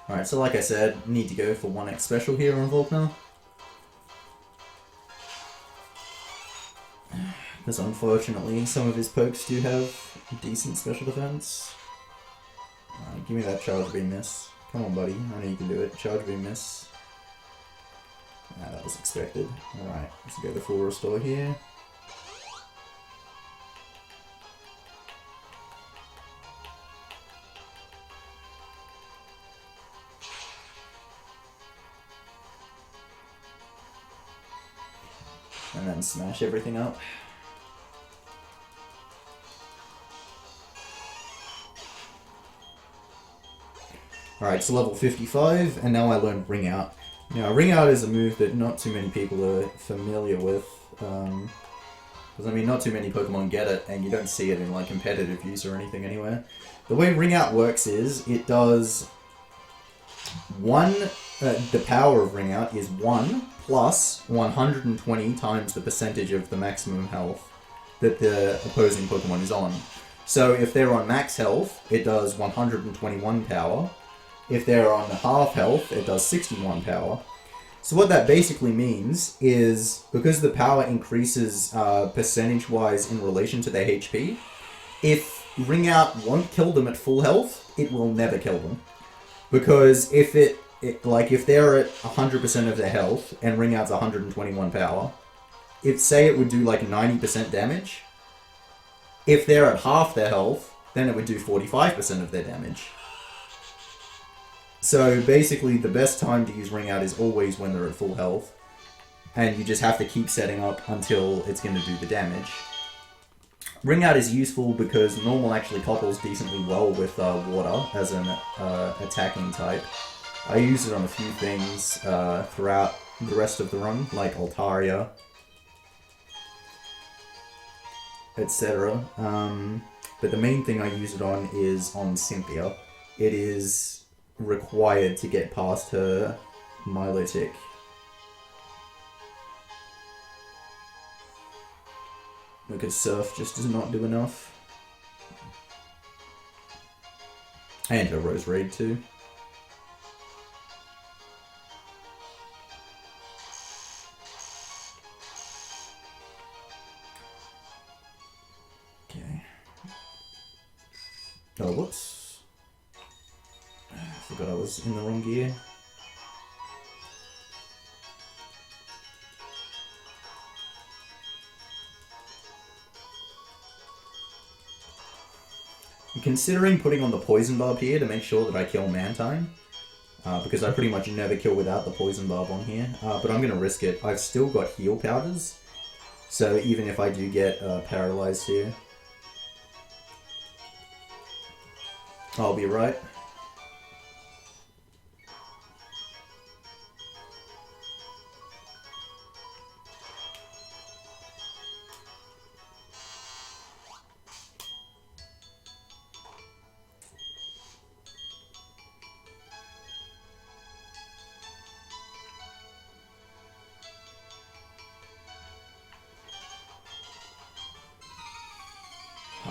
Alright, so like I said, need to go for 1x special here on Volkner. Because unfortunately, some of his pokes do have decent special defense. Alright, give me that charge beam miss. Come on, buddy. I know you can do it. Charge beam miss. Ah, that was expected. Alright, let's go the full restore here. And then smash everything up. Alright, so level 55, and now I learned Ring Out. Now, Ring Out is a move that not too many people are familiar with. Because, I mean, not too many Pokemon get it, and you don't see it in, like, competitive use or anything anywhere. The way Ring Out works is, it does the power of Ring Out is 1 plus 120 times the percentage of the maximum health that the opposing Pokemon is on. So if they're on max health, it does 121 power. If they're on half health, it does 61 power. So what that basically means is, because the power increases percentage-wise in relation to their HP, if Ring Out won't kill them at full health, it will never kill them. Because if if they're at 100% of their health and Ring Out's 121 power, say it would do like 90% damage. If they're at half their health, then it would do 45% of their damage. So basically, the best time to use Ring Out is always when they're at full health, and you just have to keep setting up until it's going to do the damage. Ring Out is useful because normal actually couples decently well with water as an attacking type. I use it on a few things throughout the rest of the run, like Altaria, etc. But the main thing I use it on is on Cynthia. It is required to get past her Milotic. Because Surf just does not do enough. And her Rose Raid too. Okay. Oh, whoops. I forgot I was in the wrong gear. I'm considering putting on the Poison Barb here to make sure that I kill Mantine. Because I pretty much never kill without the Poison Barb on here. But I'm going to risk it. I've still got heal powders. So even if I do get paralyzed here, I'll be right.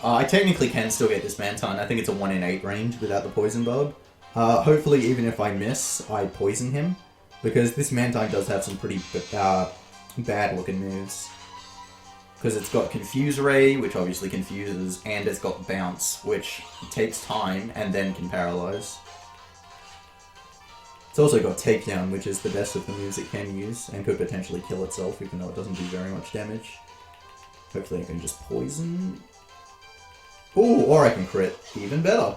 I technically can still get this Mantine. I think it's a 1 in 8 range without the Poison Barb. Hopefully, even if I miss, I poison him. Because this Mantine does have some pretty bad looking moves. Because it's got Confuse Ray, which obviously confuses, and it's got Bounce, which takes time and then can paralyze. It's also got Takedown, which is the best of the moves it can use, and could potentially kill itself, even though it doesn't do very much damage. Hopefully I can just poison. Ooh, or I can crit. Even better.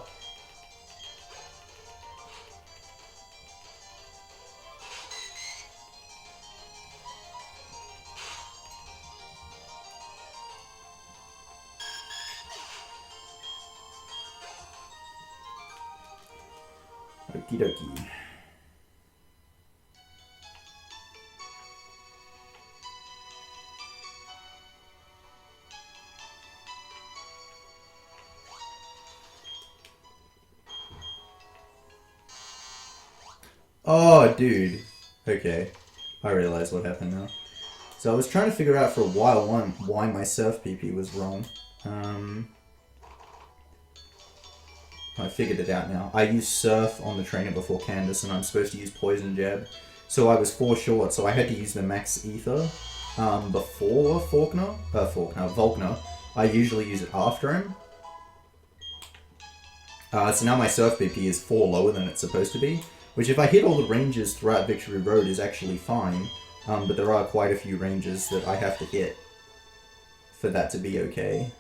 Okie dokie. Oh, dude. Okay. I realize what happened now. So I was trying to figure out for a while why my Surf PP was wrong. I figured it out now. I used Surf on the trainer before Candace, and I'm supposed to use Poison Jab. So I was 4 short, so I had to use the Max Ether before Volkner. I usually use it after him. So now my Surf PP is 4 lower than it's supposed to be, which if I hit all the ranges throughout Victory Road is actually fine, but there are quite a few ranges that I have to hit for that to be okay.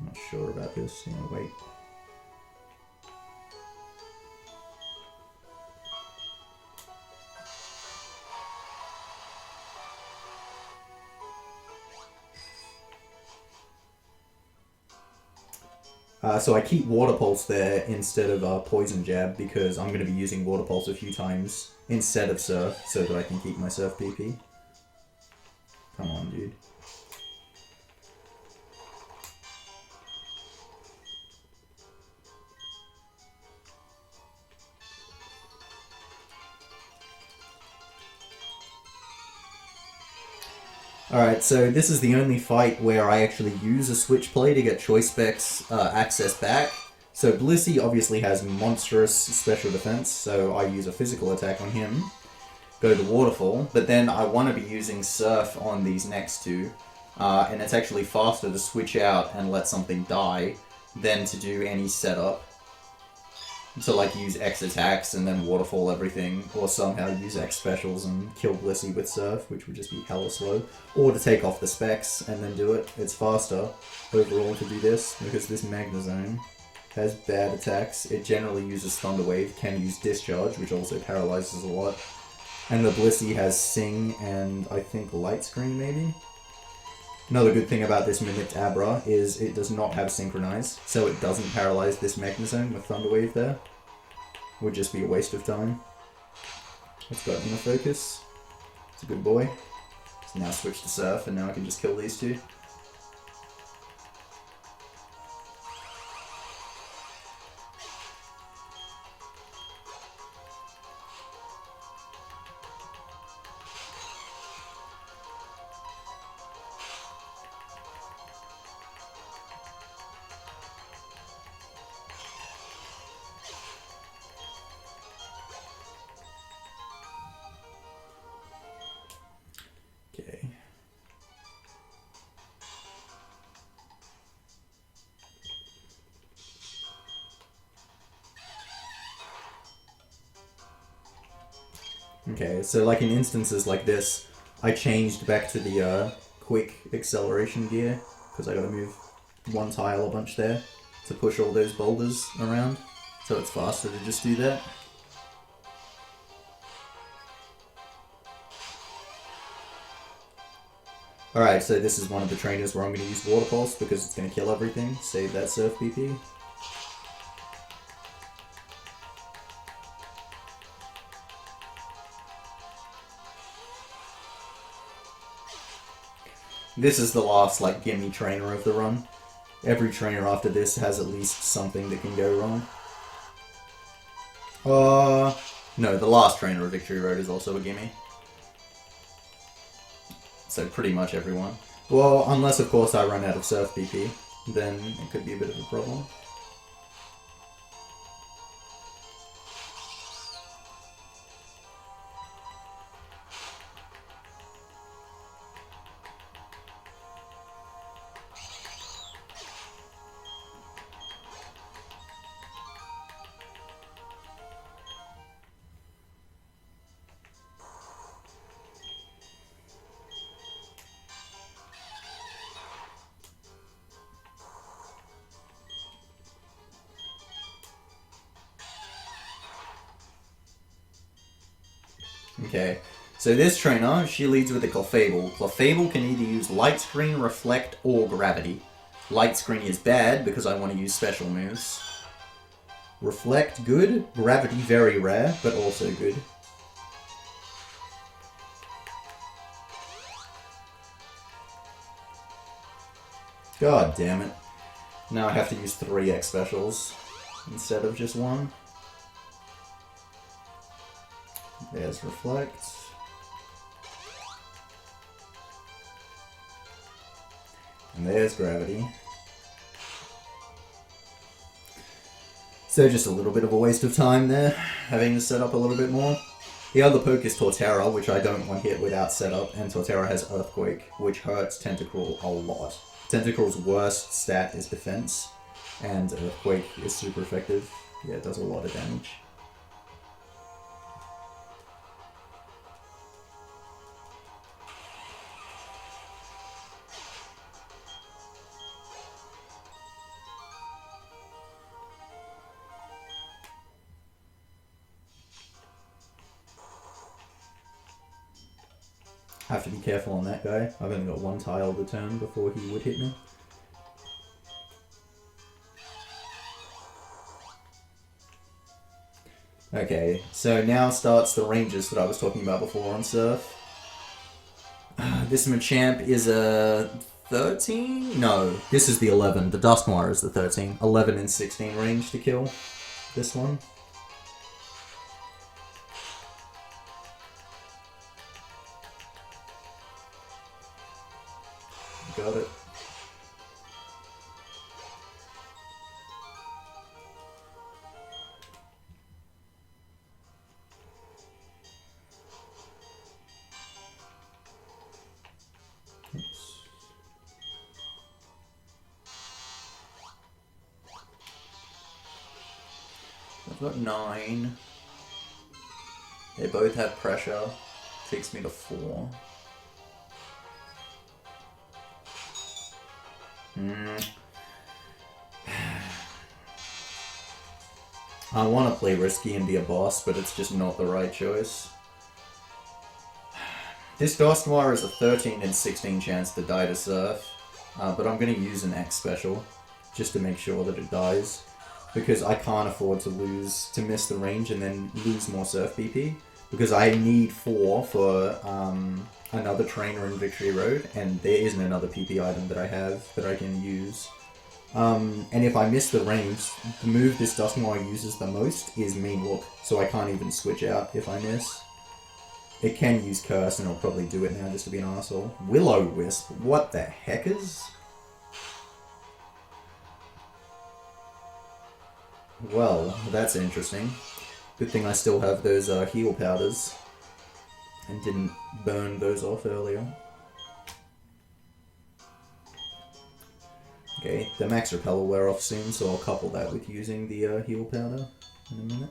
I'm not sure about this. Wait. So I keep Water Pulse there instead of Poison Jab because I'm going to be using Water Pulse a few times instead of Surf so that I can keep my Surf PP. Come on, dude. Alright, so this is the only fight where I actually use a Switch Play to get Choice Specs access back. So Blissey obviously has monstrous special defense, so I use a physical attack on him. Go to Waterfall, but then I want to be using Surf on these next two. And it's actually faster to switch out and let something die than to do any setup. To like use X attacks and then waterfall everything, or somehow use X specials and kill Blissey with Surf, which would just be hella slow. Or to take off the specs and then do it. It's faster overall to do this, because this Magnezone has bad attacks. It generally uses Thunder Wave, can use Discharge, which also paralyzes a lot. And the Blissey has Sing and I think Light Screen maybe? Another good thing about this mimicked Abra is it does not have Synchronize, so it doesn't paralyze this Magnezone with Thunder Wave there. Would just be a waste of time. Let's go Inner Focus. It's a good boy. So now switch to Surf, and now I can just kill these two. Okay. Okay, so like in instances like this, I changed back to the quick acceleration gear, because I gotta move one tile a bunch there to push all those boulders around, so it's faster to just do that. Alright, so this is one of the trainers where I'm going to use Water Pulse because it's going to kill everything. Save that Surf PP. This is the last, like, gimme trainer of the run. Every trainer after this has at least something that can go wrong. No, the last trainer of Victory Road is also a gimme. So pretty much everyone. Well, unless of course I run out of Surf PP, then it could be a bit of a problem. Okay, so this trainer, she leads with a Clefable. Clefable can either use Light Screen, Reflect, or Gravity. Light Screen is bad because I want to use special moves. Reflect, good. Gravity, very rare, but also good. God damn it. Now I have to use 3 X specials instead of just 1. There's Reflect. And there's Gravity. So just a little bit of a waste of time there, having to set up a little bit more. The other poke is Torterra, which I don't want hit without setup, and Torterra has Earthquake, which hurts Tentacruel a lot. Tentacruel's worst stat is defense, and Earthquake is super effective. Yeah, it does a lot of damage. Have to be careful on that guy. I've only got 1 tile to turn before he would hit me. Okay, so now starts the ranges that I was talking about before on Surf. This Machamp is a 13? No, this is the 11. The Dusknoir is the 13. 11 and 16 range to kill this one. Got it. Oops. I've got 9. They both have pressure. Takes me to 4. I want to play risky and be a boss, but it's just not the right choice. This Dusknoir is a 13 and 16 chance to die to Surf, but I'm going to use an X special just to make sure that it dies, because I can't afford to miss the range and then lose more Surf BP, because I need 4 for another trainer in Victory Road, and there isn't another PP item that I have that I can use. And if I miss the range, the move this Dusknoir uses the most is Mean Look, so I can't even switch out if I miss. It can use Curse, and I'll probably do it now just to be an arsehole. Will-O-Wisp, what the heckers? Well, that's interesting. Good thing I still have those heal powders, and didn't burn those off earlier. Okay, the Max Repel will wear off soon, so I'll couple that with using the heal powder in a minute.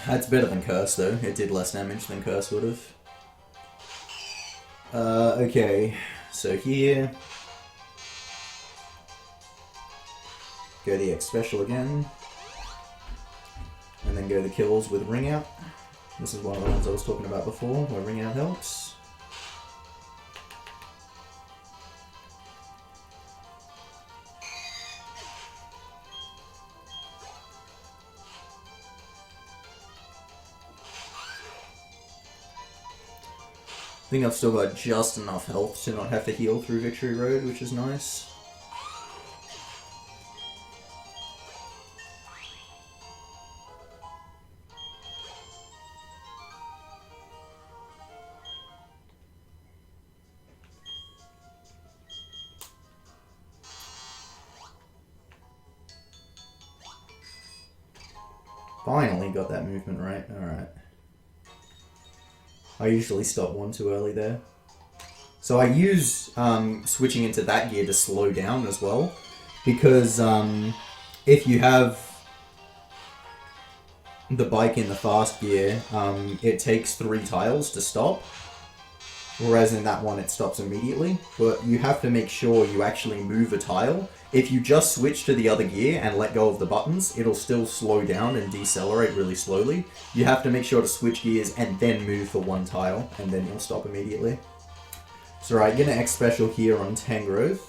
That's better than Curse, though. It did less damage than Curse would have. Okay, so here... Go the X Special again. And then go the kills with Ring Out. This is one of the ones I was talking about before, where Ring Out helps. I think I've still got just enough health to not have to heal through Victory Road, which is nice. Finally got that movement right. Alright. I usually stop one too early there. So I use switching into that gear to slow down as well. Because if you have the bike in the fast gear, it takes 3 tiles to stop. Whereas in that one it stops immediately. But you have to make sure you actually move a tile. If you just switch to the other gear and let go of the buttons, it'll still slow down and decelerate really slowly. You have to make sure to switch gears and then move for 1 tile, and then you'll stop immediately. So right, gonna X special here on Tangrowth,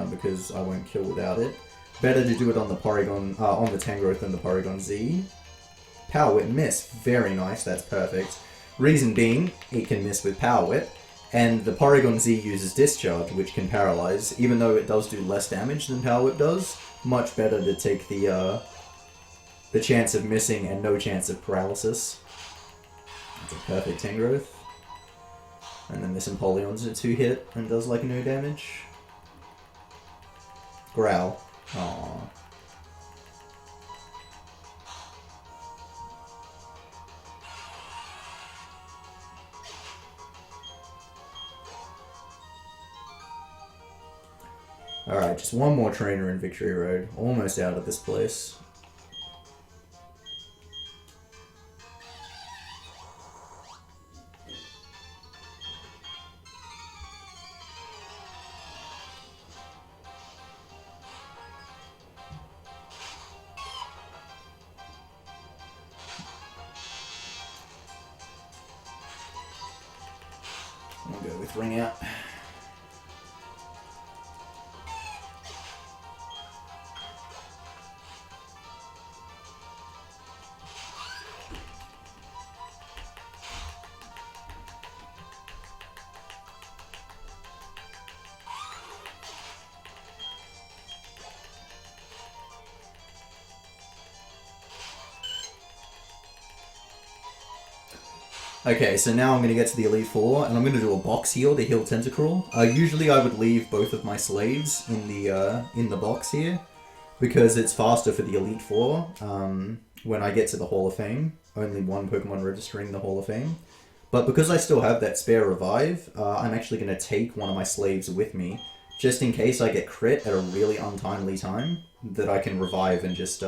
because I won't kill without it. Better to do it on the Porygon, on the Tangrowth than the Porygon Z. Power Whip miss, very nice, that's perfect. Reason being, it can miss with Power Whip. And the Porygon Z uses Discharge, which can paralyze, even though it does do less damage than Power Whip does. Much better to take the chance of missing and no chance of paralysis. That's a perfect Tangrowth. And then this Empoleon's a 2-hit and does like no damage. Growl. Aww. Alright, just one more trainer in Victory Road. Almost out of this place. I'll go with Ring Out. Okay, so now I'm going to get to the Elite Four, and I'm going to do a box heal to heal Tentacruel. Usually I would leave both of my slaves in the box here, because it's faster for the Elite Four when I get to the Hall of Fame. Only one Pokemon registering the Hall of Fame. But because I still have that spare revive, I'm actually going to take one of my slaves with me, just in case I get crit at a really untimely time, that I can revive and just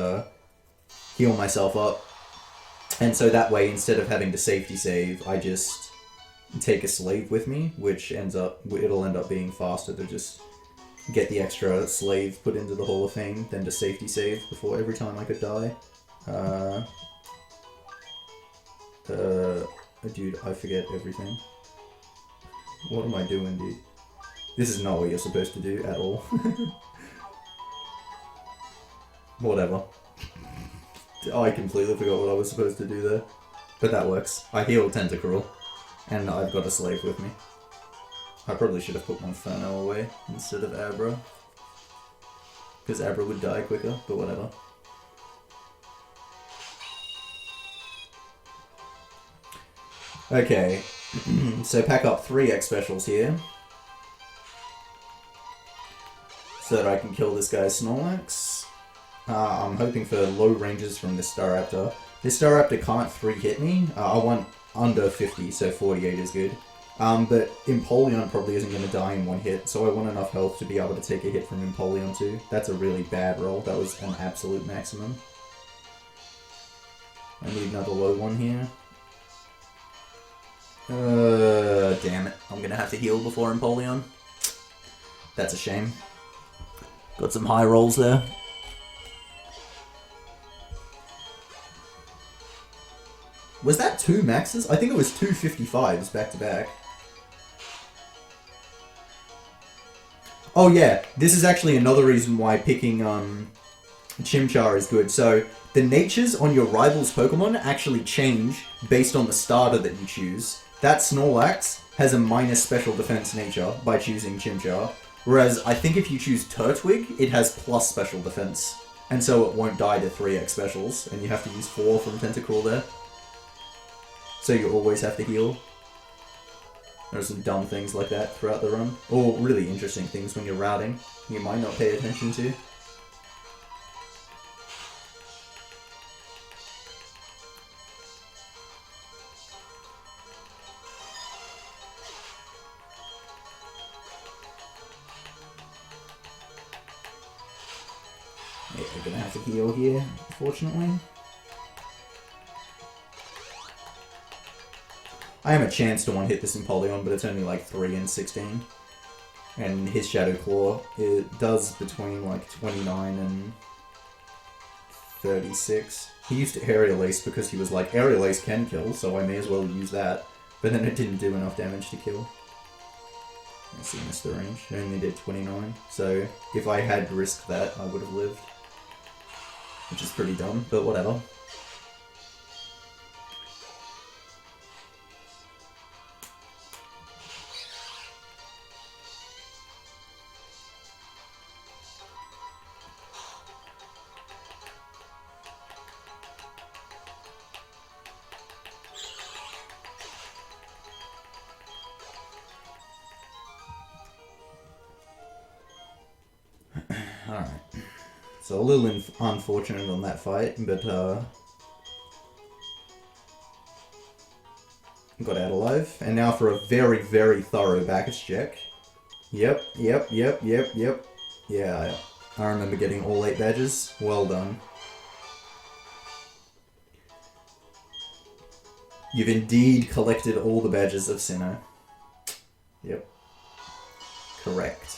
heal myself up. And so that way, instead of having to safety save, I just take a slave with me, which it'll end up being faster to just get the extra slave put into the Hall of Fame than to safety save before every time I could die. Dude, I forget everything. What am I doing, dude? This is not what you're supposed to do at all. Whatever. I completely forgot what I was supposed to do there. But that works. I healed Tentacruel, and I've got a slave with me. I probably should have put Monferno away instead of Abra, because Abra would die quicker, but whatever. Okay, so pack up 3 X specials here, so that I can kill this guy's Snorlax. I'm hoping for low ranges from this Staraptor. This Staraptor can't 3-hit me. I want under 50, so 48 is good. But Empoleon probably isn't going to die in 1 hit, so I want enough health to be able to take a hit from Empoleon too. That's a really bad roll. That was an absolute maximum. I need another low one here. Damn it. I'm going to have to heal before Empoleon. That's a shame. Got some high rolls there. Was that 2 maxes? I think it was 2 55s back to back. Oh yeah, this is actually another reason why picking Chimchar is good. So, the natures on your rival's Pokemon actually change based on the starter that you choose. That Snorlax has a minus special defense nature by choosing Chimchar, whereas I think if you choose Turtwig, it has plus special defense, and so it won't die to 3x specials, and you have to use 4 from Tentacruel there. So you always have to heal. There are some dumb things like that throughout the run, or really interesting things when you're routing you might not pay attention to. Yeah, we're gonna have to heal here, unfortunately. I have a chance to one-hit this Empoleon, but it's only like 3 and 16. And his Shadow Claw, it does between like 29 and 36. He used Aerial Ace because he was like, Aerial Ace can kill, so I may as well use that. But then it didn't do enough damage to kill. Let's see, missed the range. It only did 29. So if I had risked that, I would have lived. Which is pretty dumb, but whatever. Alright. So a little unfortunate on that fight, but got out alive. And now for a very, very thorough backage check. Yep. Yeah, I remember getting all 8 badges. Well done. You've indeed collected all the badges of Sinnoh. Yep. Correct.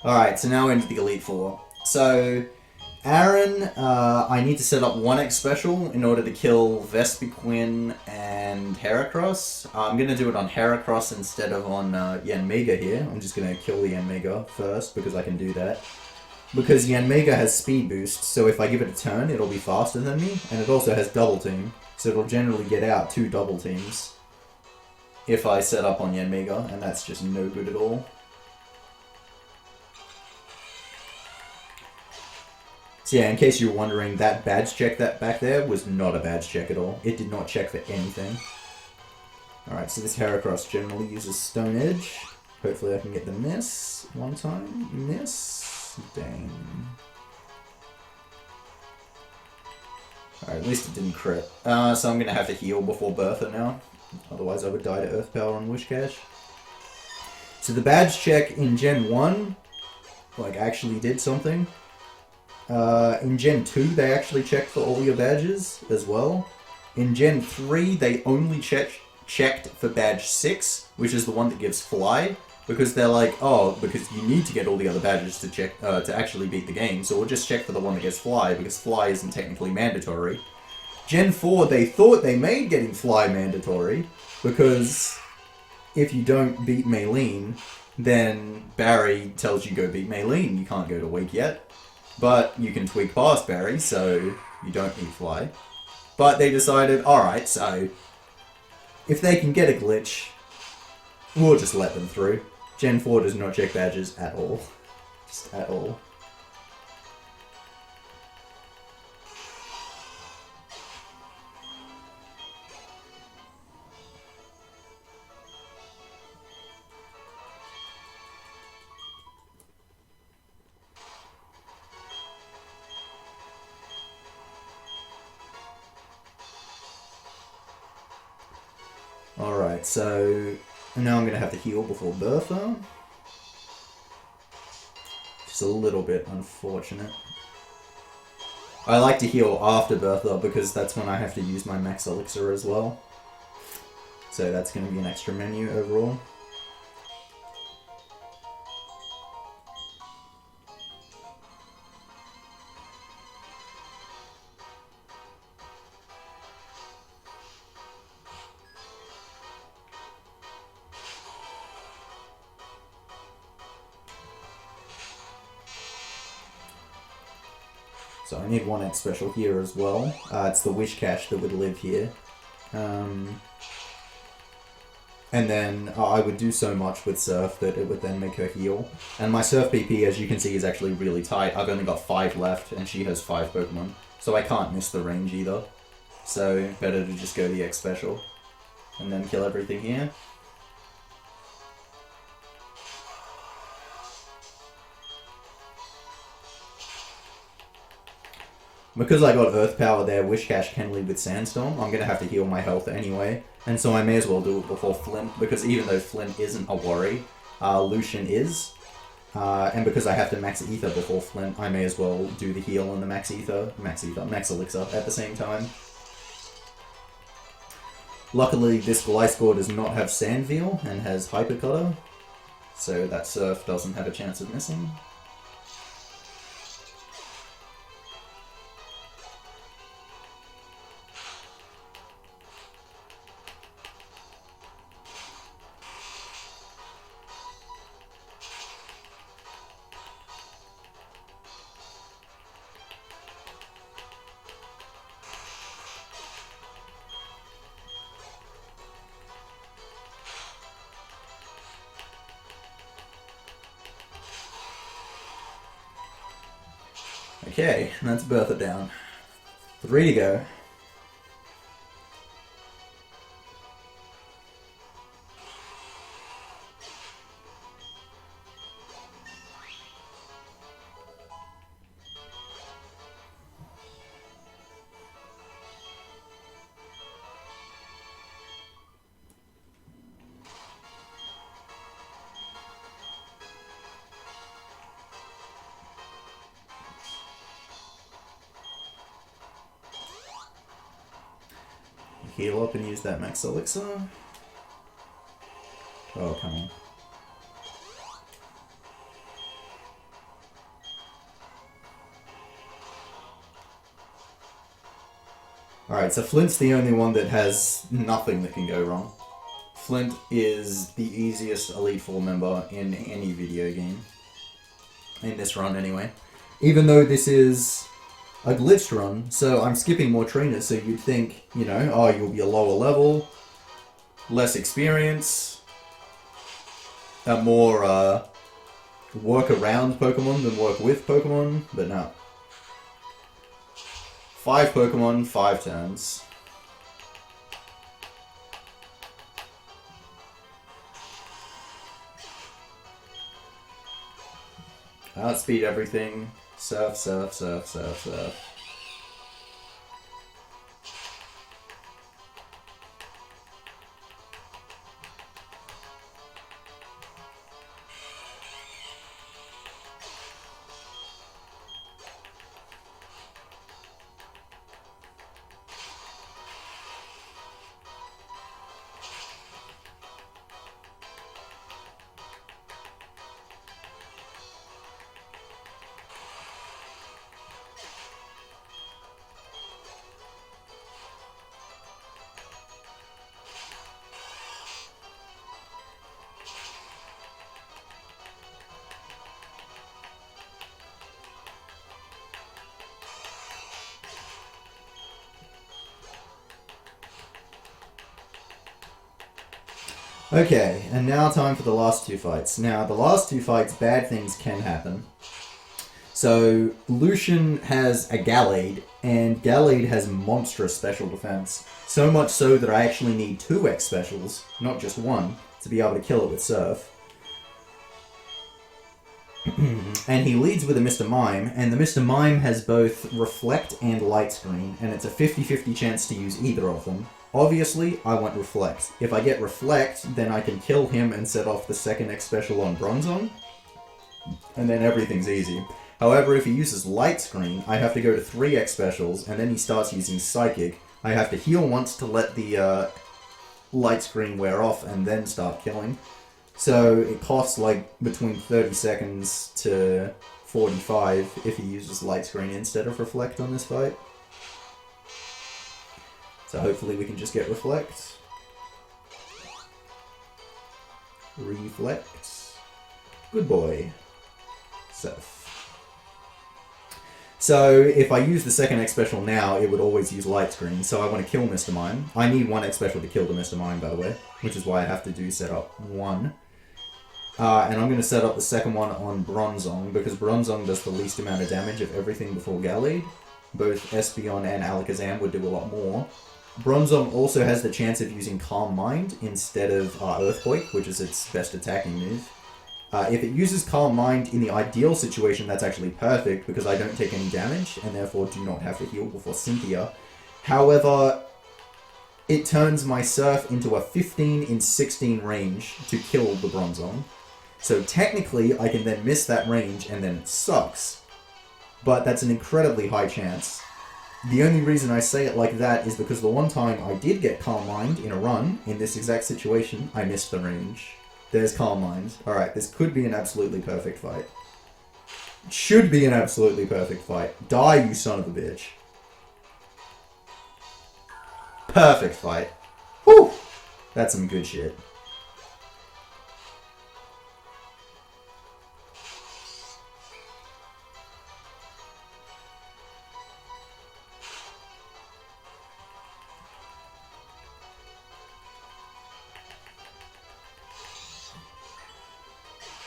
Alright, so now into the Elite Four. So, Aaron, I need to set up 1x special in order to kill Vespiquen and Heracross. I'm going to do it on Heracross instead of on Yanmega here. I'm just going to kill the Yanmega first because I can do that. Because Yanmega has speed boost, so if I give it a turn, it'll be faster than me. And it also has double team, so it'll generally get out 2 double teams if I set up on Yanmega, and that's just no good at all. So yeah, in case you were wondering, that badge check that back there was not a badge check at all. It did not check for anything. Alright, so this Heracross generally uses Stone Edge. Hopefully I can get the miss one time. Miss. Dang. Alright, at least it didn't crit. So I'm going to have to heal before Bertha now. Otherwise I would die to Earth Power on Wishcash. So the badge check in Gen 1, like, actually did something. In Gen 2, they actually checked for all your badges as well. In Gen 3, they only checked for badge 6, which is the one that gives Fly, because they're like, oh, because you need to get all the other badges to check to actually beat the game, so we'll just check for the one that gets Fly, because Fly isn't technically mandatory. Gen 4, they thought they made getting Fly mandatory, because if you don't beat Maylene, then Barry tells you go beat Maylene. You can't go to Weak yet. But you can tweak past Barry, so you don't need Fly. But they decided, alright, so if they can get a glitch, we'll just let them through. Gen 4 does not check badges at all. Just at all. Alright, so now I'm going to have to heal before Bertha. Just a little bit unfortunate. I like to heal after Bertha because that's when I have to use my max elixir as well. So that's going to be an extra menu overall. So So I need 1 X special here as well. It's the Wish Cache that would live here. And then I would do so much with Surf that it would then make her heal. And my Surf BP, as you can see, is actually really tight. I've only got 5 left, and she has 5 Pokemon. So I can't miss the range either. So better to just go the X special. And then kill everything here. Because I got Earth Power there, Wish Cache can lead with Sandstorm. I'm going to have to heal my health anyway. And so I may as well do it before Flint, because even though Flint isn't a worry, Lucian is. And because I have to Max Ether before Flint, I may as well do the heal and the Max Elixir at the same time. Luckily, this Gliscor does not have Sandveal and has Hyper Cutter, so that Surf doesn't have a chance of missing. Okay, that's Bertha down. 3 to go. Heal up and use that Max Elixir. Oh, come on. Alright, so Flint's the only one that has nothing that can go wrong. Flint is the easiest Elite Four member in any video game. In this run, anyway. Even though this is a glitched run, so I'm skipping more trainers, so you'd think, you know, oh, you'll be a lower level, less experience, a more work around Pokemon than work with Pokemon, but no. 5 Pokemon, 5 turns. Outspeed everything. Surf, surf, surf, surf, surf. Okay, and now time for the last 2 fights. Now, the last 2 fights, bad things can happen. So, Lucian has a Gallade, and Gallade has monstrous special defense. So much so that I actually need 2 X specials, not just 1, to be able to kill it with Surf. And he leads with a Mr. Mime, and the Mr. Mime has both Reflect and Light Screen, and it's a 50-50 chance to use either of them. Obviously, I want Reflect. If I get Reflect, then I can kill him and set off the second X special on Bronzong, and then everything's easy. However, if he uses Light Screen, I have to go to 3 X specials, and then he starts using Psychic. I have to heal once to let the Light Screen wear off, and then start killing. So it costs like between 30 seconds to 45 if he uses Light Screen instead of Reflect on this fight. So hopefully we can just get Reflect. Reflect. Good boy. Surf. So if I use the second X special now, it would always use light screen. So I want to kill Mr. Mime. I need one X special to kill the Mr. Mime, by the way, which is why I have to do setup 1. And I'm going to set up the second one on Bronzong, because Bronzong does the least amount of damage of everything before Gallade. Both Espeon and Alakazam would do a lot more. Bronzong also has the chance of using Calm Mind instead of Earthquake, which is its best attacking move. If it uses Calm Mind in the ideal situation, that's actually perfect, because I don't take any damage, and therefore do not have to heal before Cynthia. However, it turns my Surf into a 15 in 16 range to kill the Bronzong. So technically, I can then miss that range, and then it sucks. But that's an incredibly high chance. The only reason I say it like that is because the one time I did get Calm Mind in a run, in this exact situation, I missed the range. There's Calm Mind. Alright, this could be an absolutely perfect fight. Should be an absolutely perfect fight. Die, you son of a bitch. Perfect fight. Whew! That's some good shit.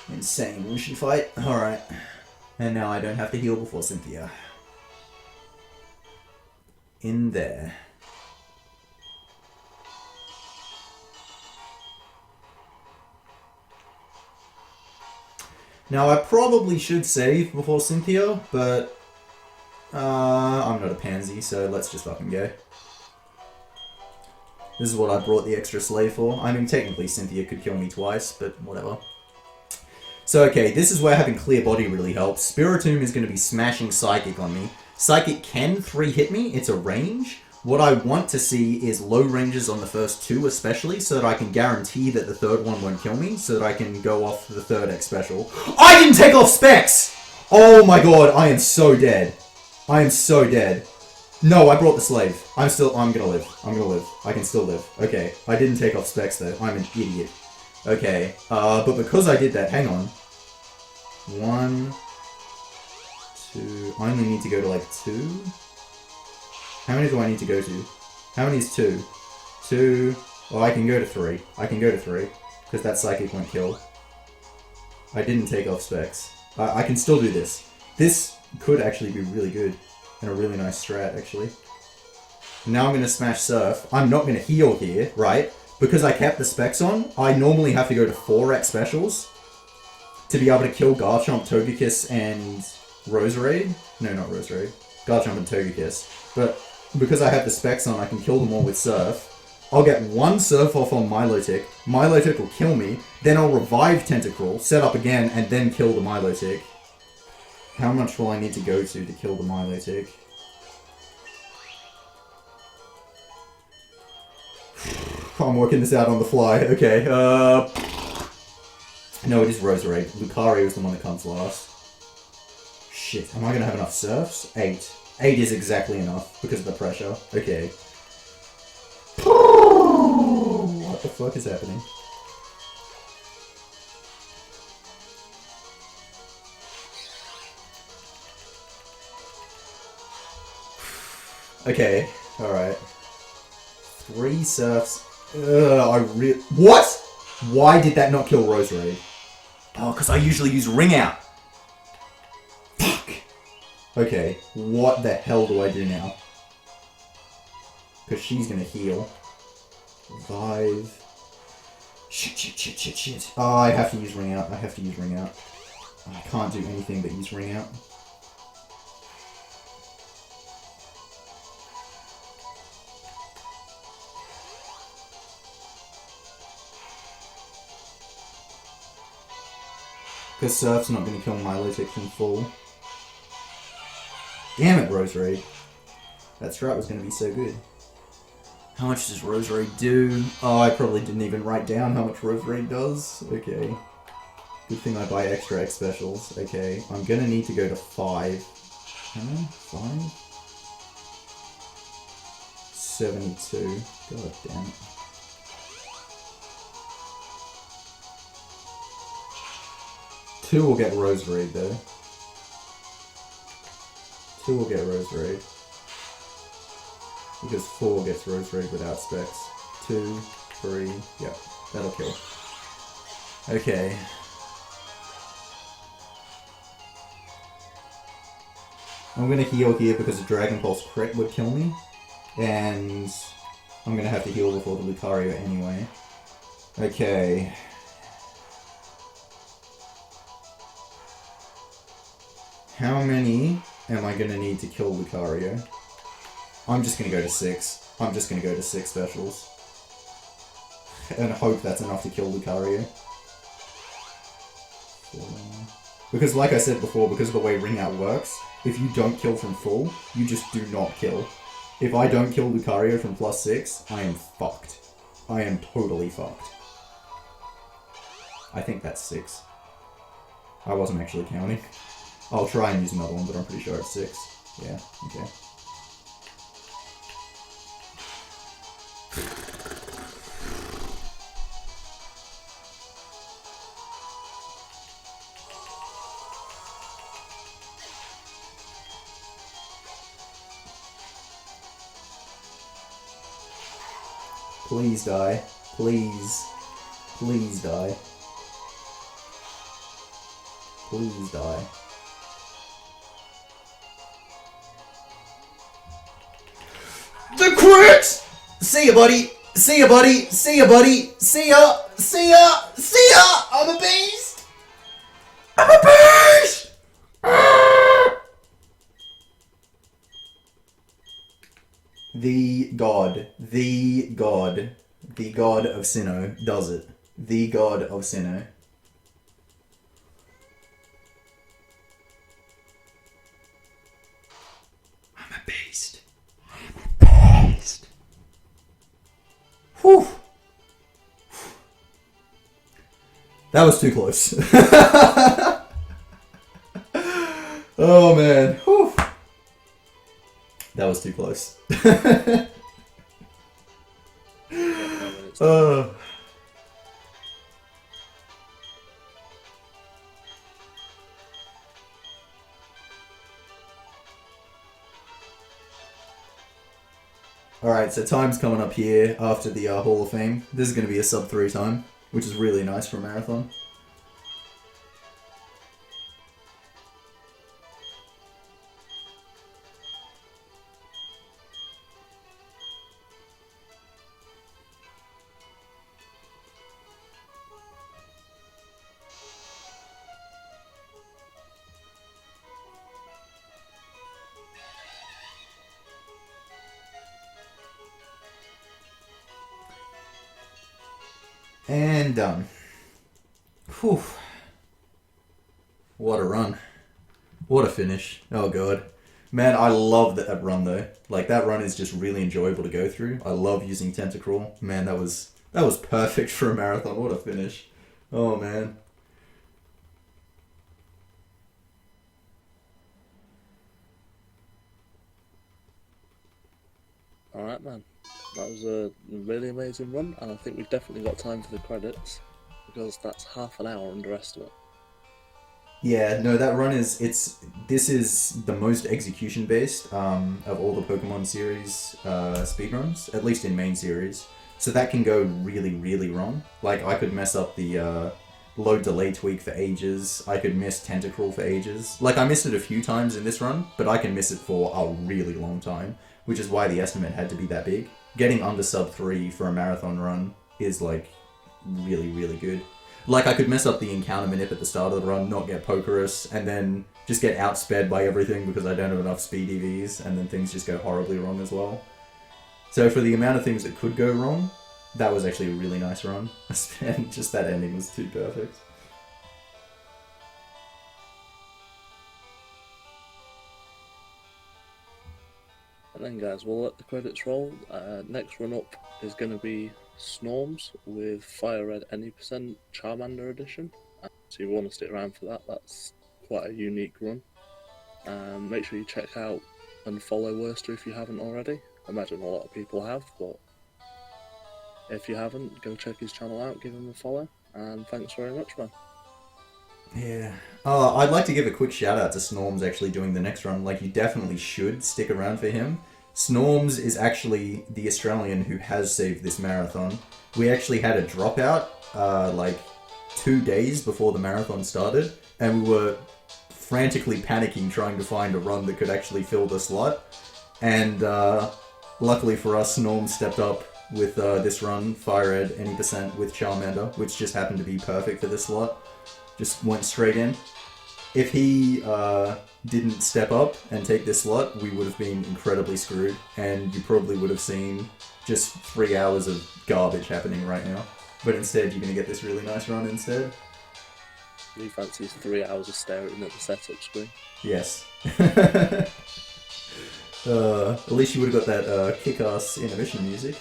Insane Lucian fight. Alright. And now I don't have to heal before Cynthia. In there. Now I probably should save before Cynthia, but I'm not a pansy, so let's just fucking go. This is what I brought the extra slave for. I mean, technically Cynthia could kill me twice, but whatever. So, okay, this is where having Clear Body really helps. Spiritomb is going to be smashing Psychic on me. Psychic can 3-hit me, it's a range. What I want to see is low ranges on the first 2 especially, so that I can guarantee that the third one won't kill me, so that I can go off the third X special. I didn't take off specs! Oh my god, I am so dead. I am so dead. No, I brought the slave. I'm gonna live. I'm gonna live. I can still live. Okay, I didn't take off specs though. I'm an idiot. Okay, but because I did that, hang on. 1, 2, I only need to go to like 2? How many do I need to go to? How many is 2? 2, oh I can go to 3. I can go to 3, because that Psychic won't kill. I didn't take off specs. I can still do this. This could actually be really good, and a really nice strat actually. Now I'm going to smash Surf. I'm not going to heal here, right? Because I kept the specs on, I normally have to go to 4x specials to be able to kill Garchomp, Togekiss, and Roserade. No, not Roserade. Garchomp and Togekiss. But because I have the specs on, I can kill them all with Surf. I'll get 1 Surf off on Milotic. Milotic will kill me. Then I'll revive Tentacruel, set up again, and then kill the Milotic. How much will I need to go to kill the Milotic? I'm working this out on the fly. Okay, no, it is Roserade. Lucario is the one that comes last. Shit, am I gonna have enough Surfs? 8. 8 is exactly enough, because of the pressure. Okay. What the fuck is happening? Okay, alright. 3 Surfs. What? Why did that not kill Roserade? Oh, because I usually use Ring Out. Fuck. Okay, what the hell do I do now? Because she's going to heal. Revive. Shit. Oh, I have to use Ring Out. I have to use Ring Out. I can't do anything but use Ring Out. Because Surf's not going to kill Milotic from full. Damn it, Roserade. That strat was going to be so good. How much does Roserade do? Oh, I probably didn't even write down how much Roserade does. Okay. Good thing I buy extra X specials. Okay, I'm going to need to go to 5. How many? 5? 72. God damn it. 2 will get Roserade though. 2 will get Rose Raid. Because 4 gets Rose Raid without specs. 2, 3, yep, that'll kill. Okay. I'm gonna heal here because a Dragon Pulse crit would kill me. And I'm gonna have to heal before the Lucario anyway. Okay. How many am I gonna need to kill Lucario? I'm just gonna go to 6. I'm just gonna go to 6 specials. And hope that's enough to kill Lucario. Because like I said before, because of the way Ring Out works, if you don't kill from full, you just do not kill. If I don't kill Lucario from +6, I am fucked. I am totally fucked. I think that's 6. I wasn't actually counting. I'll try and use another one, but I'm pretty sure it's 6. Yeah, okay. Please die. Please. Please die. Please die. The crit! See ya, buddy. See ya, buddy. See ya, buddy. See ya. See ya. See ya. I'm a beast. I'm a beast. The god of Sinnoh does it. The god of Sinnoh. I'm a beast. I'm a beast. Whew. That was too close. Oh man. Whew. That was too close. Alright, so time's coming up here after the Hall of Fame. This is going to be a sub-3 time, which is really nice for a marathon. And done. Whew. What a run. What a finish. Oh god. Man, I love that run though. Like, that run is just really enjoyable to go through. I love using Tentacruel. Man, that was perfect for a marathon. What a finish. Oh man. Alright, man. That was a really amazing run, and I think we've definitely got time for the credits, because that's half an hour underestimate. Yeah, no, that run is, this is the most execution based of all the Pokemon series speedruns, at least in main series. So that can go really, really wrong. Like, I could mess up the load delay tweak for ages. I could miss Tentacruel for ages. Like, I missed it a few times in this run, but I can miss it for a really long time, which is why the estimate had to be that big. Getting under sub-3 for a marathon run is, like, really, really good. Like, I could mess up the encounter manip at the start of the run, not get Pokerus, and then just get outsped by everything because I don't have enough speed EVs, and then things just go horribly wrong as well. So for the amount of things that could go wrong, that was actually a really nice run. And just that ending was too perfect. And then guys, we'll let the credits roll. Next run up is going to be Snorms with Fire Red Any Percent Charmander edition. So you want to stick around for that, that's quite a unique run. Make sure you check out and follow Worster if you haven't already. I imagine a lot of people have, but if you haven't, go check his channel out, give him a follow, and thanks very much, man. Yeah, I'd like to give a quick shout out to Snorms actually doing the next run. Like, you definitely should stick around for him. Snorms is actually the Australian who has saved this marathon. We actually had a dropout, like 2 days before the marathon started, and we were frantically panicking trying to find a run that could actually fill the slot. And luckily for us, Snorms stepped up with this run, Fire Red any percent with Charmander, which just happened to be perfect for this slot. Just went straight in. If he didn't step up and take this slot, we would have been incredibly screwed, and you probably would have seen just 3 hours of garbage happening right now. But instead, you're going to get this really nice run instead. You fancy 3 hours of staring at the setup screen? Yes. At least you would have got that kick-ass intermission music.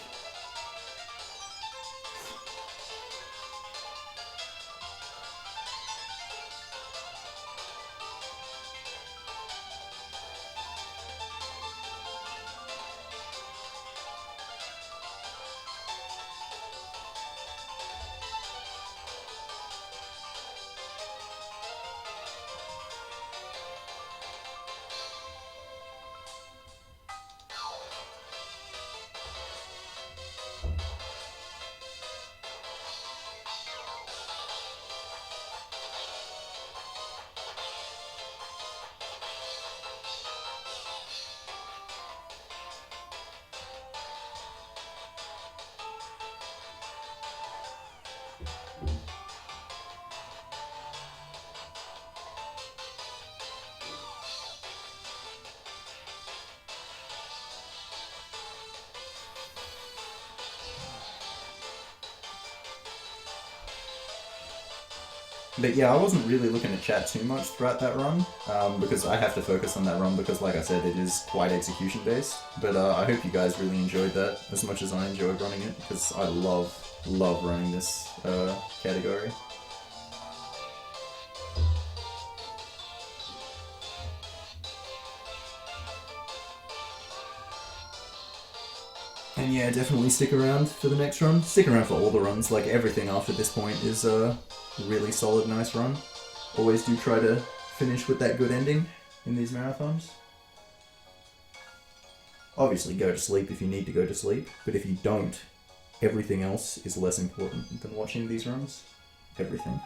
But yeah, I wasn't really looking to chat too much throughout that run, because I have to focus on that run because, like I said, it is quite execution based. But I hope you guys really enjoyed that as much as I enjoyed running it, because I love running this category. And yeah, definitely stick around for the next run. Stick around for all the runs. Like, everything after this point is a really solid, nice run. Always do try to finish with that good ending in these marathons. Obviously, go to sleep if you need to go to sleep, but if you don't, everything else is less important than watching these runs. Everything.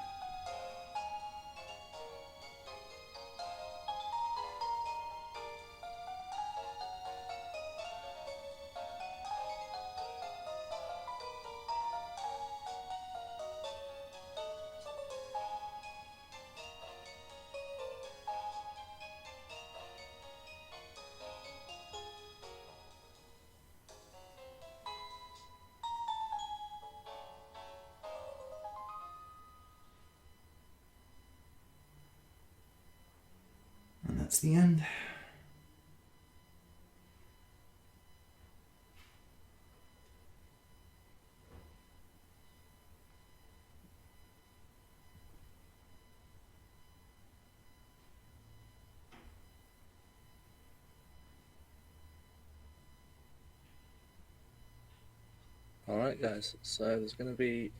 And that's the end. Alright guys, so there's going to be